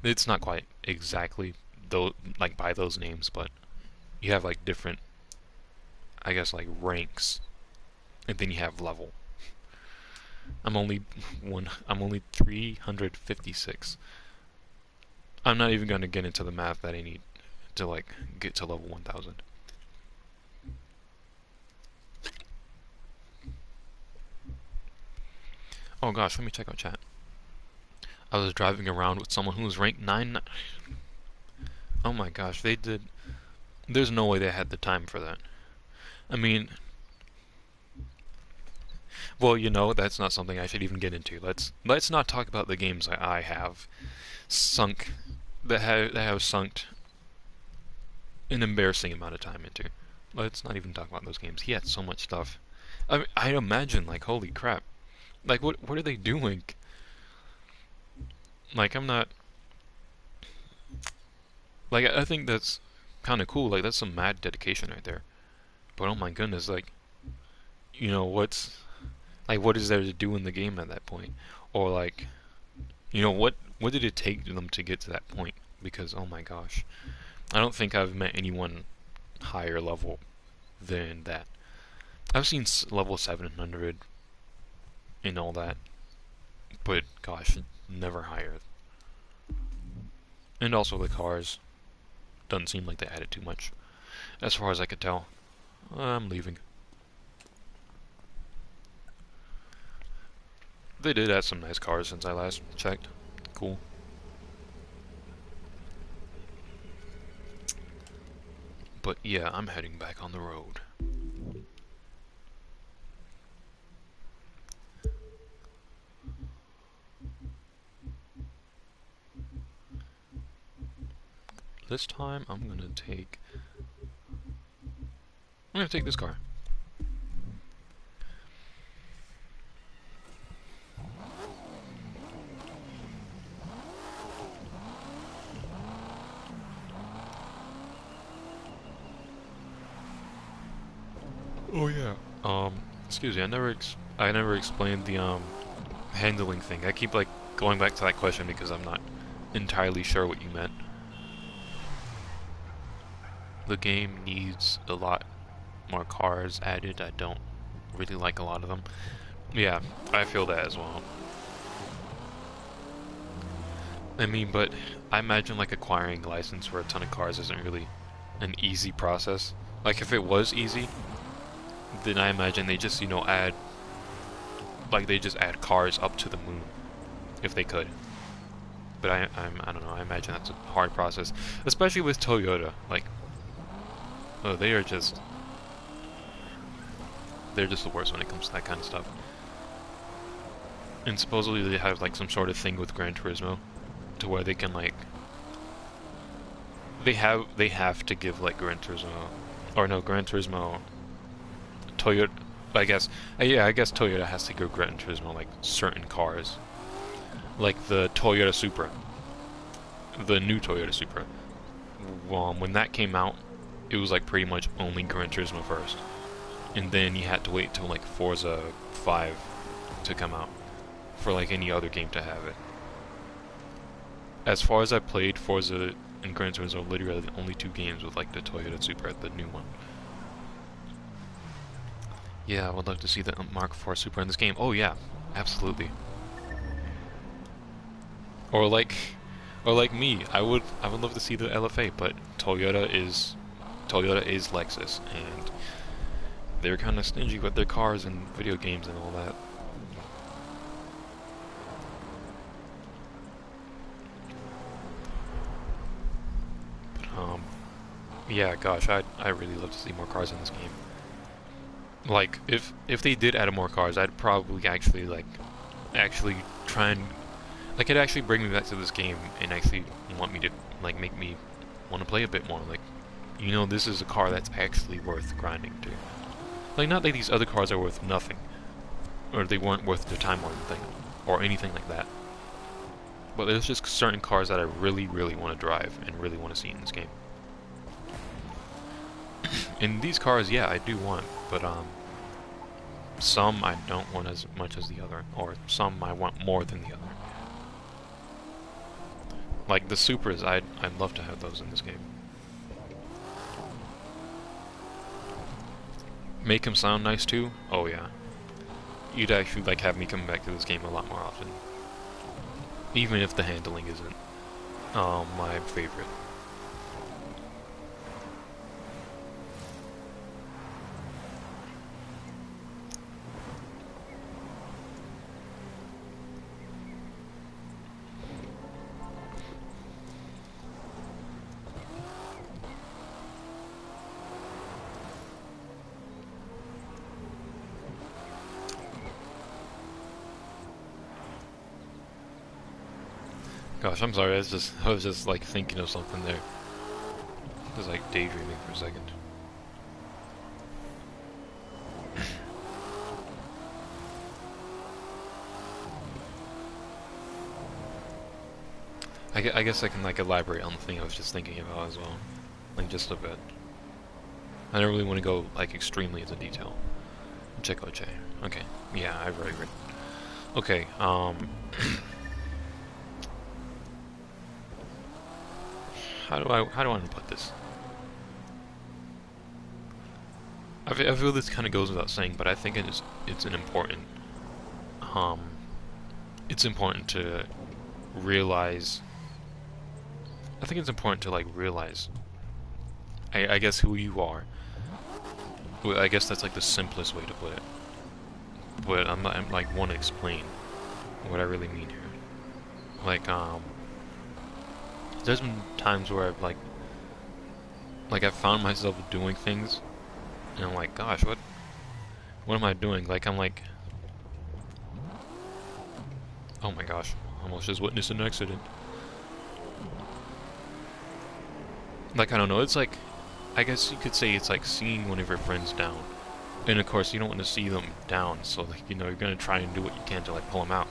it's not quite exactly though, like by those names, but you have like different, I guess, like ranks, and then you have level. I'm only 356. I'm not even going to get into the math that I need to like get to level 1000. Oh gosh, let me check out chat. I was driving around with someone who was ranked 9. Oh my gosh, they did. There's no way they had the time for that. I mean, well, you know, that's not something I should even get into. Let's not talk about the games that I have sunk, that have sunk an embarrassing amount of time into. Let's not even talk about those games. He had so much stuff. I mean, I imagine, like, holy crap. Like, what are they doing? Like, I'm not... Like, I think that's kind of cool. Like, that's some mad dedication right there. But oh my goodness, like, you know, what is there to do in the game at that point? Or, like, you know, what did it take them to get to that point? Because, oh my gosh. I don't think I've met anyone higher level than that. I've seen level 700 and all that, but gosh, never higher. And also the cars. Doesn't seem like they added too much. As far as I could tell. I'm leaving. They did add some nice cars since I last checked. Cool. But yeah, I'm heading back on the road. This time I'm gonna take this car. Oh yeah. Excuse me. I never explained the handling thing. I keep like going back to that question because I'm not entirely sure what you meant. The game needs a lot more cars added. I don't really like a lot of them. Yeah, I feel that as well. I mean, but I imagine like acquiring a license for a ton of cars isn't really an easy process. Like if it was easy, then I imagine they just, you know, add cars up to the moon if they could. But I don't know, I imagine that's a hard process, especially with Toyota. Like, oh, they're just the worst when it comes to that kind of stuff. And supposedly they have like some sort of thing with Gran Turismo to where they can like they have to give like Gran Turismo, or no, Gran Turismo, Toyota, I guess, yeah, I guess Toyota has to give Gran Turismo like certain cars, like the Toyota Supra, the new Toyota Supra. When that came out, it was like pretty much only Gran Turismo first, and then you had to wait till like Forza 5 to come out for like any other game to have it. As far as I played, Forza and Gran Turismo are literally the only two games with like the Toyota Supra, the new one. Yeah, I would love to see the Mark IV Supra in this game. Oh yeah, absolutely. Or like me, I would love to see the LFA, but Toyota is Lexus, and they're kind of stingy with their cars and video games and all that. But, yeah, gosh, I really love to see more cars in this game. Like, if they did add more cars, I'd probably actually try and like, it'd actually bring me back to this game and actually want me to like make me want to play a bit more. Like, you know, this is a car that's actually worth grinding to. Like, not that these other cars are worth nothing, or they weren't worth their time or anything like that. But there's just certain cars that I really, really want to drive and really want to see in this game. And these cars, yeah, I do want, but some I don't want as much as the other, or some I want more than the other. Like the Supras, I'd love to have those in this game. Make them sound nice too? Oh yeah. You'd actually like have me come back to this game a lot more often. Even if the handling isn't my favorite. Gosh, I'm sorry, I was just like thinking of something there. Just like daydreaming for a second. I guess I can like elaborate on the thing I was just thinking about as well. Like just a bit. I don't really want to go like extremely into detail. Check Oche. Okay. Yeah, I've already read. Okay, how do I want to put this? I feel this kind of goes without saying, but I think it's important to realize. I think it's important to like realize, I guess, who you are. Well, I guess that's like the simplest way to put it. But I'm like want to explain. what I really mean here. Like, there's been times where I've like I've found myself doing things, and I'm like, gosh, what am I doing? Like, I'm like, oh my gosh, I almost just witnessed an accident. Like, I don't know, it's like, I guess you could say it's like seeing one of your friends down. And of course, you don't want to see them down, so like, you know, you're gonna try and do what you can to like pull them out.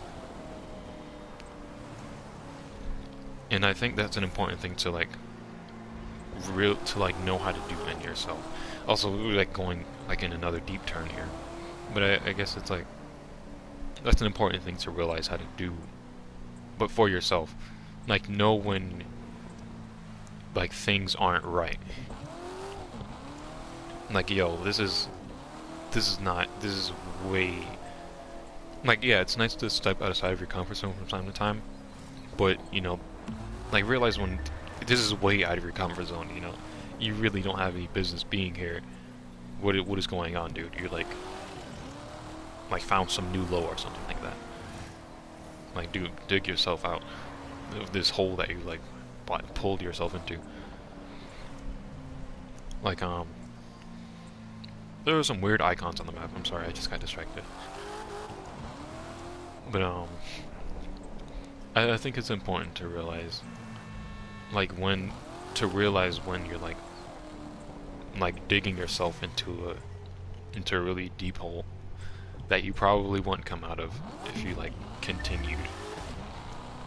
And I think that's an important thing to like know how to do in yourself. Also, like going like in another deep turn here, but I guess it's like that's an important thing to realize how to do, but for yourself, like know when like things aren't right. Like, yo, this is way, like, yeah, it's nice to step outside of your comfort zone from time to time, but you know, like, realize when this is way out of your comfort zone, you know, you really don't have any business being here. What is going on, dude? You're like found some new low or something like that. Like, dude, dig yourself out of this hole that you like pulled yourself into. Like, there were some weird icons on the map. I'm sorry, I just got distracted. But I think it's important to realize, like, when you're like digging yourself into a really deep hole that you probably won't come out of if you like continued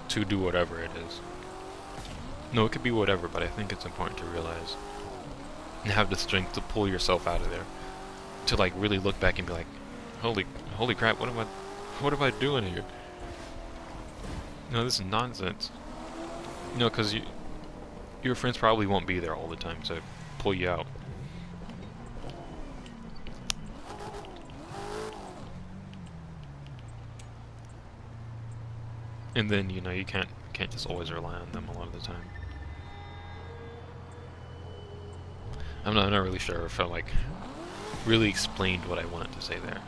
to do whatever it is. No, it could be whatever, but I think it's important to realize and have the strength to pull yourself out of there, to like really look back and be like, holy crap, what am I doing here? No, this is nonsense. You know, because your friends probably won't be there all the time to pull you out. And then, you know, you can't just always rely on them a lot of the time. I'm not really sure if I like really explained what I wanted to say there,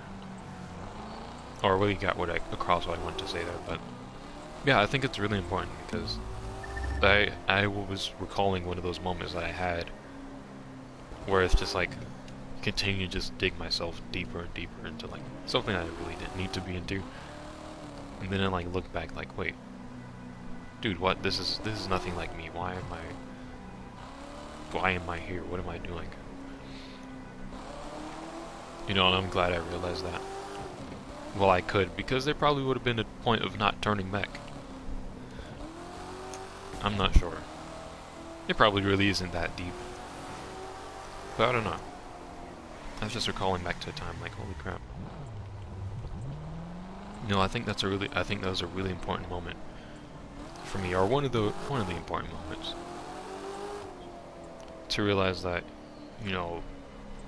or really got across what I wanted to say there. But yeah, I think it's really important because I was recalling one of those moments that I had where it's just like continue to just dig myself deeper and deeper into like something I really didn't need to be into, and then I like look back like, wait, dude, what? This is nothing like me. Why am I here? What am I doing? You know, and I'm glad I realized that. Well, I could, because there probably would have been a point of not turning back. I'm not sure. It probably really isn't that deep. But I don't know. I was just recalling back to a time like, holy crap. You know, I think that was a really important moment for me, or one of the important moments. To realize that, you know,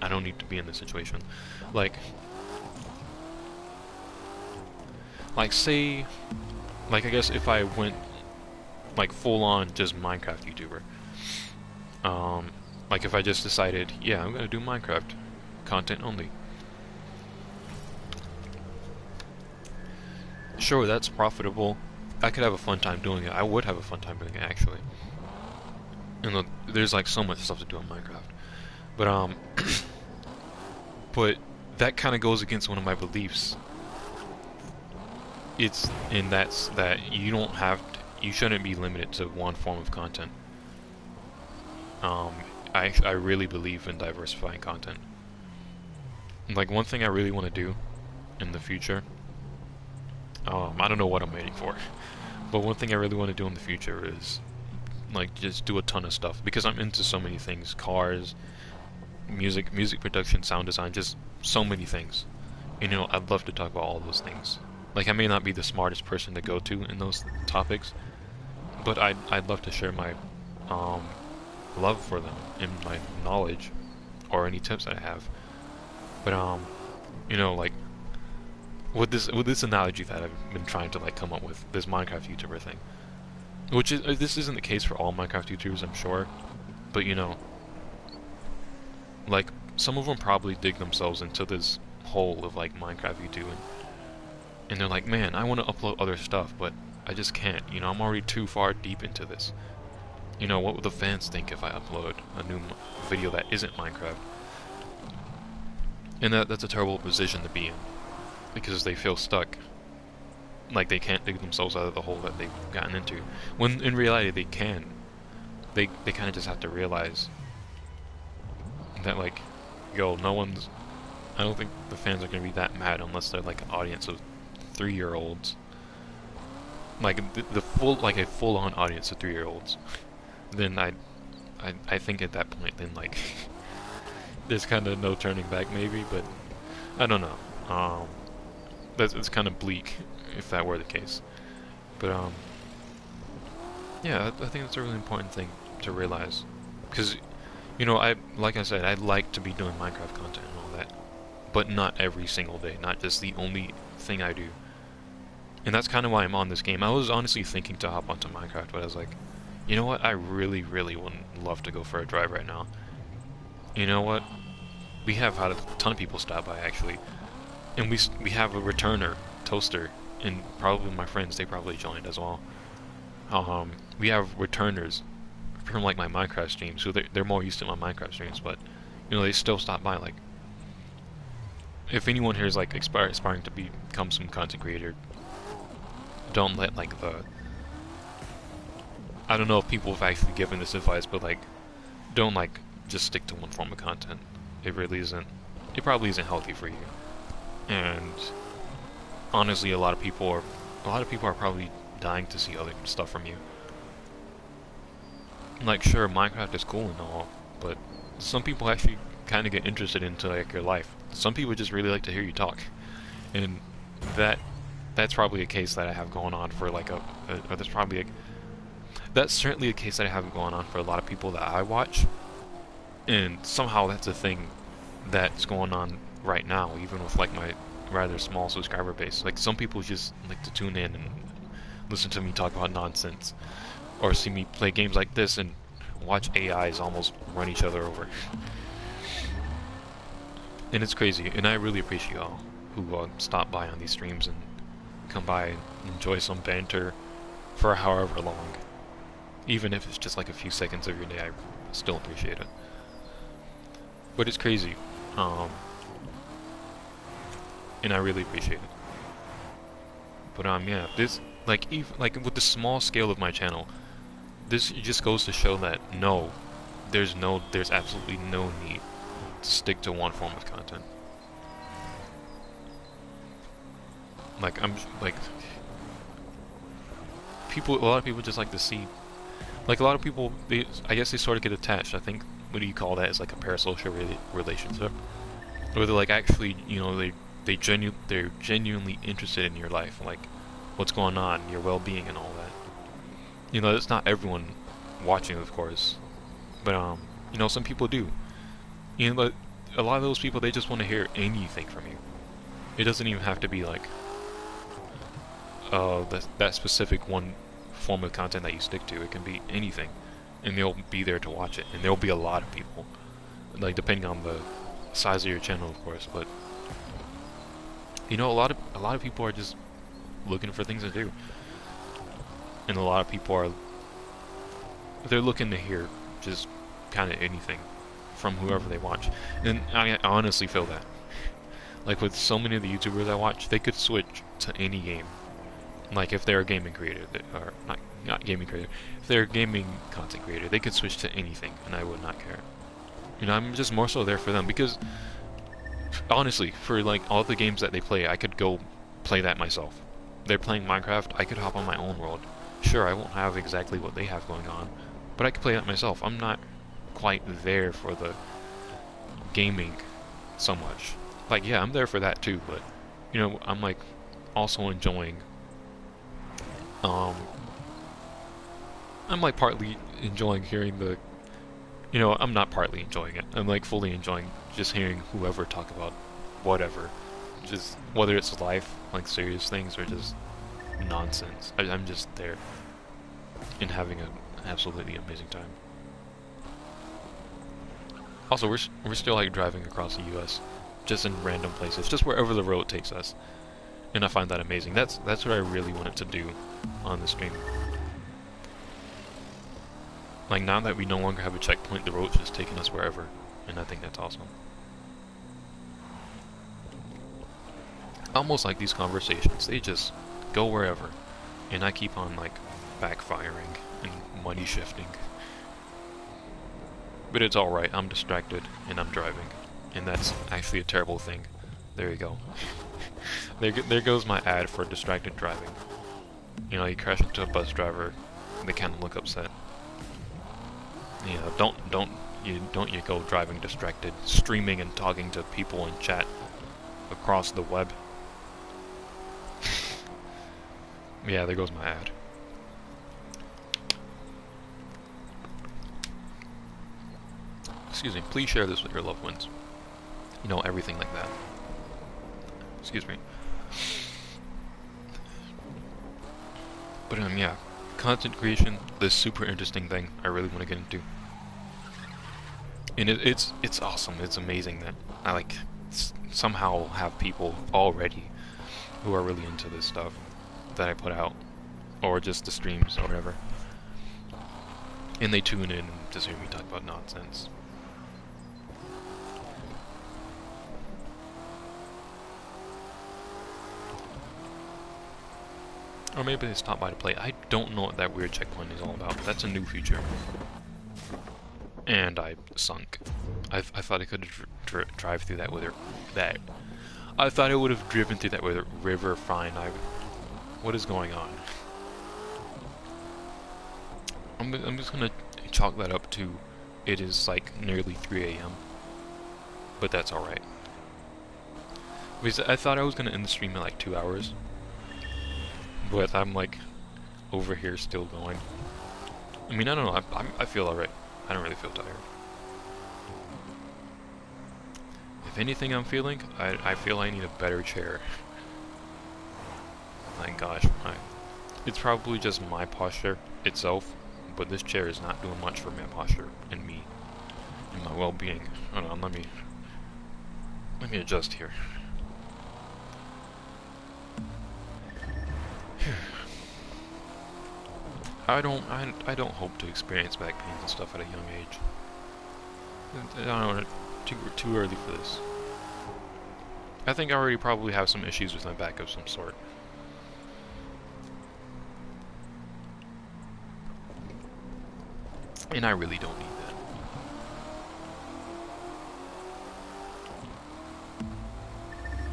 I don't need to be in this situation. Like say, like I guess if I went like full on just Minecraft YouTuber, like if I just decided, yeah, I'm gonna do Minecraft content only. Sure, that's profitable. I could have a fun time doing it. I would have a fun time doing it, actually. And there's like so much stuff to do on Minecraft. But but that kind of goes against one of my beliefs. That's that you shouldn't be limited to one form of content. I really believe in diversifying content. Like, one thing I really want to do in the future, I don't know what I'm waiting for, but one thing I really want to do in the future is like just do a ton of stuff, because I'm into so many things: cars, music production, sound design, just so many things. You know, I'd love to talk about all those things. Like, I may not be the smartest person to go to in those topics, but I'd love to share my love for them and my knowledge, or any tips that I have. But you know, like with this analogy that I've been trying to like come up with, this Minecraft YouTuber thing, which is this isn't the case for all Minecraft YouTubers, I'm sure, but you know, like some of them probably dig themselves into this hole of like Minecraft YouTubing, and they're like, man, I want to upload other stuff, but I just can't. You know, I'm already too far deep into this. You know, what would the fans think if I upload a new video that isn't Minecraft? And that's a terrible position to be in, because they feel stuck. Like they can't dig themselves out of the hole that they've gotten into. When in reality they can. They kind of just have to realize that, like, yo, no one's... I don't think the fans are going to be that mad unless they're like an audience of 3-year-olds. Like the full, like a full-on audience of 3-year-olds. Then I think at that point, then like there's kind of no turning back, maybe. But I don't know. It's kind of bleak if that were the case. But yeah, I think that's a really important thing to realize, because you know, like I said, I'd like to be doing Minecraft content and all that, but not every single day, not just the only thing I do. And that's kind of why I'm on this game. I was honestly thinking to hop onto Minecraft, but I was like, you know what, I really would love to go for a drive right now. You know what, we have had a ton of people stop by actually, and we have a returner, Toaster, and probably my friends, they probably joined as well. We have returners from like my Minecraft streams, so they're more used to my Minecraft streams, but you know, they still stop by. Like, if anyone here is like aspiring to become some content creator, don't let like I don't know if people have actually given this advice, but like, don't like just stick to one form of content. It really isn't. It probably isn't healthy for you. And honestly, a lot of people are probably dying to see other stuff from you. Like, sure, Minecraft is cool and all, but some people actually kind of get interested into like your life. Some people just really like to hear you talk, and that's probably a case that I have going on for like that's certainly a case that I have going on for a lot of people that I watch, and somehow that's a thing that's going on right now, even with like my rather small subscriber base. Like, some people just like to tune in and listen to me talk about nonsense, or see me play games like this and watch AIs almost run each other over. And it's crazy, and I really appreciate y'all who stop by on these streams and come by and enjoy some banter for however long. Even if it's just like a few seconds of your day, I still appreciate it. But it's crazy, and I really appreciate it. But yeah, this, like, even like with the small scale of my channel, this just goes to show that no, there's absolutely no need to stick to one form of content. Like, a lot of people just like to see, like, a lot of people, I guess they sort of get attached. I think, what do you call that? It's like a parasocial relationship, where they're like, actually, you know, they're genuinely interested in your life, like what's going on, your well-being and all that. You know, it's not everyone watching, of course, but you know, some people do. You know, but a lot of those people, they just want to hear anything from you. It doesn't even have to be like that specific one form of content that you stick to. It can be anything, and they'll be there to watch it. And there'll be a lot of people, like, depending on the size of your channel, of course. But you know, a lot of people are just looking for things to do, and a lot of people they're looking to hear just kind of anything from whoever they watch. And I honestly feel that, like, with so many of the YouTubers I watch, they could switch to any game. Like, if they're a gaming creator, or not gaming creator, if they're a gaming content creator, they could switch to anything, and I would not care. You know, I'm just more so there for them, because honestly, for like all the games that they play, I could go play that myself. They're playing Minecraft, I could hop on my own world. Sure, I won't have exactly what they have going on, but I could play that myself. I'm not quite there for the gaming so much. Like, yeah, I'm there for that too, but you know, I'm like also enjoying I'm like partly enjoying hearing the, you know, I'm not partly enjoying it. I'm like fully enjoying just hearing whoever talk about whatever. Just whether it's life, like serious things, or just nonsense. I'm just there and having an absolutely amazing time. Also, we're still like driving across the U.S. just in random places, just wherever the road takes us. And I find that amazing. That's what I really wanted to do on the stream. Like, now that we no longer have a checkpoint, the road's just taking us wherever. And I think that's awesome. Almost like these conversations, they just go wherever. And I keep on, like, backfiring and money shifting. But it's alright, I'm distracted and I'm driving. And that's actually a terrible thing. There you go. there goes my ad for distracted driving. You know, you crash into a bus driver, they kind of look upset. You know, don't you go driving distracted, streaming and talking to people in chat across the web. Yeah, there goes my ad. Excuse me, please share this with your loved ones. You know, everything like that. Excuse me. But yeah, content creation, this super interesting thing I really want to get into. And it's awesome, it's amazing that I like somehow have people already who are really into this stuff that I put out, or just the streams or whatever. And they tune in to hear me talk about nonsense. Or maybe they stop by to play. I don't know what that weird checkpoint is all about. That's a new feature. And I sunk. I thought I could drive through that with that. I thought I would have driven through that with a river fine. What is going on? I'm just gonna chalk that up to it is like nearly 3 AM. But that's alright. Because I thought I was gonna end the stream in like 2 hours. But I'm like over here still going. I mean, I don't know. I feel alright. I don't really feel tired. If anything I'm feeling, I feel I need a better chair. My gosh, it's probably just my posture itself, but this chair is not doing much for my posture and me and my well-being. Hold on, let me adjust here. I don't hope to experience back pains and stuff at a young age. I don't know, too early for this. I think I already probably have some issues with my back of some sort. And I really don't need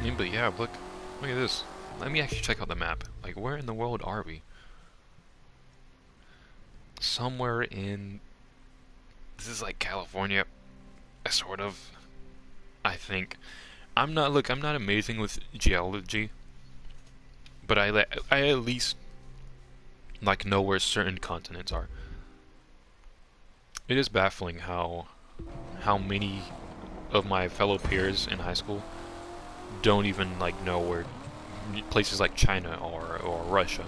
that. But yeah, look at this. Let me actually check out the map. Like, where in the world are we? Somewhere in... This is like California, sort of. I think. I'm not amazing with geology, but I at least like know where certain continents are. It is baffling how many of my fellow peers in high school don't even like know where places like China or Russia.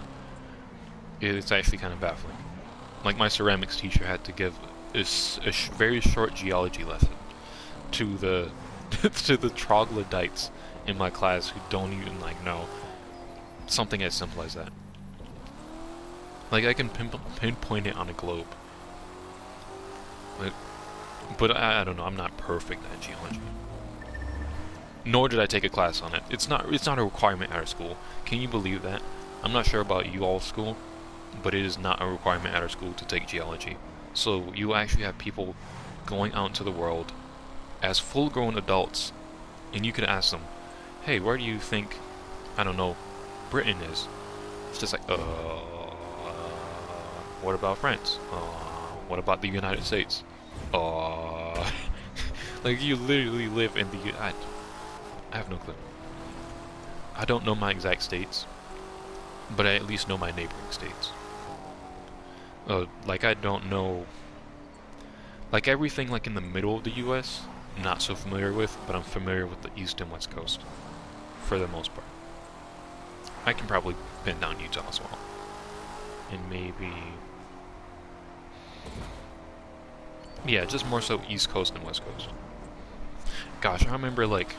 It's actually kind of baffling. Like, my ceramics teacher had to give a very short geology lesson to the to the troglodytes in my class who don't even like know something as simple as that. Like, I can pinpoint it on a globe, but I don't know. I'm not perfect at geology. Nor did I take a class on it. It's not a requirement at our school. Can you believe that? I'm not sure about you all's school, but it is not a requirement at our school to take geology. So you actually have people going out into the world as full-grown adults, and you can ask them, hey, where do you think, I don't know, Britain is? It's just like, what about France? What about the United States? Like, you literally live in the... I have no clue. I don't know my exact states, but I at least know my neighboring states. Like, I don't know... Like, everything like in the middle of the US, not so familiar with, but I'm familiar with the East and West Coast, for the most part. I can probably pin down Utah as well. And maybe... Yeah, just more so East Coast and West Coast. Gosh, I remember, like...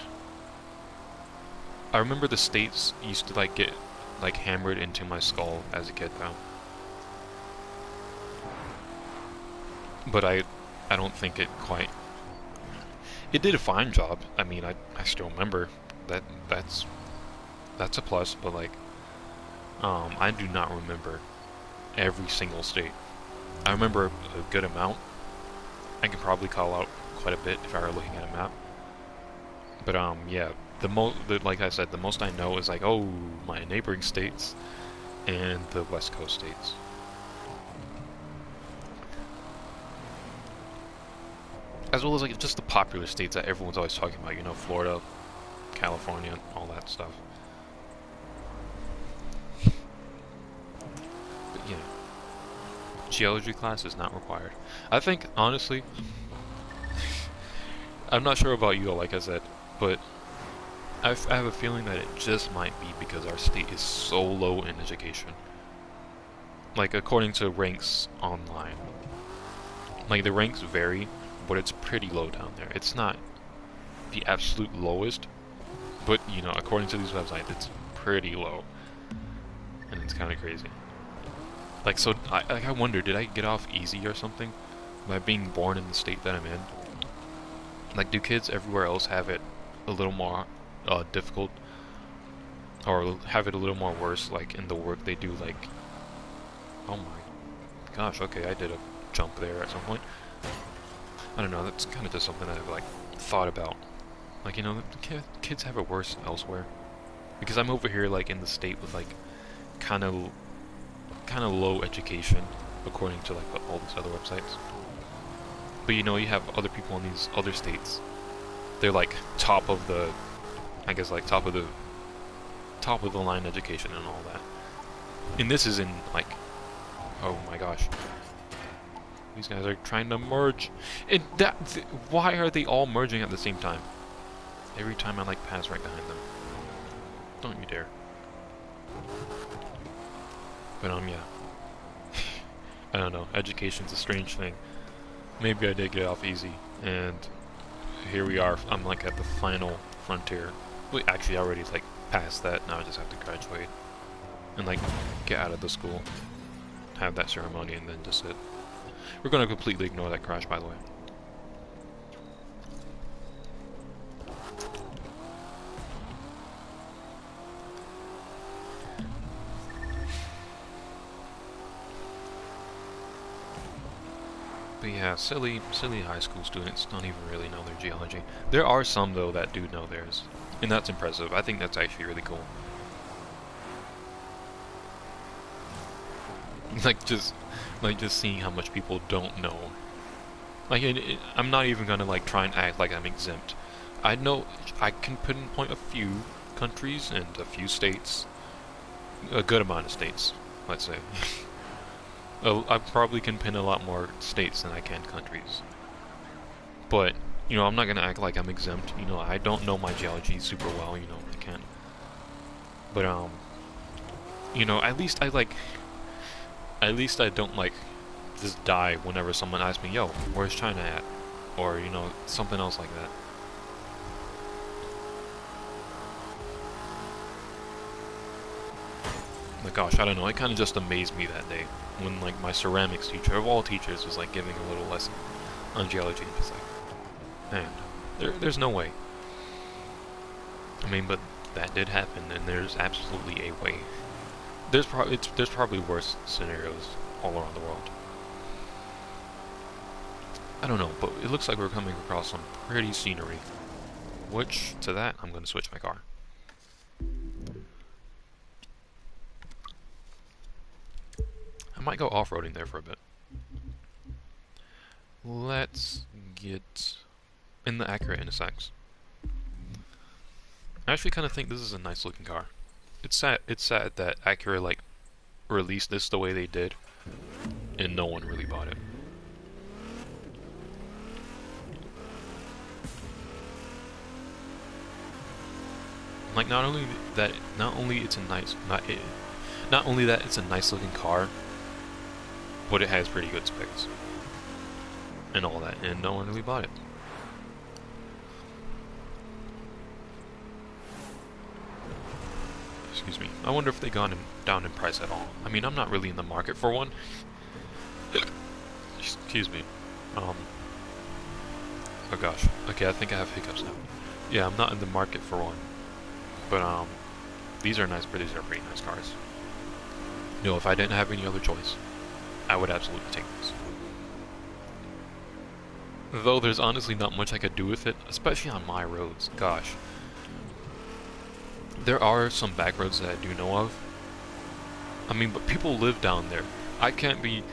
I remember the states used to like get like hammered into my skull as a kid though. But I don't think it quite. It did a fine job. I mean, I still remember that. That's a plus. But like, I do not remember every single state. I remember a good amount. I can probably call out quite a bit if I were looking at a map. But yeah, like I said, the most I know is like, oh, my neighboring states and the West Coast states. As well as like just the popular states that everyone's always talking about, you know, Florida, California, all that stuff. But yeah, geology class is not required. I think, honestly, I'm not sure about you, like I said, but I have a feeling that it just might be because our state is so low in education. Like, according to ranks online. Like, the ranks vary, but it's pretty low down there. It's not the absolute lowest, but, you know, according to these websites, it's pretty low. And it's kind of crazy. Like, so, I wonder, did I get off easy or something by being born in the state that I'm in? Like, do kids everywhere else have it a little more difficult, or have it a little more worse, like, in the work they do, like... Oh my gosh, okay, I did a jump there at some point. I don't know, that's kind of just something that I've, like, thought about. Like, you know, kids have it worse elsewhere. Because I'm over here, like, in the state with, like, kind of low education, according to, like, all these other websites. But, you know, you have other people in these other states. They're, like, top of the... I guess, like, top of the line education and all that. And this is in, like... Oh my gosh. These guys are trying to merge. And why are they all merging at the same time? Every time I, like, pass right behind them. Don't you dare. But, yeah. I don't know. Education's a strange thing. Maybe I did get off easy. And here we are. I'm, like, at the final frontier. Wait, actually, I already, like, passed that. Now I just have to graduate. And, like, get out of the school. Have that ceremony, and then just sit. We're gonna completely ignore that crash, by the way. But yeah, silly high school students don't even really know their geology. There are some, though, that do know theirs. And that's impressive. I think that's actually really cool. Like just seeing how much people don't know. Like, I'm not even gonna, like, try and act like I'm exempt. I know I can pinpoint a few countries and a few states. A good amount of states, let's say. I probably can pin a lot more states than I can countries. But, you know, I'm not gonna act like I'm exempt. You know, I don't know my geology super well, you know, I can't. But, you know, at least I don't, like, just die whenever someone asks me, yo, where's China at? Or, you know, something else like that. But gosh, I don't know, it kind of just amazed me that day when, like, my ceramics teacher, of all teachers, was, like, giving a little lesson on geology, and just like, man, there's no way. I mean, but that did happen, and there's absolutely a way. There's probably worse scenarios all around the world. I don't know, but it looks like we're coming across some pretty scenery. Which, to that, I'm going to switch my car. I might go off-roading there for a bit. Let's get in the Acura NSX. I actually kind of think this is a nice looking car. It's sad that Acura, like, released this the way they did, and no one really bought it. Like, not only that it's a nice looking car, but it has pretty good specs and all that, and no one really bought it. excuse me. I wonder if they gone down in price at all. I mean, I'm not really in the market for one. Excuse me. Oh gosh. Okay, I think I have hiccups now. Yeah, I'm not in the market for one. But these are nice, but these are pretty nice cars. You know, if I didn't have any other choice, I would absolutely take this. Though there's honestly not much I could do with it, especially on my roads. Gosh. There are some back roads that I do know of. I mean, but people live down there. I can't be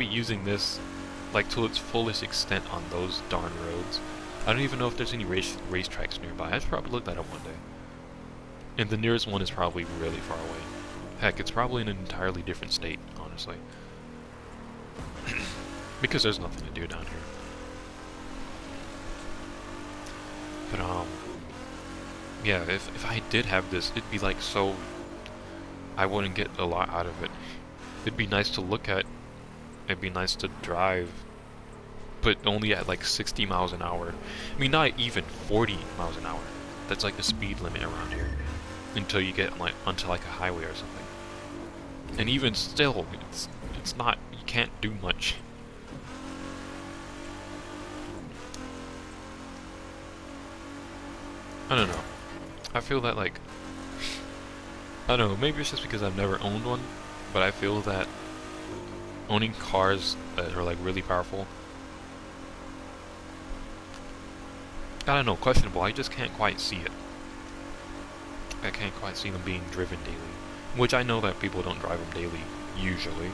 using this like to its fullest extent on those darn roads. I don't even know if there's any racetracks nearby. I should probably look that up one day. And the nearest one is probably really far away. Heck, it's probably in an entirely different state, honestly. Because there's nothing to do down here. But yeah, if I did have this, it'd be like so... I wouldn't get a lot out of it. It'd be nice to look at. It'd be nice to drive. But only at like 60 miles an hour. I mean, not even 40 miles an hour. That's like the speed limit around here. Until you get like onto like a highway or something. And even still, it's not, you can't do much. I don't know. I feel that like, I don't know, maybe it's just because I've never owned one, but I feel that owning cars that are like really powerful, I don't know, questionable. I just can't quite see it. I can't quite see them being driven daily. Which I know that people don't drive them daily, usually.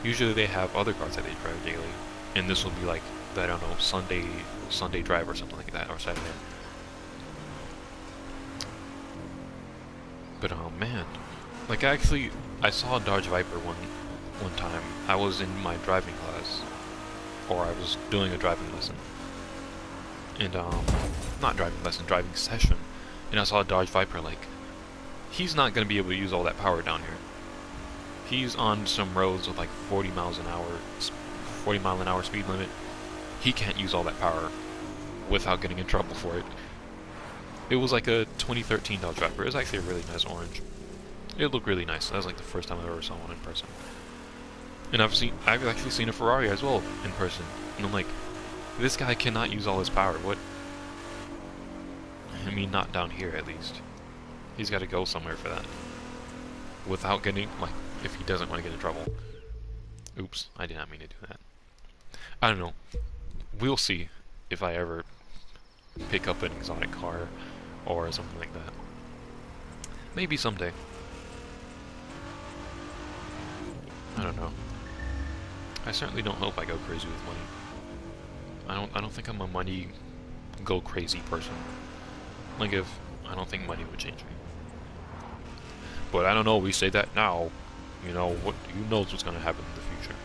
Usually they have other cars that they drive daily. And this will be like, I don't know, Sunday drive or something like that, or Saturday. But oh man. Like actually, I saw a Dodge Viper one time. I was in my driving class. Or I was doing a driving lesson. And not driving lesson, driving session. And I saw a Dodge Viper, like, he's not going to be able to use all that power down here. He's on some roads with like 40 miles an hour, 40 mile an hour speed limit. He can't use all that power without getting in trouble for it. It was like a 2013 Dodge Viper. It was actually a really nice orange. It looked really nice. That was like the first time I ever saw one in person. And I've actually seen a Ferrari as well in person. And I'm like, this guy cannot use all his power. What? I mean, not down here at least. He's got to go somewhere for that. Without getting, like, if he doesn't want to get in trouble. Oops, I did not mean to do that. I don't know. We'll see if I ever pick up an exotic car or something like that. Maybe someday. I don't know. I certainly don't hope I go crazy with money. I don't think I'm a money go crazy person. Like I don't think money would change me. But I don't know, we say that now. You know, who knows what's gonna happen in the future.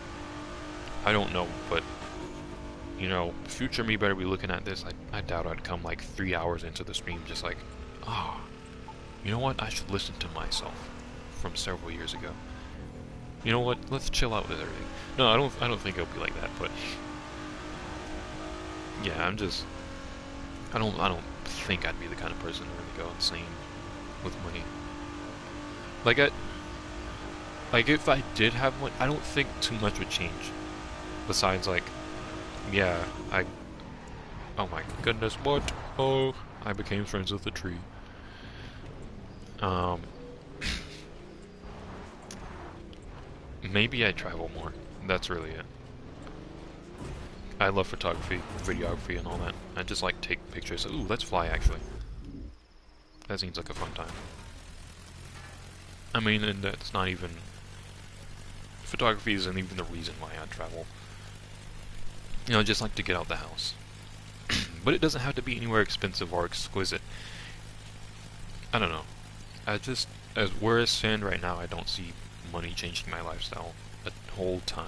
I don't know, but you know, future me better be looking at this. I doubt I'd come like 3 hours into the stream just like, ah, you know what, I should listen to myself from several years ago. You know what, let's chill out with everything. No, I don't think it'll be like that, but yeah, I don't think I'd be the kind of person to really go insane with money. Like if I did have one, I don't think too much would change. Besides, like, yeah, oh my goodness, what? Oh, I became friends with the tree. Maybe I travel more. That's really it. I love photography, videography, and all that. I just like take pictures. Ooh, let's fly, actually. That seems like a fun time. I mean, and that's not even... Photography isn't even the reason why I travel. You know, I just like to get out the house. But it doesn't have to be anywhere expensive or exquisite. I don't know. Where I stand right now, I don't see money changing my lifestyle a whole ton.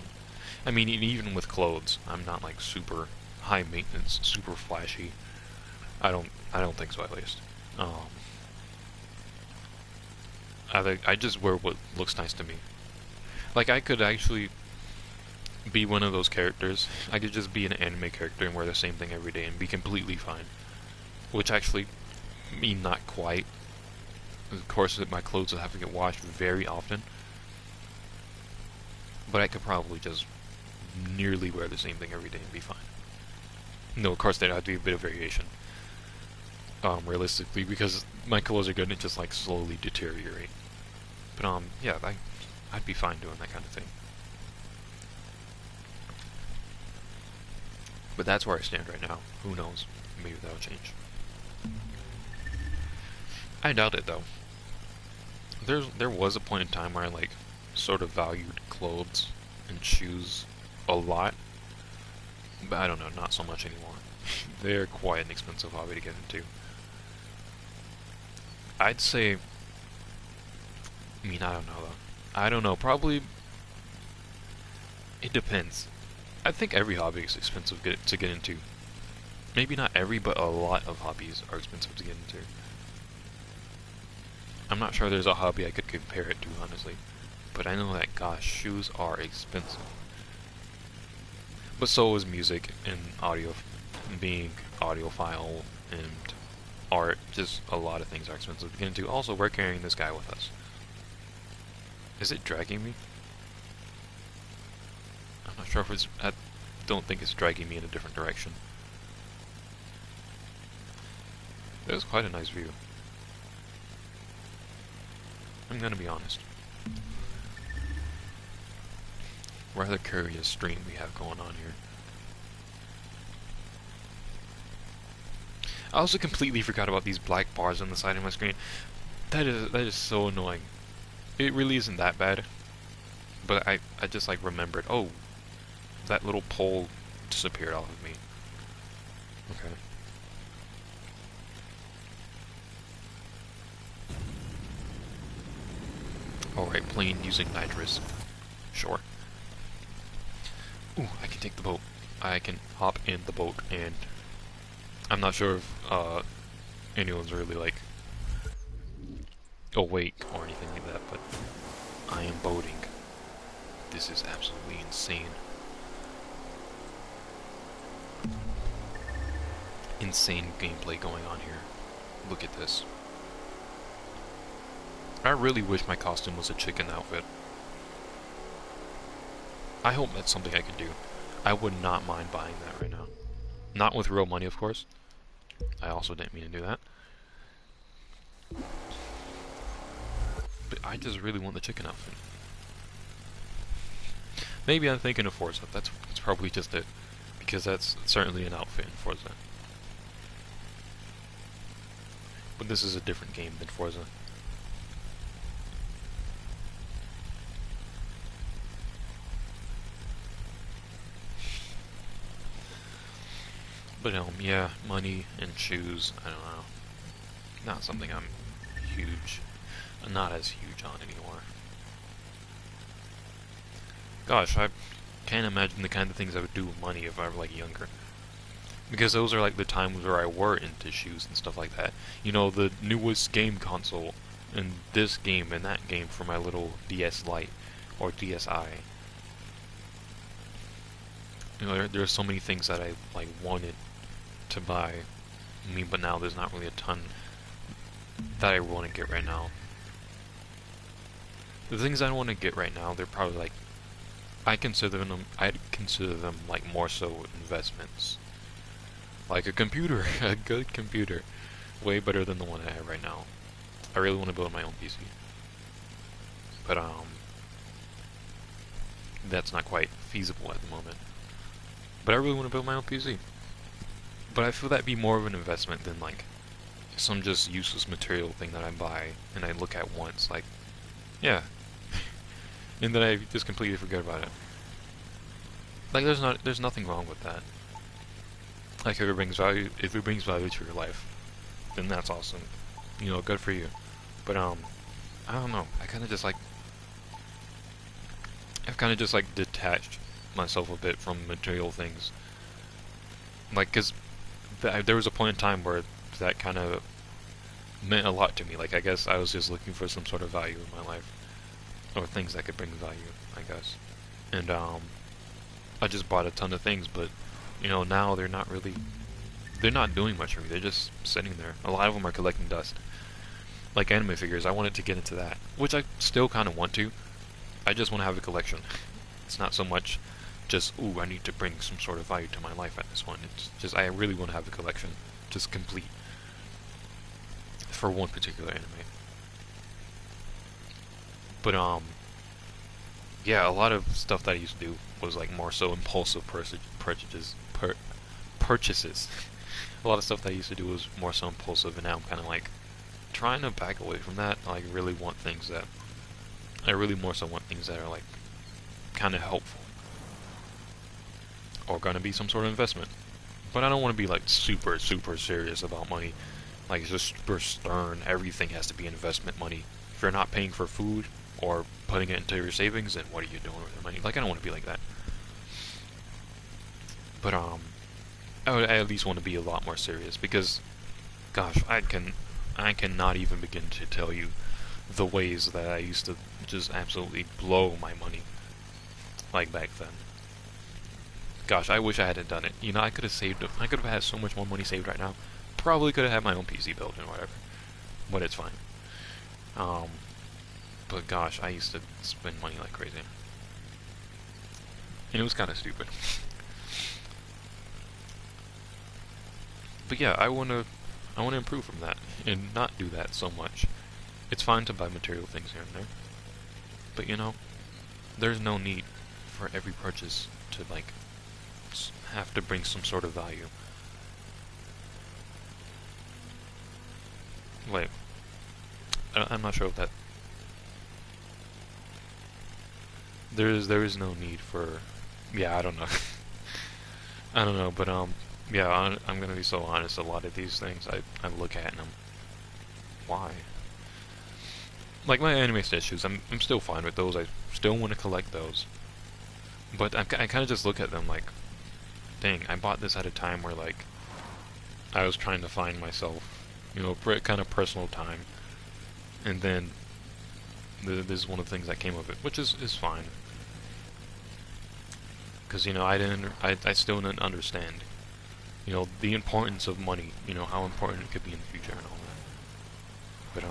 I mean, even with clothes, I'm not like super high maintenance, super flashy. I don't think so, at least. I just wear what looks nice to me. Like, I could actually be one of those characters. I could just be an anime character and wear the same thing every day and be completely fine. Which actually, not quite. Of course, my clothes will have to get washed very often, but I could probably just nearly wear the same thing every day and be fine. No, of course there'd have to be a bit of variation, realistically, because my clothes are gonna just like slowly deteriorate. But yeah, I'd be fine doing that kind of thing. But that's where I stand right now. Who knows? Maybe that'll change. I doubt it though. There was a point in time where I like sort of valued clothes and shoes a lot, but I don't know, not so much anymore. They're quite an expensive hobby to get into. I'd say, I mean, I don't know though. I don't know, probably, it depends. I think every hobby is expensive to get into. Maybe not every, but a lot of hobbies are expensive to get into. I'm not sure there's a hobby I could compare it to, honestly. But I know that, gosh, shoes are expensive. But so is music and audio, being audiophile and art. Just a lot of things are expensive to get into. Also, we're carrying this guy with us. Is it dragging me? I'm not sure if it's... I don't think it's dragging me in a different direction. That was quite a nice view. I'm gonna be honest. Rather curious stream we have going on here. I also completely forgot about these black bars on the side of my screen. That is so annoying. It really isn't that bad. But I just like remembered, oh, that little pole disappeared off of me. Okay. Alright, plane using nitrous. Sure. Ooh, I can take the boat. I can hop in the boat, and I'm not sure if anyone's really like awake or anything like that, but I am boating. This is absolutely insane. Insane gameplay going on here. Look at this. I really wish my costume was a chicken outfit. I hope that's something I can do. I would not mind buying that right now. Not with real money, of course. I also didn't mean to do that. But I just really want the chicken outfit. Maybe I'm thinking of Forza. That's probably just it. Because that's certainly an outfit in Forza. But this is a different game than Forza. But yeah, money and shoes, I don't know. Not something I'm not as huge on anymore. Gosh, I can't imagine the kind of things I would do with money if I were like younger. Because those are like the times where I were into shoes and stuff like that. You know, the newest game console, and this game and that game for my little DS Lite, or DSi. You know, there are so many things that I like wanted to buy. I mean, but now there's not really a ton that I want to get right now. The things I want to get right now, they're probably like, I'd consider them like more so investments. Like a computer, a good computer, way better than the one I have right now. I really want to build my own PC, but that's not quite feasible at the moment. But I really want to build my own PC. But I feel that'd be more of an investment than like some just useless material thing that I buy and I look at once, like, yeah, and then I just completely forget about it. Like there's nothing wrong with that. Like if it brings value to your life, then that's awesome. You know, good for you. But I don't know. I've kind of just like detached myself a bit from material things. Like, cause there was a point in time where that kind of meant a lot to me. Like, I guess I was just looking for some sort of value in my life, or things that could bring value, I guess. And I just bought a ton of things, but you know, now they're not doing much for me. They're just sitting there. A lot of them are collecting dust. like anime figures. I wanted to get into that, which I still kind of want to. I just want to have a collection. It's not so much just, ooh, I need to bring some sort of value to my life at this one. It's just, I really want to have a collection, just complete, for one particular anime. But, yeah, a lot of stuff that I used to do was, like, more so impulsive purchases. A lot of stuff that I used to do was more so impulsive, and now I'm kind of, like, trying to back away from that. I really want things that, I really more so want things that are, like, kind of helpful. Or gonna be some sort of investment. But I don't want to be, like, super serious about money. Like, just super stern, everything has to be investment money. If you're not paying for food, or putting it into your savings, then what are you doing with the money? Like, I don't want to be like that. But, I at least want to be a lot more serious, because, gosh, I cannot even begin to tell you the ways that I used to just absolutely blow my money, like back then. Gosh, I wish I hadn't done it. You know, I could have saved, I could have had so much more money saved right now. Probably could have had my own PC built and whatever. But it's fine. But gosh, I used to spend money like crazy. And it was kind of stupid. But yeah, I wanna improve from that and not do that so much. It's fine to buy material things here and there, but you know, there's no need for every purchase to like have to bring some sort of value. Wait, I'm not sure if that. There is no need for. Yeah, I don't know. I don't know, but yeah, I'm gonna be so honest. A lot of these things, I look at and why? Like my anime statues, I'm still fine with those. I still want to collect those. But I kind of just look at them like, dang, I bought this at a time where like I was trying to find myself, you know, kind of personal time, and then this is one of the things that came of it, which is fine. Because you know, I still didn't understand, you know, the importance of money, you know, how important it could be in the future and all that. But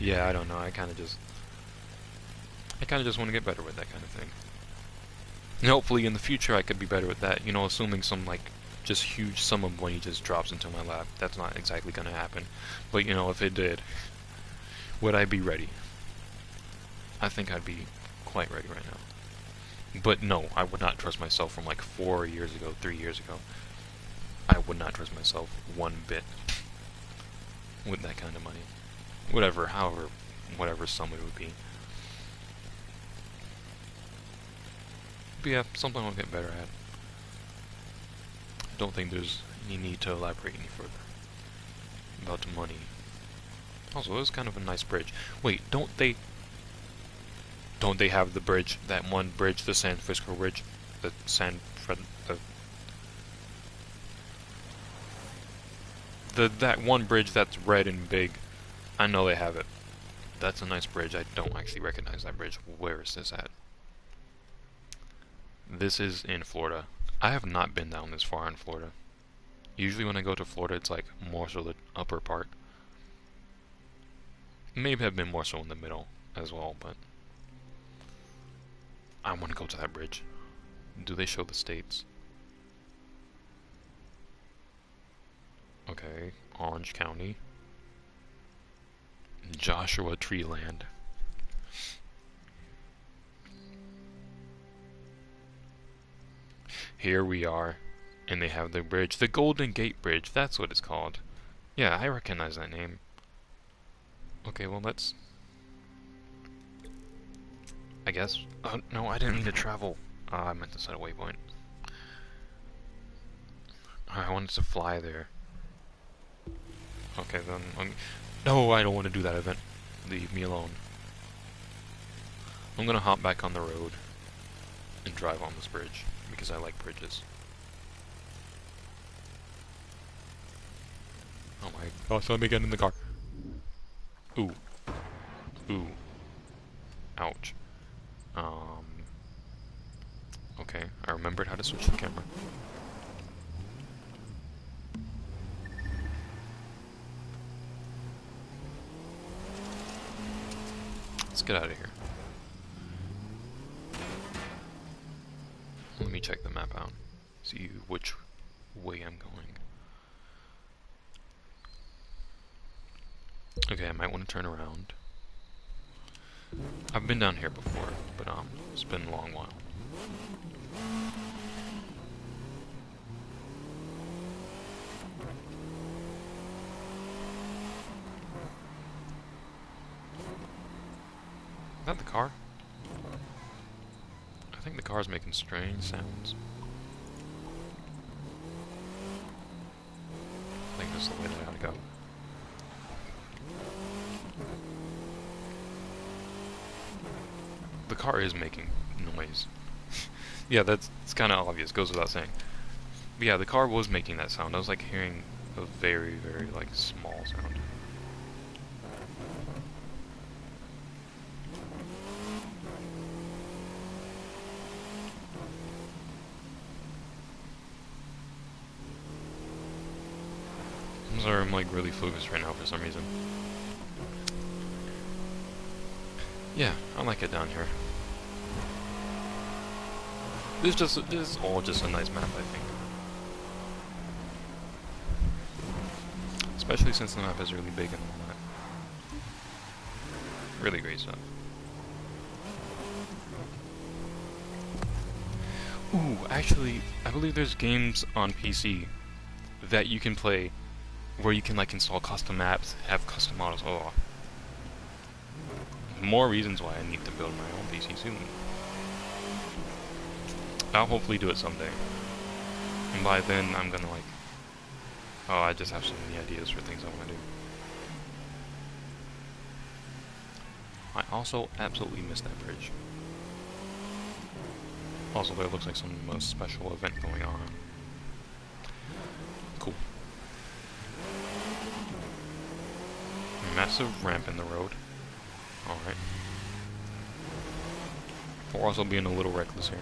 yeah, I don't know. I kind of just want to get better with that kind of thing. And hopefully in the future I could be better with that, you know, assuming some like just huge sum of money just drops into my lap. That's not exactly gonna happen. But you know, if it did, would I be ready? I think I'd be quite ready right now. But no, I would not trust myself from like 4 years ago, 3 years ago. I would not trust myself one bit with that kind of money. Whatever sum it would be. But yeah, something I'll get better at. I don't think there's any need to elaborate any further about the money. Also, it was kind of a nice bridge. Wait, don't they have the bridge, that one bridge, the San Francisco Bridge? That one bridge that's red and big. I know they have it. That's a nice bridge. I don't actually recognize that bridge. Where is this at? This is in Florida. I have not been down this far in Florida. Usually when I go to Florida, it's like more so the upper part. Maybe I've been more so in the middle as well, but I want to go to that bridge. Do they show the states? Okay, Orange County. Joshua Tree Land. Here we are, and they have the bridge, the Golden Gate Bridge, that's what it's called. Yeah, I recognize that name. Okay, well let's... I guess... Oh, no, I didn't mean to travel. I meant to set a waypoint. I wanted to fly there. Okay, then... No, I don't want to do that event. Leave me alone. I'm gonna hop back on the road and drive on this bridge, because I like bridges. Oh my gosh, let me get in the car. Ooh. Ooh. Ouch. Okay, I remembered how to switch the camera. get out of here. Let me check the map out. See which way I'm going. Okay, I might want to turn around. I've been down here before, but it's been a long while. Is that the car? I think the car's making strange sounds. I think this is the way that I gotta go. The car is making noise. Yeah, it's kind of obvious, goes without saying. But yeah, the car was making that sound. I was like hearing a very, very like small sound. I'm sorry, I'm like really focused right now for some reason. Yeah, I like it down here. This is all just a nice map, I think. Especially since the map is really big and all that. Really great stuff. Ooh, actually, I believe there's games on PC that you can play where you can like install custom maps, have custom models. Oh, more reasons why I need to build my own PC soon. I'll hopefully do it someday. And by then, I'm gonna like... Oh, I just have so many ideas for things I want to do. I also absolutely missed that bridge. Also, there looks like some special event going on. Cool. Massive ramp in the road. Alright. We're also being a little reckless here.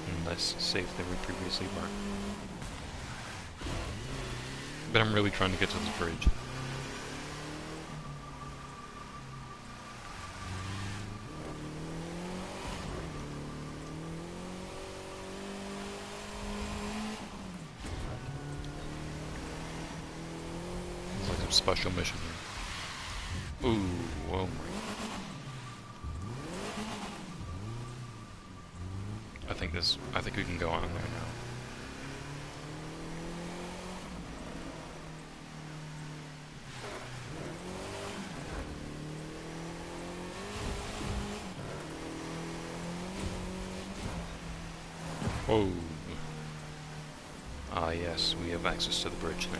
And less safe than we previously were. But I'm really trying to get to this bridge. It's like a special mission here. Ooh, oh my. I think we can go on there now. Whoa. Ah yes, we have access to the bridge now.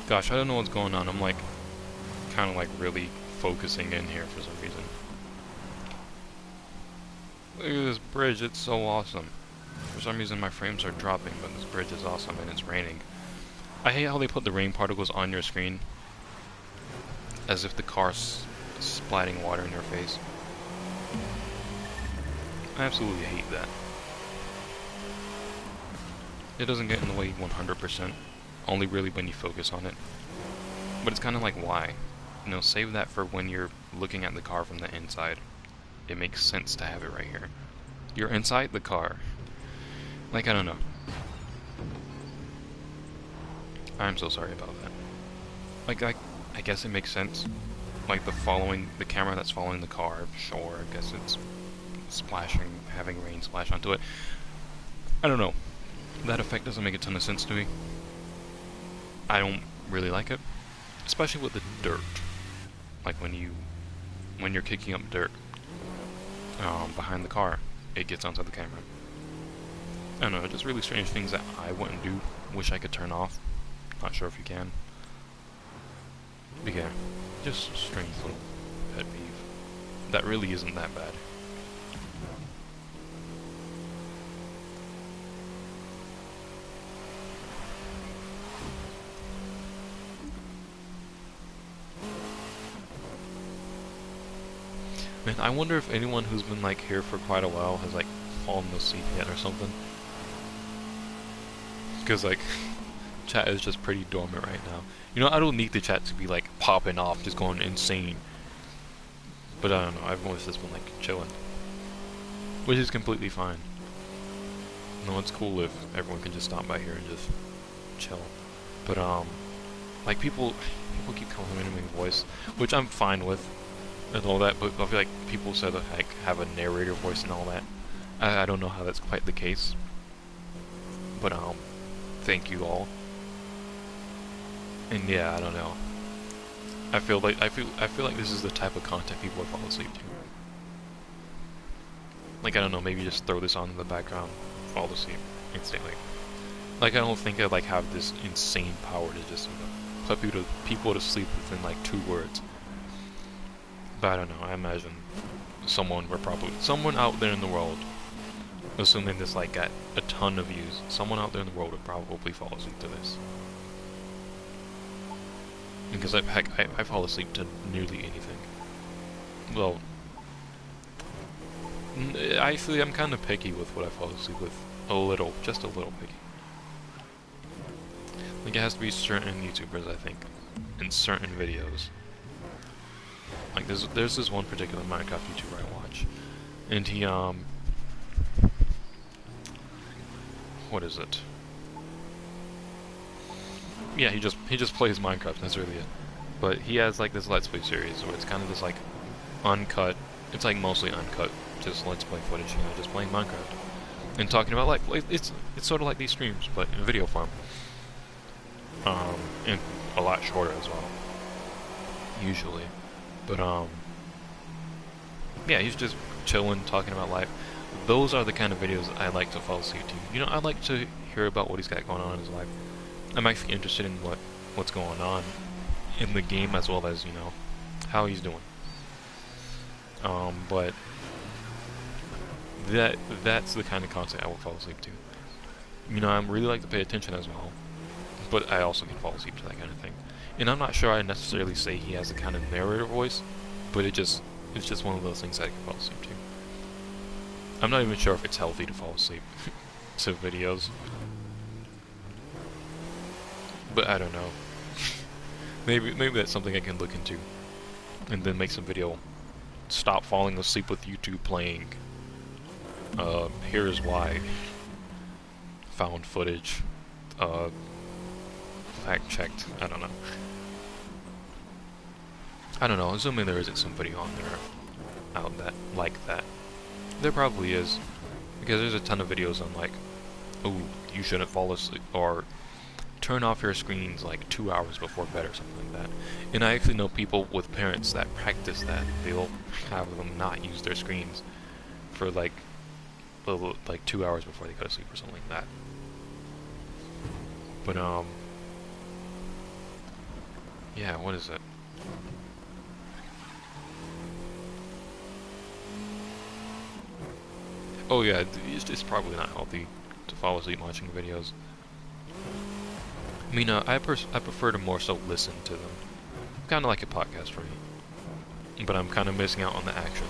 Gosh, I don't know what's going on. I'm like, kind of like really focusing in here for some reason. Look at this bridge, it's so awesome. For some reason my frames are dropping, but this bridge is awesome and it's raining. I hate how they put the rain particles on your screen. As if the car's splatting water in your face. I absolutely hate that. It doesn't get in the way 100%. Only really when you focus on it. But it's kind of like, why? You know, save that for when you're looking at the car from the inside. It makes sense to have it right here. You're inside the car. Like, I don't know. I'm so sorry about that. Like, I guess it makes sense. Like, the camera that's following the car, sure, I guess it's splashing, having rain splash onto it. I don't know. That effect doesn't make a ton of sense to me. I don't really like it. Especially with the dirt. Like, when you're kicking up dirt behind the car, it gets onto the camera. I don't know, just really strange things that I wouldn't do. Wish I could turn off. Not sure if you can. But yeah, just a strange little pet peeve. That really isn't that bad. Man, I wonder if anyone who's been like here for quite a while has like fallen asleep yet or something. Because like, chat is just pretty dormant right now. You know, I don't need the chat to be like popping off, just going insane. But I don't know, everyone's just been like chilling, which is completely fine. No, it's cool if everyone can just stop by here and just chill. But like people keep complimenting my voice, which I'm fine with and all that. But I feel like people said that I have a narrator voice and all that. I don't know how that's quite the case. But thank you all. And yeah, I don't know. I feel like this is the type of content people would fall asleep to. Like, I don't know, maybe just throw this on in the background, fall asleep instantly. Like, I don't think I like have this insane power to just, you know, put people to sleep within like 2 words. But I don't know, I imagine someone out there in the world, assuming this like got a ton of views, someone out there in the world would probably fall asleep to this. Because I fall asleep to nearly anything. Well, actually, I'm kind of picky with what I fall asleep with. Just a little picky. Like, it has to be certain YouTubers, I think, in certain videos. Like, there's this one particular Minecraft YouTuber I watch, and he, what is it? Yeah, he just plays Minecraft, that's really it. But he has like this Let's Play series where it's kind of just like uncut, it's like mostly uncut, just Let's Play footage, you know, just playing Minecraft. And talking about like, it's sort of like these streams, but in video form. And a lot shorter as well. Usually. But yeah, he's just chilling, talking about life. Those are the kind of videos I like to fall asleep to. You know, I like to hear about what he's got going on in his life. I'm actually interested in what's going on in the game, as well as, you know, how he's doing. But that's the kind of content I will fall asleep to. You know, I really like to pay attention as well, but I also can fall asleep to that kind of thing. And I'm not sure I necessarily say he has the kind of narrator voice, but it's just one of those things I can fall asleep to. I'm not even sure if it's healthy to fall asleep to videos. But I don't know. maybe that's something I can look into, and then make some video. Stop falling asleep with YouTube playing. Here's why. Found footage. Fact checked. I don't know. Assuming there isn't some video on there out that like that. There probably is, because there's a ton of videos on like, oh, you shouldn't fall asleep, or turn off your screens like 2 hours before bed or something like that. And I actually know people with parents that practice that. They'll have them not use their screens for like 2 hours before they go to sleep or something like that. But yeah, what is it? Oh yeah, it's probably not healthy to fall asleep watching videos. I mean, I prefer to more so listen to them. Kind of like a podcast for me. But I'm kind of missing out on the action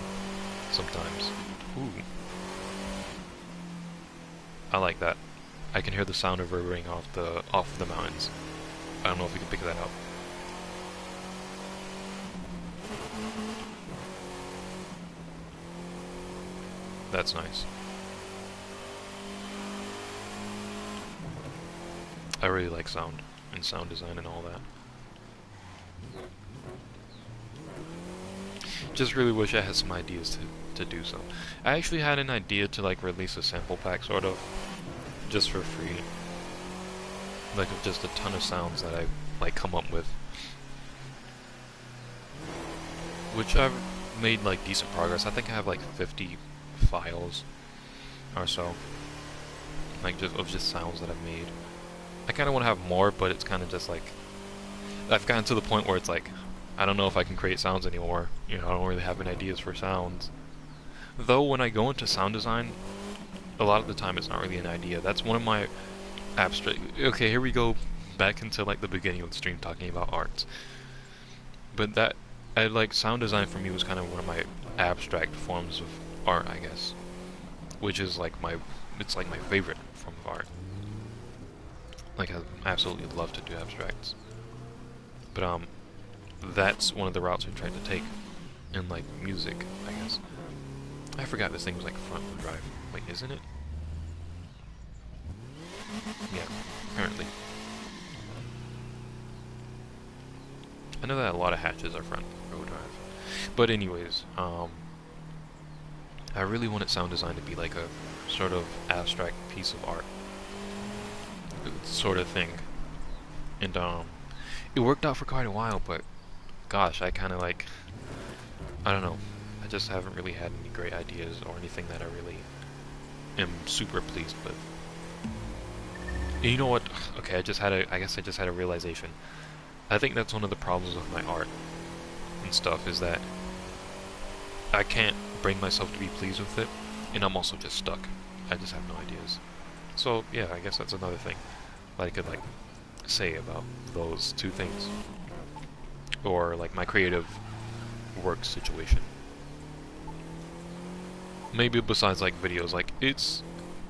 sometimes. Ooh. I like that. I can hear the sound reverberating off the mountains. I don't know if you can pick that up. That's nice. I really like sound and sound design and all that. Just really wish I had some ideas to do so. I actually had an idea to like release a sample pack sort of, just for free. Like of just a ton of sounds that I like come up with. Which I've made like decent progress. I think I have like 50 files or so. Like just sounds that I've made. I kind of want to have more, but it's kind of just like, I've gotten to the point where it's like, I don't know if I can create sounds anymore. You know, I don't really have any ideas for sounds. Though when I go into sound design, a lot of the time it's not really an idea. That's one of my abstract... Okay, here we go back into like the beginning of the stream talking about arts. But sound design for me was kind of one of my abstract forms of art, I guess. Which is like it's like my favorite form of art. Like, I absolutely love to do abstracts. But, that's one of the routes I tried to take in, like, music, I guess. I forgot this thing was, like, front-wheel drive. Wait, isn't it? Yeah, apparently. I know that a lot of hatches are front-wheel drive. But anyways, I really wanted sound design to be like a sort of abstract piece of art sort of thing. And, it worked out for quite a while, but gosh, I kind of like, I don't know, I just haven't really had any great ideas or anything that I really am super pleased with. And you know what? Okay, I guess I just had a realization. I think that's one of the problems with my art and stuff, is that I can't bring myself to be pleased with it, and I'm also just stuck. I just have no ideas. So yeah, I guess that's another thing that I could like say about those two things, or like my creative work situation. Maybe besides like videos, like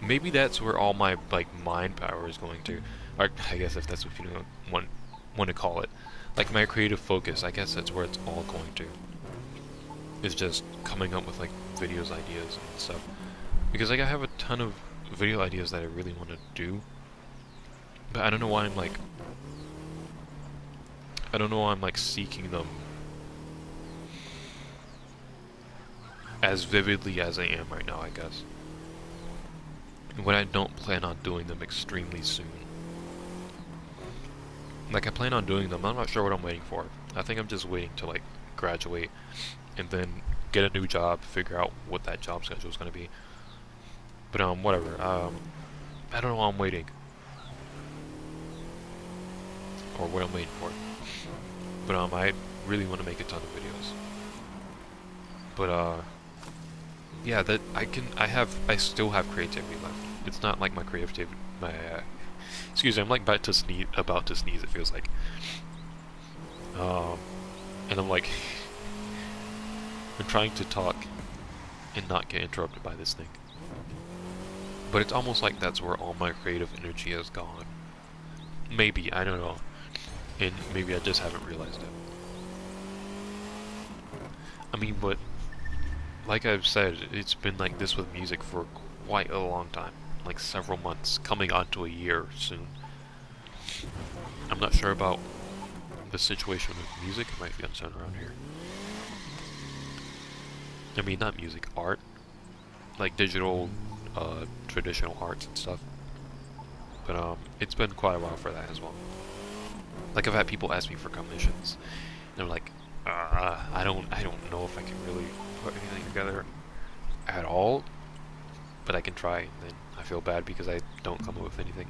maybe that's where all my like mind power is going to, or I guess if that's what you want to call it, like my creative focus. I guess that's where it's all going to. Is just coming up with like videos ideas and stuff, because like I have a ton of video ideas that I really want to do, but I don't know why I'm like seeking them as vividly as I am right now, I guess, when I don't plan on doing them extremely soon. Like I plan on doing them, I'm not sure what I'm waiting for. I think I'm just waiting to like graduate and then get a new job, figure out what that job schedule is going to be. But whatever. I don't know why I'm waiting, or what I'm waiting for. But I really want to make a ton of videos. But yeah, that I still have creativity left. It's not like my creativity, excuse me, I'm like about to sneeze. It feels like. And I'm like. I'm trying to talk and not get interrupted by this thing. But it's almost like that's where all my creative energy has gone. Maybe, I don't know. And maybe I just haven't realized it. I mean, but like I've said, it's been like this with music for quite a long time. Like several months, coming on to a year soon. I'm not sure about the situation with music. It might be uncertain around here. I mean, not music, art. Like digital, traditional arts and stuff. But, it's been quite a while for that as well. Like, I've had people ask me for commissions. And I'm like, I don't know if I can really put anything together at all. But I can try, and then I feel bad because I don't come up with anything.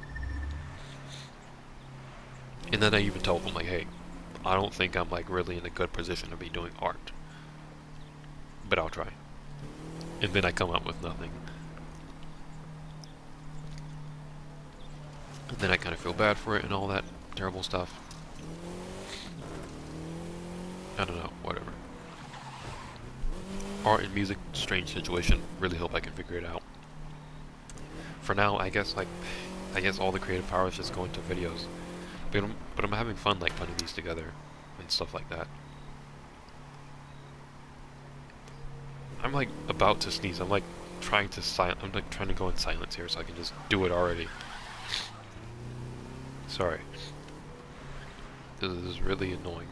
And then I even told them, like, hey, I don't think I'm, like, really in a good position to be doing art. But I'll try. And then I come up with nothing. And then I kind of feel bad for it and all that terrible stuff. I don't know, whatever. Art and music, strange situation. Really hope I can figure it out. For now, I guess all the creative power is just going to videos. But I'm having fun like putting these together and stuff like that. I'm like about to sneeze. I'm like trying to go in silence here so I can just do it already. Sorry. This is really annoying.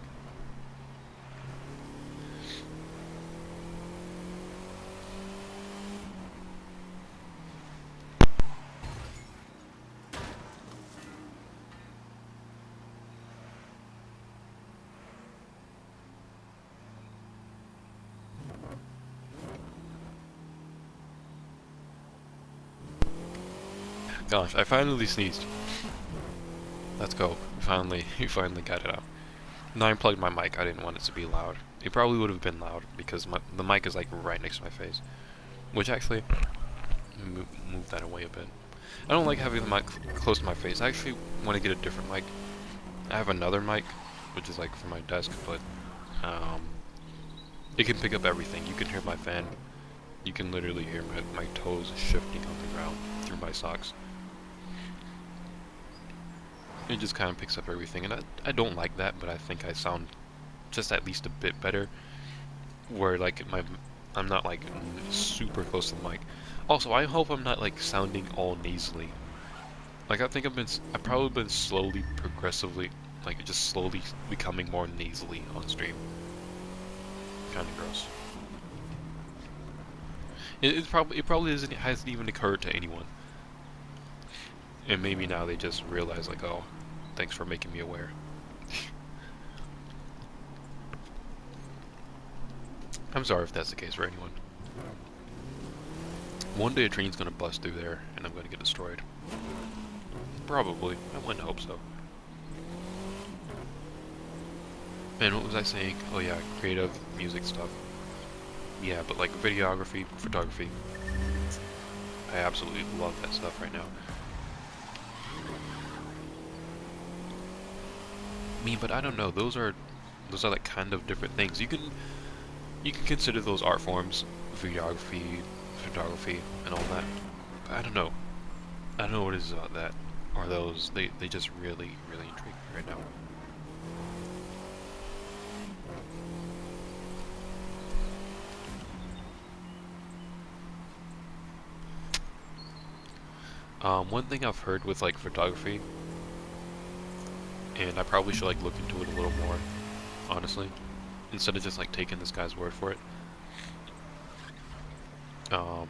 Gosh, I finally sneezed. Let's go. We finally got it out. No, I unplugged my mic. I didn't want it to be loud. It probably would have been loud because the mic is like right next to my face. Which actually, move that away a bit. I don't like having the mic close to my face. I actually want to get a different mic. I have another mic, which is like for my desk, but it can pick up everything. You can hear my fan. You can literally hear my toes shifting on the ground through my socks. It just kind of picks up everything, and I don't like that, but I think I sound just at least a bit better. Where like I'm not like super close to the mic. Also, I hope I'm not like sounding all nasally. Like I think I've probably been slowly, progressively, like just slowly becoming more nasally on stream. Kind of gross. It probably hasn't even occurred to anyone. And maybe now they just realize like, oh, thanks for making me aware. I'm sorry if that's the case for anyone. One day a train's gonna bust through there and I'm gonna get destroyed. Probably. I wouldn't hope so. And what was I saying? Oh yeah, creative music stuff. Yeah, but like videography, photography. I absolutely love that stuff right now. I mean, but I don't know. Those are like kind of different things. You can consider those art forms, videography, photography, and all that. But I don't know. I don't know what it is about that. Or those. They just really intrigue me right now. One thing I've heard with like photography, and I probably should like look into it a little more, honestly, instead of just like taking this guy's word for it. But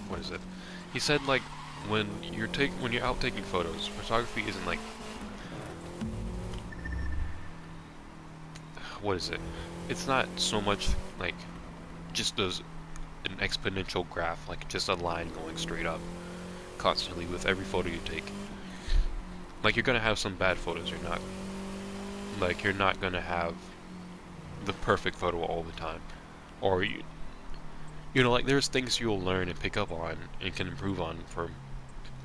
what is it? He said like when you're out taking photos, photography isn't like, what is it? It's not so much like just an exponential graph, like just a line going straight up constantly with every photo you take. Like you're gonna have some bad photos. You're not gonna have the perfect photo all the time, or you know, like there's things you'll learn and pick up on and can improve on from,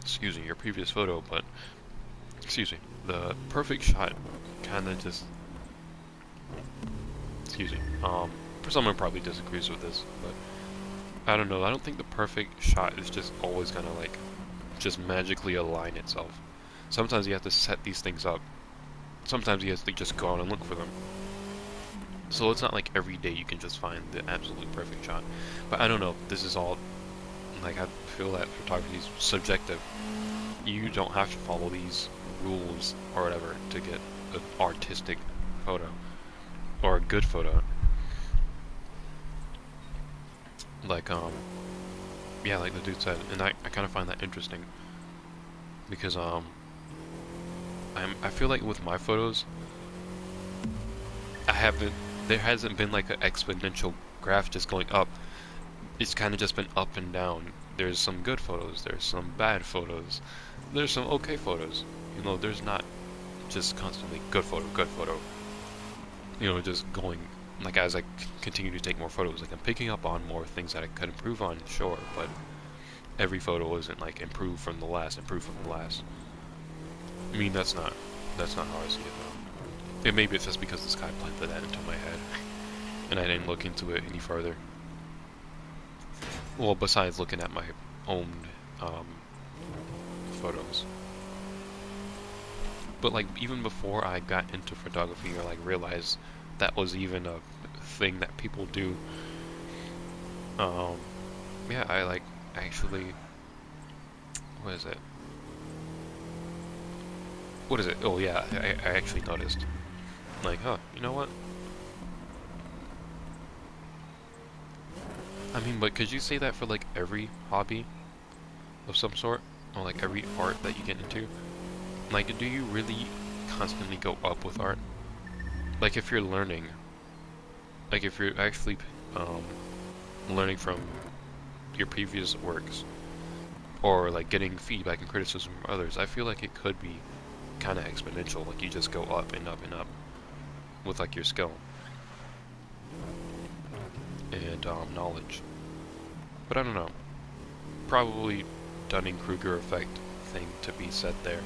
excuse me, your previous photo. But excuse me, the perfect shot kind of just, excuse me, someone probably disagrees with this, but I don't know. I don't think the perfect shot is just always gonna like just magically align itself. Sometimes you have to set these things up. Sometimes you have to just go out and look for them. So it's not like every day you can just find the absolute perfect shot. But I don't know. This is all like, I feel that photography is subjective. You don't have to follow these rules or whatever to get an artistic photo or a good photo. Like yeah, like the dude said, and I kind of find that interesting because I feel like with my photos there hasn't been like an exponential graph just going up. It's kind of just been up and down. There's some good photos, there's some bad photos, there's some okay photos. You know, there's not just constantly good photo. You know, just going, like as I continue to take more photos, like I'm picking up on more things that I could improve on, sure, but every photo isn't like improve from the last. I mean, that's not how I see it though. And maybe it's just because this guy planted that into my head, and I didn't look into it any further. Well, besides looking at my own photos. But like even before I got into photography or like realized that was even a thing that people do, yeah, I like actually, what is it? Oh yeah, I actually noticed. Like, huh, you know what? I mean, but could you say that for like every hobby of some sort? Or like every art that you get into? Like, do you really constantly go up with art? Like if you're learning, like if you're actually learning from your previous works, or like getting feedback and criticism from others, I feel like it could be kind of exponential. Like you just go up and up and up with like your skill and knowledge. But I don't know. Probably Dunning-Kruger effect thing to be said there.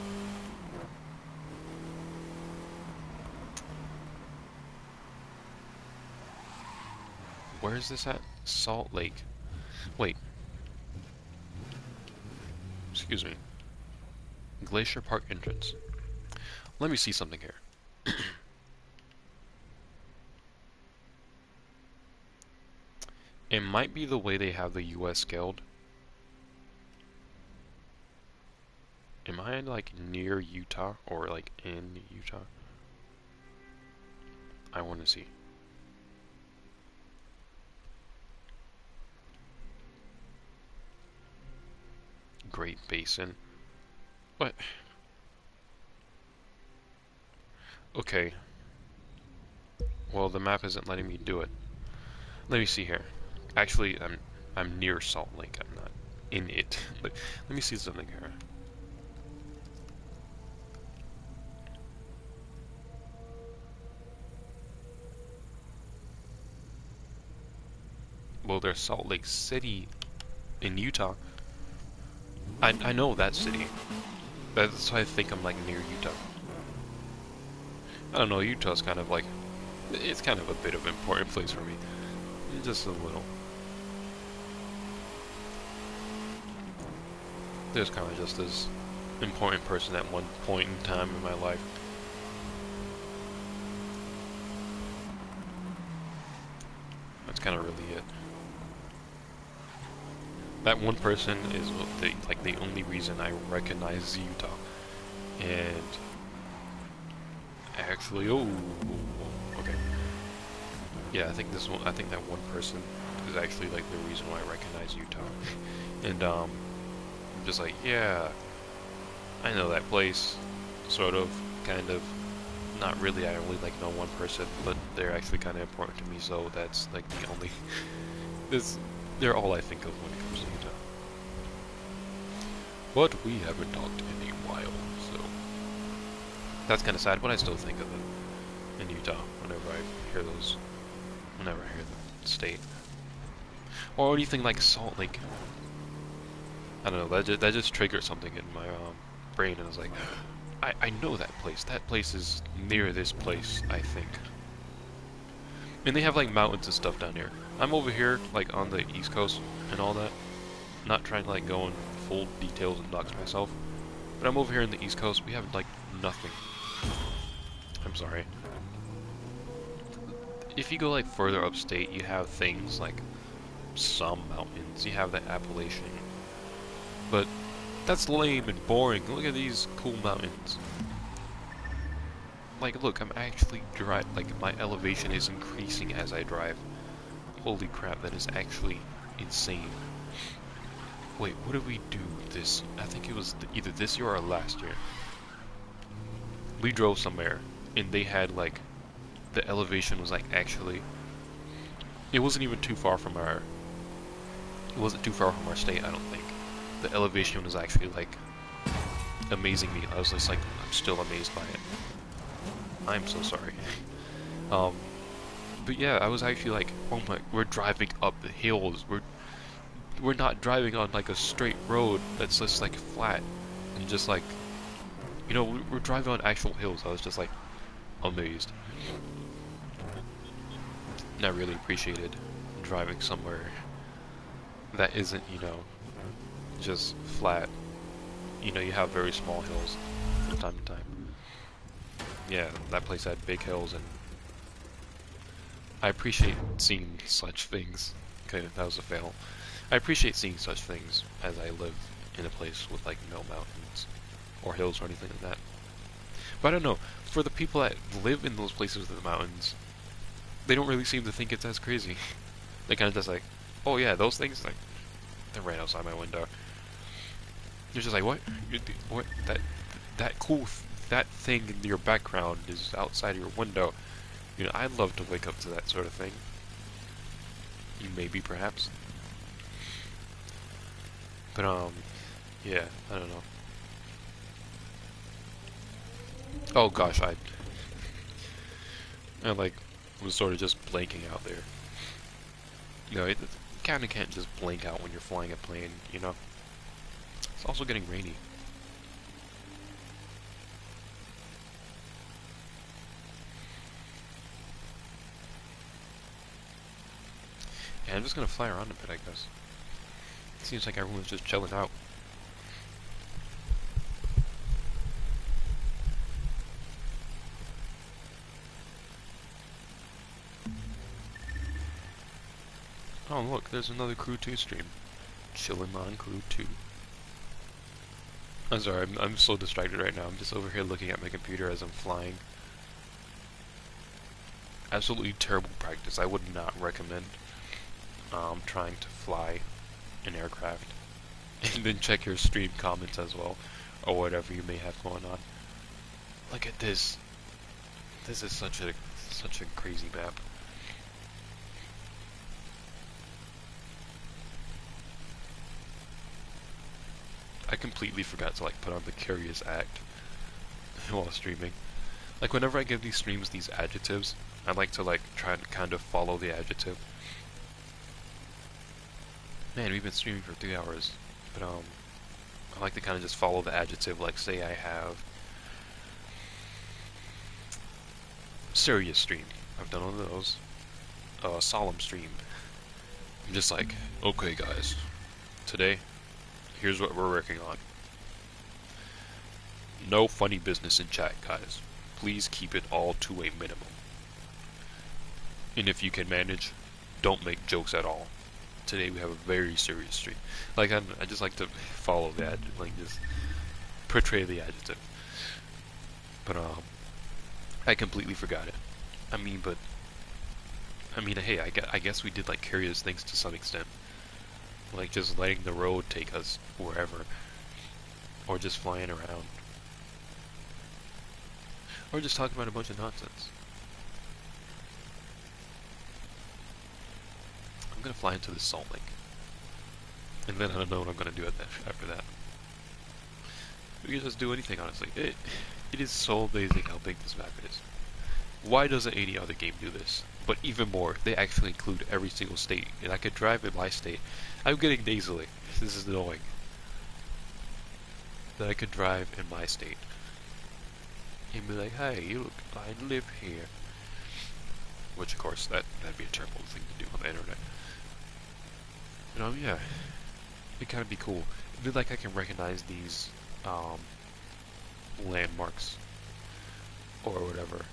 Where is this at? Salt Lake. Wait. Excuse me. Glacier Park entrance. Let me see something here. It might be the way they have the US scaled. Am I like near Utah or like in Utah? I want to see. Great Basin. What? Okay. Well, the map isn't letting me do it. Let me see here. Actually, I'm near Salt Lake. I'm not in it. But let me see something here. Well, there's Salt Lake City in Utah. I know that city. That's why I think I'm like near Utah. I don't know, Utah's kind of like, it's kind of a bit of an important place for me. Just a little. There's kind of just this important person at one point in time in my life. That's kind of really it. That one person is like the only reason I recognize Utah. And actually, oh, okay. Yeah, I think this one. I think that one person is actually like the reason why I recognize Utah. And I'm just like, yeah, I know that place, sort of, kind of. Not really. I only like know one person, but they're actually kind of important to me. So that's like the only. They're all I think of when it comes to Utah. But we haven't talked in a while, so that's kind of sad. But I still think of it in Utah whenever I hear those. Whenever I hear the state, or anything like Salt Lake. I don't know. That just triggered something in my brain, and I was like, I know that place. That place is near this place, I think. And they have like mountains and stuff down here. I'm over here, like on the East Coast and all that. Not trying to like go in full details and dox myself, but I'm over here in the East Coast. We have like nothing. I'm sorry. If you go like further upstate, you have things like some mountains. You have the Appalachian, but that's lame and boring. Look at these cool mountains. Like, look, I'm actually like my elevation is increasing as I drive. Holy crap, that is actually insane. Wait, what did we do this? I think it was either this year or last year. We drove somewhere, and they had like, the elevation was like actually, it wasn't even too far from our, state, I don't think. The elevation was actually like, amazing me. I was just like, I'm still amazed by it. I'm so sorry. But yeah, I was actually like, oh my, we're driving up the hills. We're not driving on like a straight road that's just like flat and just like, you know, we're driving on actual hills. I was just like amazed. And I really appreciated driving somewhere that isn't, you know, just flat. You know, you have very small hills from time to time. Yeah, that place had big hills, and I appreciate seeing such things. Okay, that was a fail. I appreciate seeing such things as I live in a place with like no mountains or hills or anything like that. But I don't know, for the people that live in those places with the mountains, they don't really seem to think it's as crazy. They kind of just like, oh yeah, those things, like, they're right outside my window. You're just like, what? What? That cool, that thing in your background is outside of your window. You know, I'd love to wake up to that sort of thing. Maybe, perhaps. But, yeah, I don't know. Oh gosh, I like, was sort of just blanking out there. You know, it kind of can't just blank out when you're flying a plane, you know? It's also getting rainy. Yeah, I'm just gonna fly around a bit, I guess. Seems like everyone's just chilling out. Oh look, there's another Crew 2 stream. Chillin' on Crew 2. I'm sorry, I'm so distracted right now. I'm just over here looking at my computer as I'm flying. Absolutely terrible practice. I would not recommend trying to fly an aircraft. And then check your stream comments as well, or whatever you may have going on. Look at this. This is such a crazy map. I completely forgot to like put on the Curious Act while streaming. Like whenever I give these streams these adjectives, I like to like try and kind of follow the adjective. Man, we've been streaming for 3 hours, but I like to kind of just follow the adjective. Like say I have serious stream. I've done one of those. Solemn stream. I'm just like, okay guys, today, here's what we're working on. No funny business in chat, guys. Please keep it all to a minimum. And if you can manage, don't make jokes at all. Today we have a very serious stream. Like I just like to follow the adjective, like just portray the adjective. But I completely forgot it. I mean, hey, I guess we did like curious things to some extent. Like just letting the road take us wherever. Or just flying around. Or just talking about a bunch of nonsense. I'm gonna fly into the Salt Lake. And then I don't know what I'm gonna do after that. We can just do anything, honestly. It is so basic how big this map is. Why doesn't any other game do this? But even more, they actually include every single state, and I could drive in my state. I'm getting nasally. This is annoying. That I could drive in my state. And be like, hey, look, I live here. Which, of course, that'd be a terrible thing to do on the internet. Yeah. It'd kind of be cool. It'd be like I can recognize these, landmarks. Or whatever.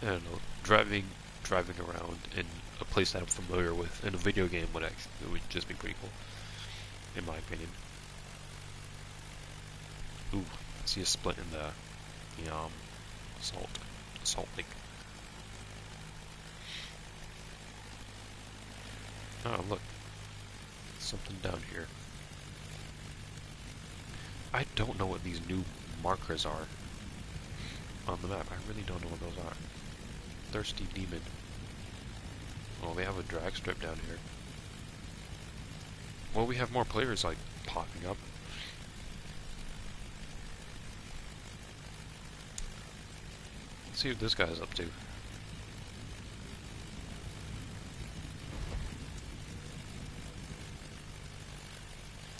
I don't know, driving around in a place that I'm familiar with in a video game would just be pretty cool, in my opinion. Ooh, I see a split in the Salt Lake. Oh look, something down here. I don't know what these new markers are on the map. I really don't know what those are. Thirsty Demon. Oh, they have a drag strip down here. Well, we have more players, like, popping up. Let's see what this guy's up to.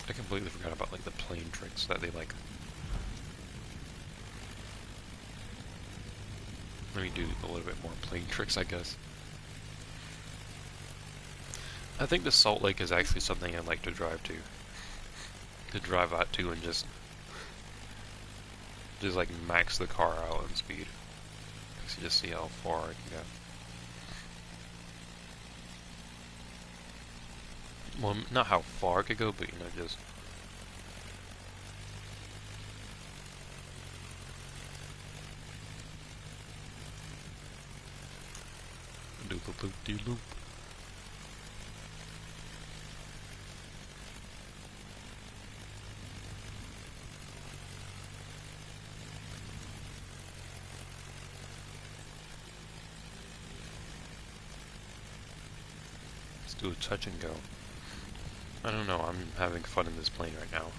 I completely forgot about, like, the plane tricks that they, like... Let me do a little bit more plane tricks, I guess. I think the Salt Lake is actually something I'd like to drive to. To drive out to and just like max the car out on speed. So just see how far I can go. Well, not how far I could go, but just... do the loop-de-loop. Let's do a touch and go. I don't know, I'm having fun in this plane right now.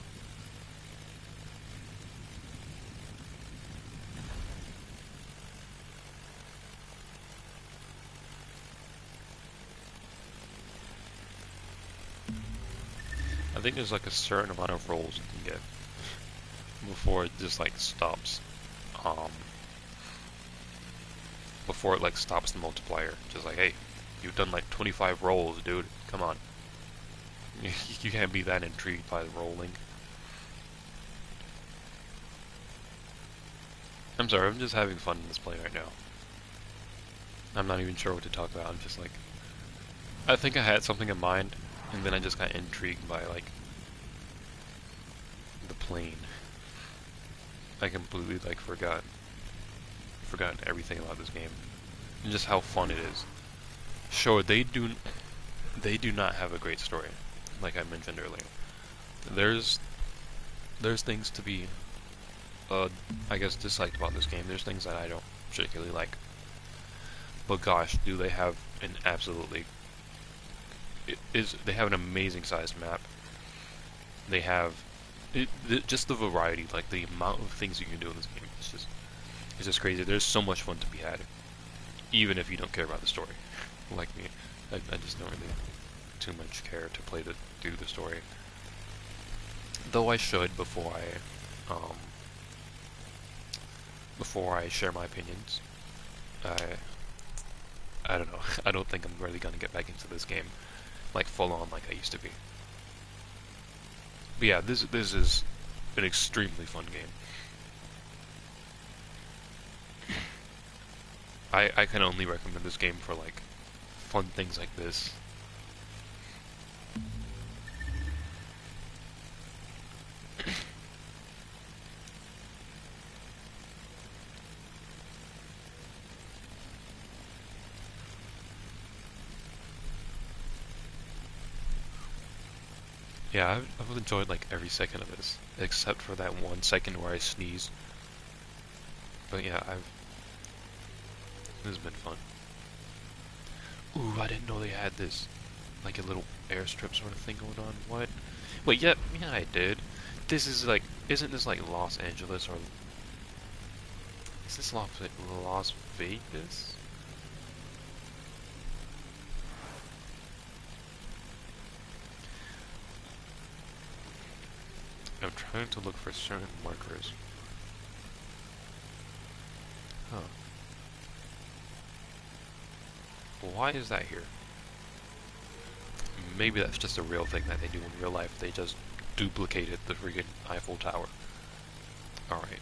I think there's like a certain amount of rolls you can get before it just like stops. Before it like stops the multiplier. Just like, hey, you've done like 25 rolls, dude. Come on. You can't be that intrigued by the rolling. I'm sorry, I'm just having fun in this play right now. I'm not even sure what to talk about. I'm just like, I think I had something in mind, and then I just got intrigued by like the plane. I completely like forgot everything about this game, and just how fun it is. Sure, they do not have a great story, like I mentioned earlier. There's things to be, I guess, disliked about this game. There's things that I don't particularly like. But gosh, do they have an absolutely... they have an amazing sized map. They have... just the variety, like the amount of things you can do in this game. It's just crazy. There's so much fun to be had. Even if you don't care about the story. Like me. I just don't really too much care to do the story. Though I should before I share my opinions. I don't know. I don't think I'm really gonna get back into this game like full on like I used to be. But yeah, this is an extremely fun game. I can only recommend this game for like fun things like this. Yeah, I've enjoyed like every second of this, except for that 1 second where I sneezed. But yeah, this has been fun. Ooh, I didn't know they had this, like a little airstrip sort of thing going on. What? Wait, yeah, I did. This is like, isn't this like Los Angeles, or is this Las Vegas? I'm trying to look for certain markers. Huh. Why is that here? Maybe that's just a real thing that they do in real life. They just duplicated the freaking Eiffel Tower. Alright.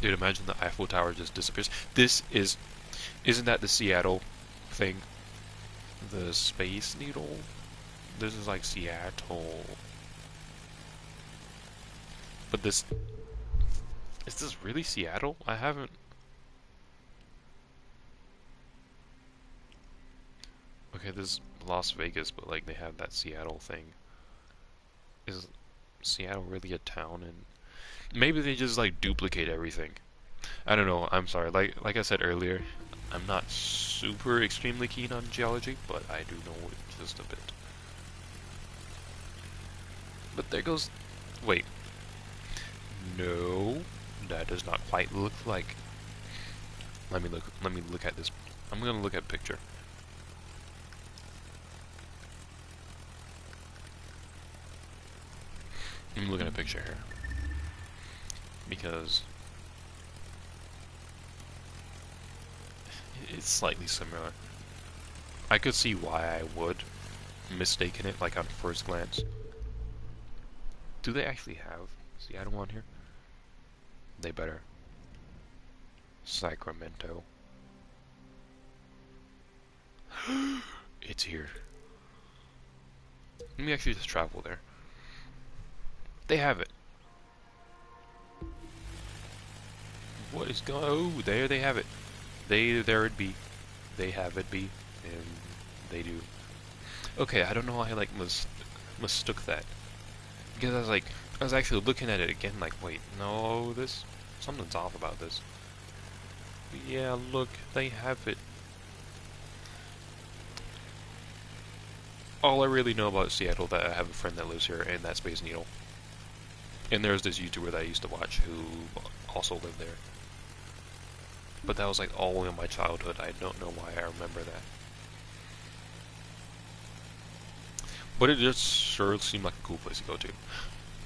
Dude, imagine the Eiffel Tower just disappears. Isn't that the Seattle thing? The Space Needle? This is like Seattle. But is this really Seattle? I haven't... Okay, this is Las Vegas, but like they have that Seattle thing. Is Seattle really a town? And maybe they just like duplicate everything. I don't know, I'm sorry. Like I said earlier, I'm not super extremely keen on geology, but I do know it just a bit. But there goes... Wait. No, that does not quite look like... Let me look at this. I'm gonna look at picture. I'm looking at a picture here. Because it's slightly similar. I could see why I would mistaken it, like on first glance. Do they actually have Seattle on here? They better. Sacramento. It's here. Let me actually just travel there. They have it. What is going? Oh, there they have it. There it be. They have it be, and they do. Okay, I don't know why I like mistook that, because I was actually looking at it again, like, wait, no, something's off about this. But yeah, look, they have it. All I really know about Seattle, that I have a friend that lives here, and that's Space Needle. And there's this YouTuber that I used to watch who also lived there. But that was like all in my childhood. I don't know why I remember that. But it just sure seemed like a cool place to go to.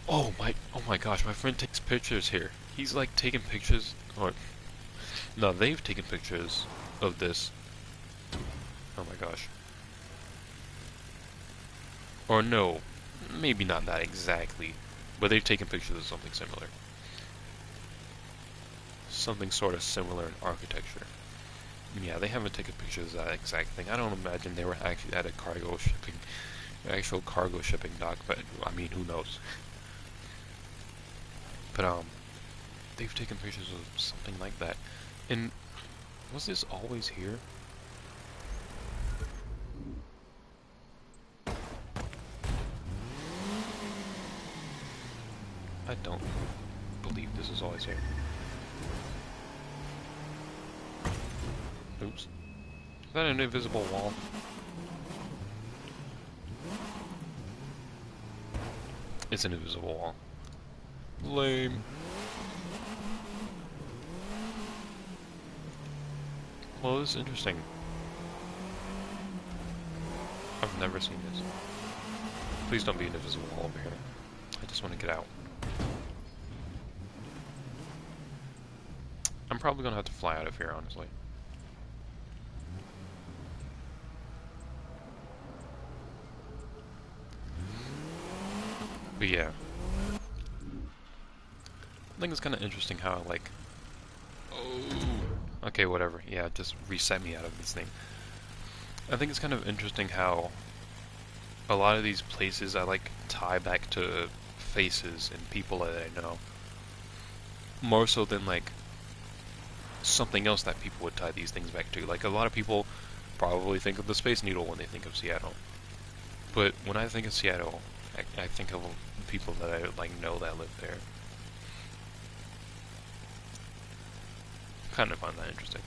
Oh my gosh, my friend takes pictures here. He's like taking pictures, or no, they've taken pictures of this. Oh my gosh. Or no, maybe not that exactly, but they've taken pictures of something similar. something sort of similar in architecture. Yeah, they haven't taken pictures of that exact thing. I don't imagine they were actually at a actual cargo shipping dock, but I mean, who knows? But they've taken pictures of something like that. And was this always here? I don't believe this is always here. Oops. Is that an invisible wall? It's an invisible wall. Lame. Well, this is interesting. I've never seen this. Please don't be an invisible wall over here. I just want to get out. I'm probably gonna have to fly out of here, honestly. But yeah. I think it's kind of interesting how, like... Oh! Okay, whatever. Yeah, just reset me out of this thing. I think it's kind of interesting how a lot of these places I, like, tie back to faces and people that I know. More so than, like, something else that people would tie these things back to. Like, a lot of people probably think of the Space Needle when they think of Seattle. But when I think of Seattle, I think of people that I, like, know that live there. Kind of find that interesting.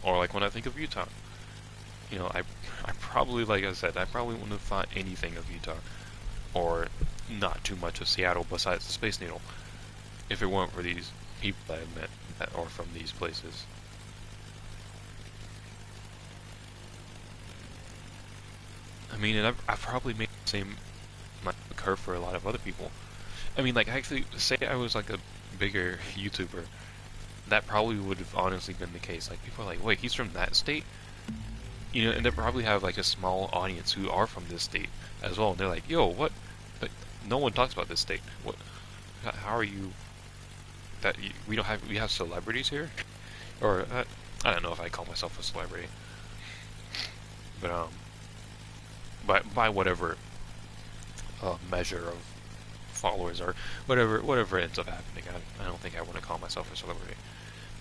Or, like, when I think of Utah. You know, I probably, like I said, I probably wouldn't have thought anything of Utah. Or not too much of Seattle besides the Space Needle. If it weren't for these people that I met, or from these places. I mean, and I've probably made the same curve for a lot of other people. I mean, like, actually, say I was like a bigger YouTuber, that probably would have honestly been the case. Like, people are like, wait, he's from that state? You know, and they probably have like a small audience who are from this state as well, and they're like, yo, what? But no one talks about this state. What? How are you? That we have celebrities here, or I don't know if I call myself a celebrity, but by whatever measure of followers or whatever ends up happening, I don't think I want to call myself a celebrity,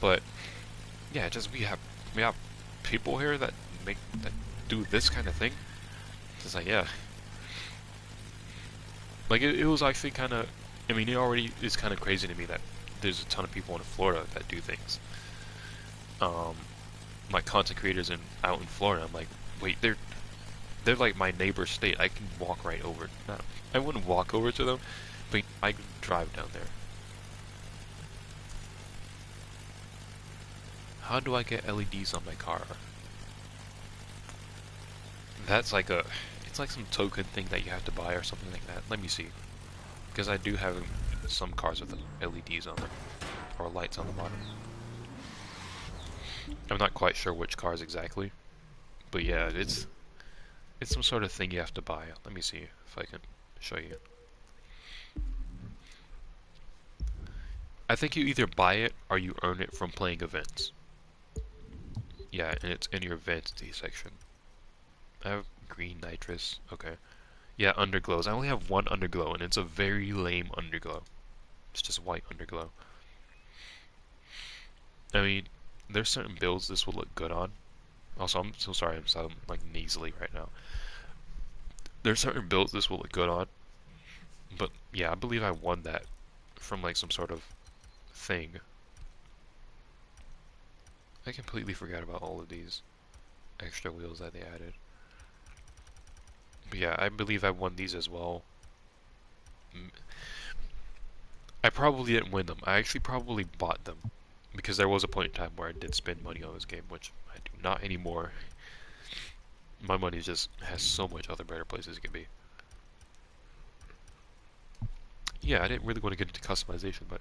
but yeah, just we have people here that do this kind of thing. It's like, yeah, like it was actually kind of, I mean, it already is kind of crazy to me that there's a ton of people in Florida that do things. Like content creators out in Florida. I'm like, wait, they're like my neighbor state. I can walk right over. No, I wouldn't walk over to them, but I can drive down there. How do I get LEDs on my car? That's like it's like some token thing that you have to buy or something like that. Let me see, because I do have some cars with LEDs on them, or lights on the bottom. I'm not quite sure which cars exactly, but yeah, it's some sort of thing you have to buy. Let me see if I can show you. I think you either buy it or you earn it from playing events. Yeah, and it's in your events section. I have green nitrous. Okay. Yeah, underglows. I only have one underglow, and it's a very lame underglow. It's just white underglow. I mean, there's certain builds this will look good on. Also, I'm so sorry, I'm sounding like nasally right now. There's certain builds this will look good on. But yeah, I believe I won that from like some sort of thing. I completely forgot about all of these extra wheels that they added. But yeah, I believe I won these as well. I probably didn't win them. I actually probably bought them, because there was a point in time where I did spend money on this game, which I do not anymore. My money just has so much other better places it can be. Yeah, I didn't really want to get into customization, but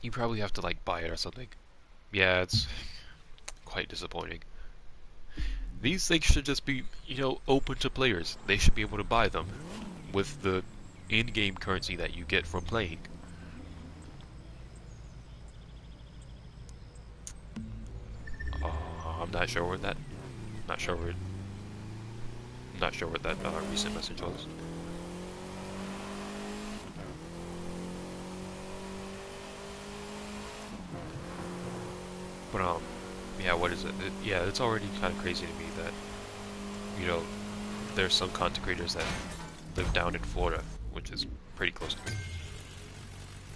you probably have to like buy it or something. Yeah, it's quite disappointing. These things should just be, you know, open to players. They should be able to buy them with the in-game currency that you get from playing. not sure where that, not sure where, not sure what that recent message was. But yeah, what is it? Yeah, it's already kind of crazy to me that, you know, there's some content creators that live down in Florida, which is pretty close to me.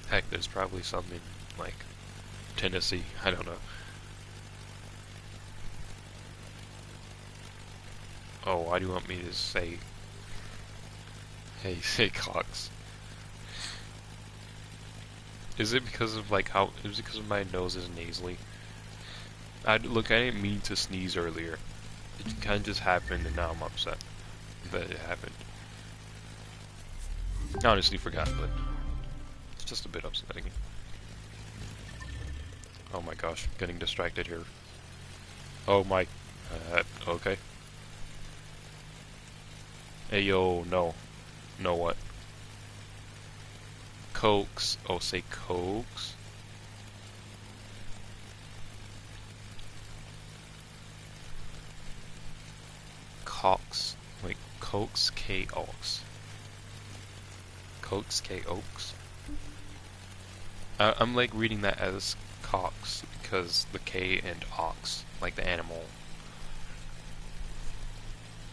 Heck, there's probably some in, like, Tennessee, I don't know. Oh, why do you want me to say, hey, say Cox? Is it because of, like, how, is it because of my nose is nasally? Look, I didn't mean to sneeze earlier. It kind of just happened, and now I'm upset that it happened. I honestly forgot, but it's just a bit upsetting. Oh my gosh, getting distracted here. Oh my, okay. Hey yo, no. No what? Cokes. Oh, say Cokes. Cox. Wait, Cokes K Oaks. Cokes K Oaks. I'm like reading that as Cox because the K and ox, like the animal.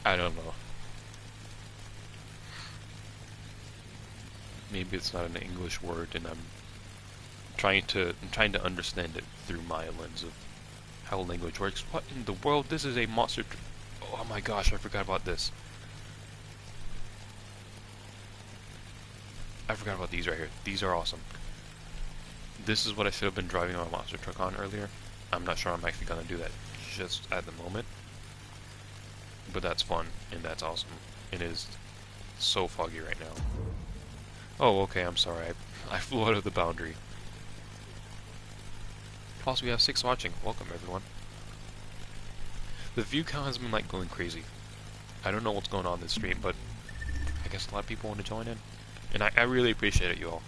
I don't know. Maybe it's not an English word, and I'm trying to understand it through my lens of how language works. What in the world? This is a monster. Oh my gosh, I forgot about this. I forgot about these right here. These are awesome. This is what I should have been driving my monster truck on earlier. I'm not sure I'm actually gonna do that just at the moment. But that's fun, and that's awesome. It is so foggy right now. Oh, okay, I'm sorry. I flew out of the boundary. Also, we have 6 watching. Welcome, everyone. The view count has been, like, going crazy. I don't know what's going on this stream, but I guess a lot of people want to join in. And I really appreciate it, you all.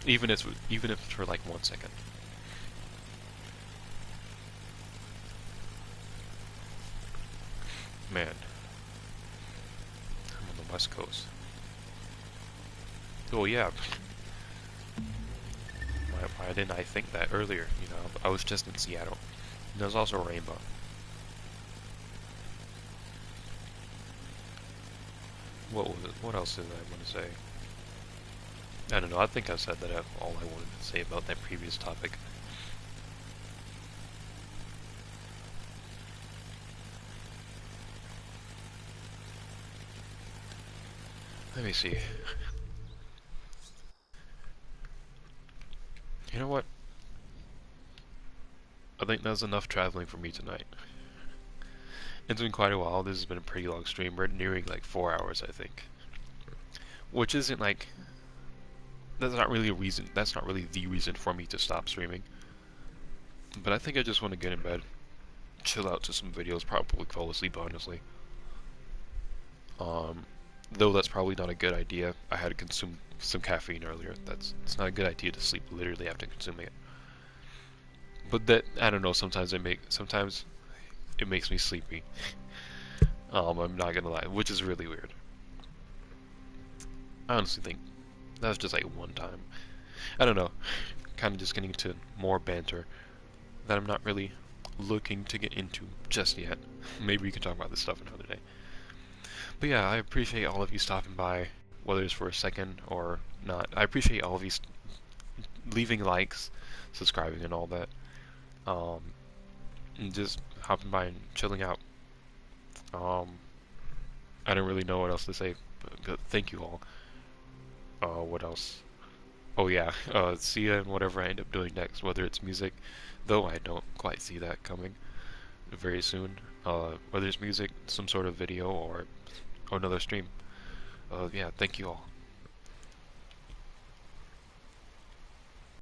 Even if it's for, like, 1 second. Man. I'm on the West Coast. Oh yeah. Why didn't I think that earlier? You know, I was just in Seattle. And there's also a rainbow. What was it? What else did I want to say? I don't know. I think I said that all I wanted to say about that previous topic. Let me see. You know what? I think that's enough traveling for me tonight. It's been quite a while. This has been a pretty long stream. We're nearing like 4 hours, I think. Which isn't like... That's not really a reason. That's not really the reason for me to stop streaming. But I think I just want to get in bed. Chill out to some videos. Probably fall asleep, honestly. Though that's probably not a good idea. I had to consume some caffeine earlier. It's not a good idea to sleep literally after consuming it. But that, I don't know, sometimes it makes me sleepy. I'm not gonna lie, which is really weird. I honestly think that's just like one time. I don't know, kind of just getting into more banter that I'm not really looking to get into just yet. Maybe we can talk about this stuff another day. But yeah, I appreciate all of you stopping by, whether it's for a second or not. I appreciate all of you leaving likes, subscribing, and all that. And just hopping by and chilling out. I don't really know what else to say, but thank you all. What else? Oh yeah, see ya in whatever I end up doing next, whether it's music, though I don't quite see that coming very soon. Whether it's music, some sort of video, or another stream. Yeah, thank you all.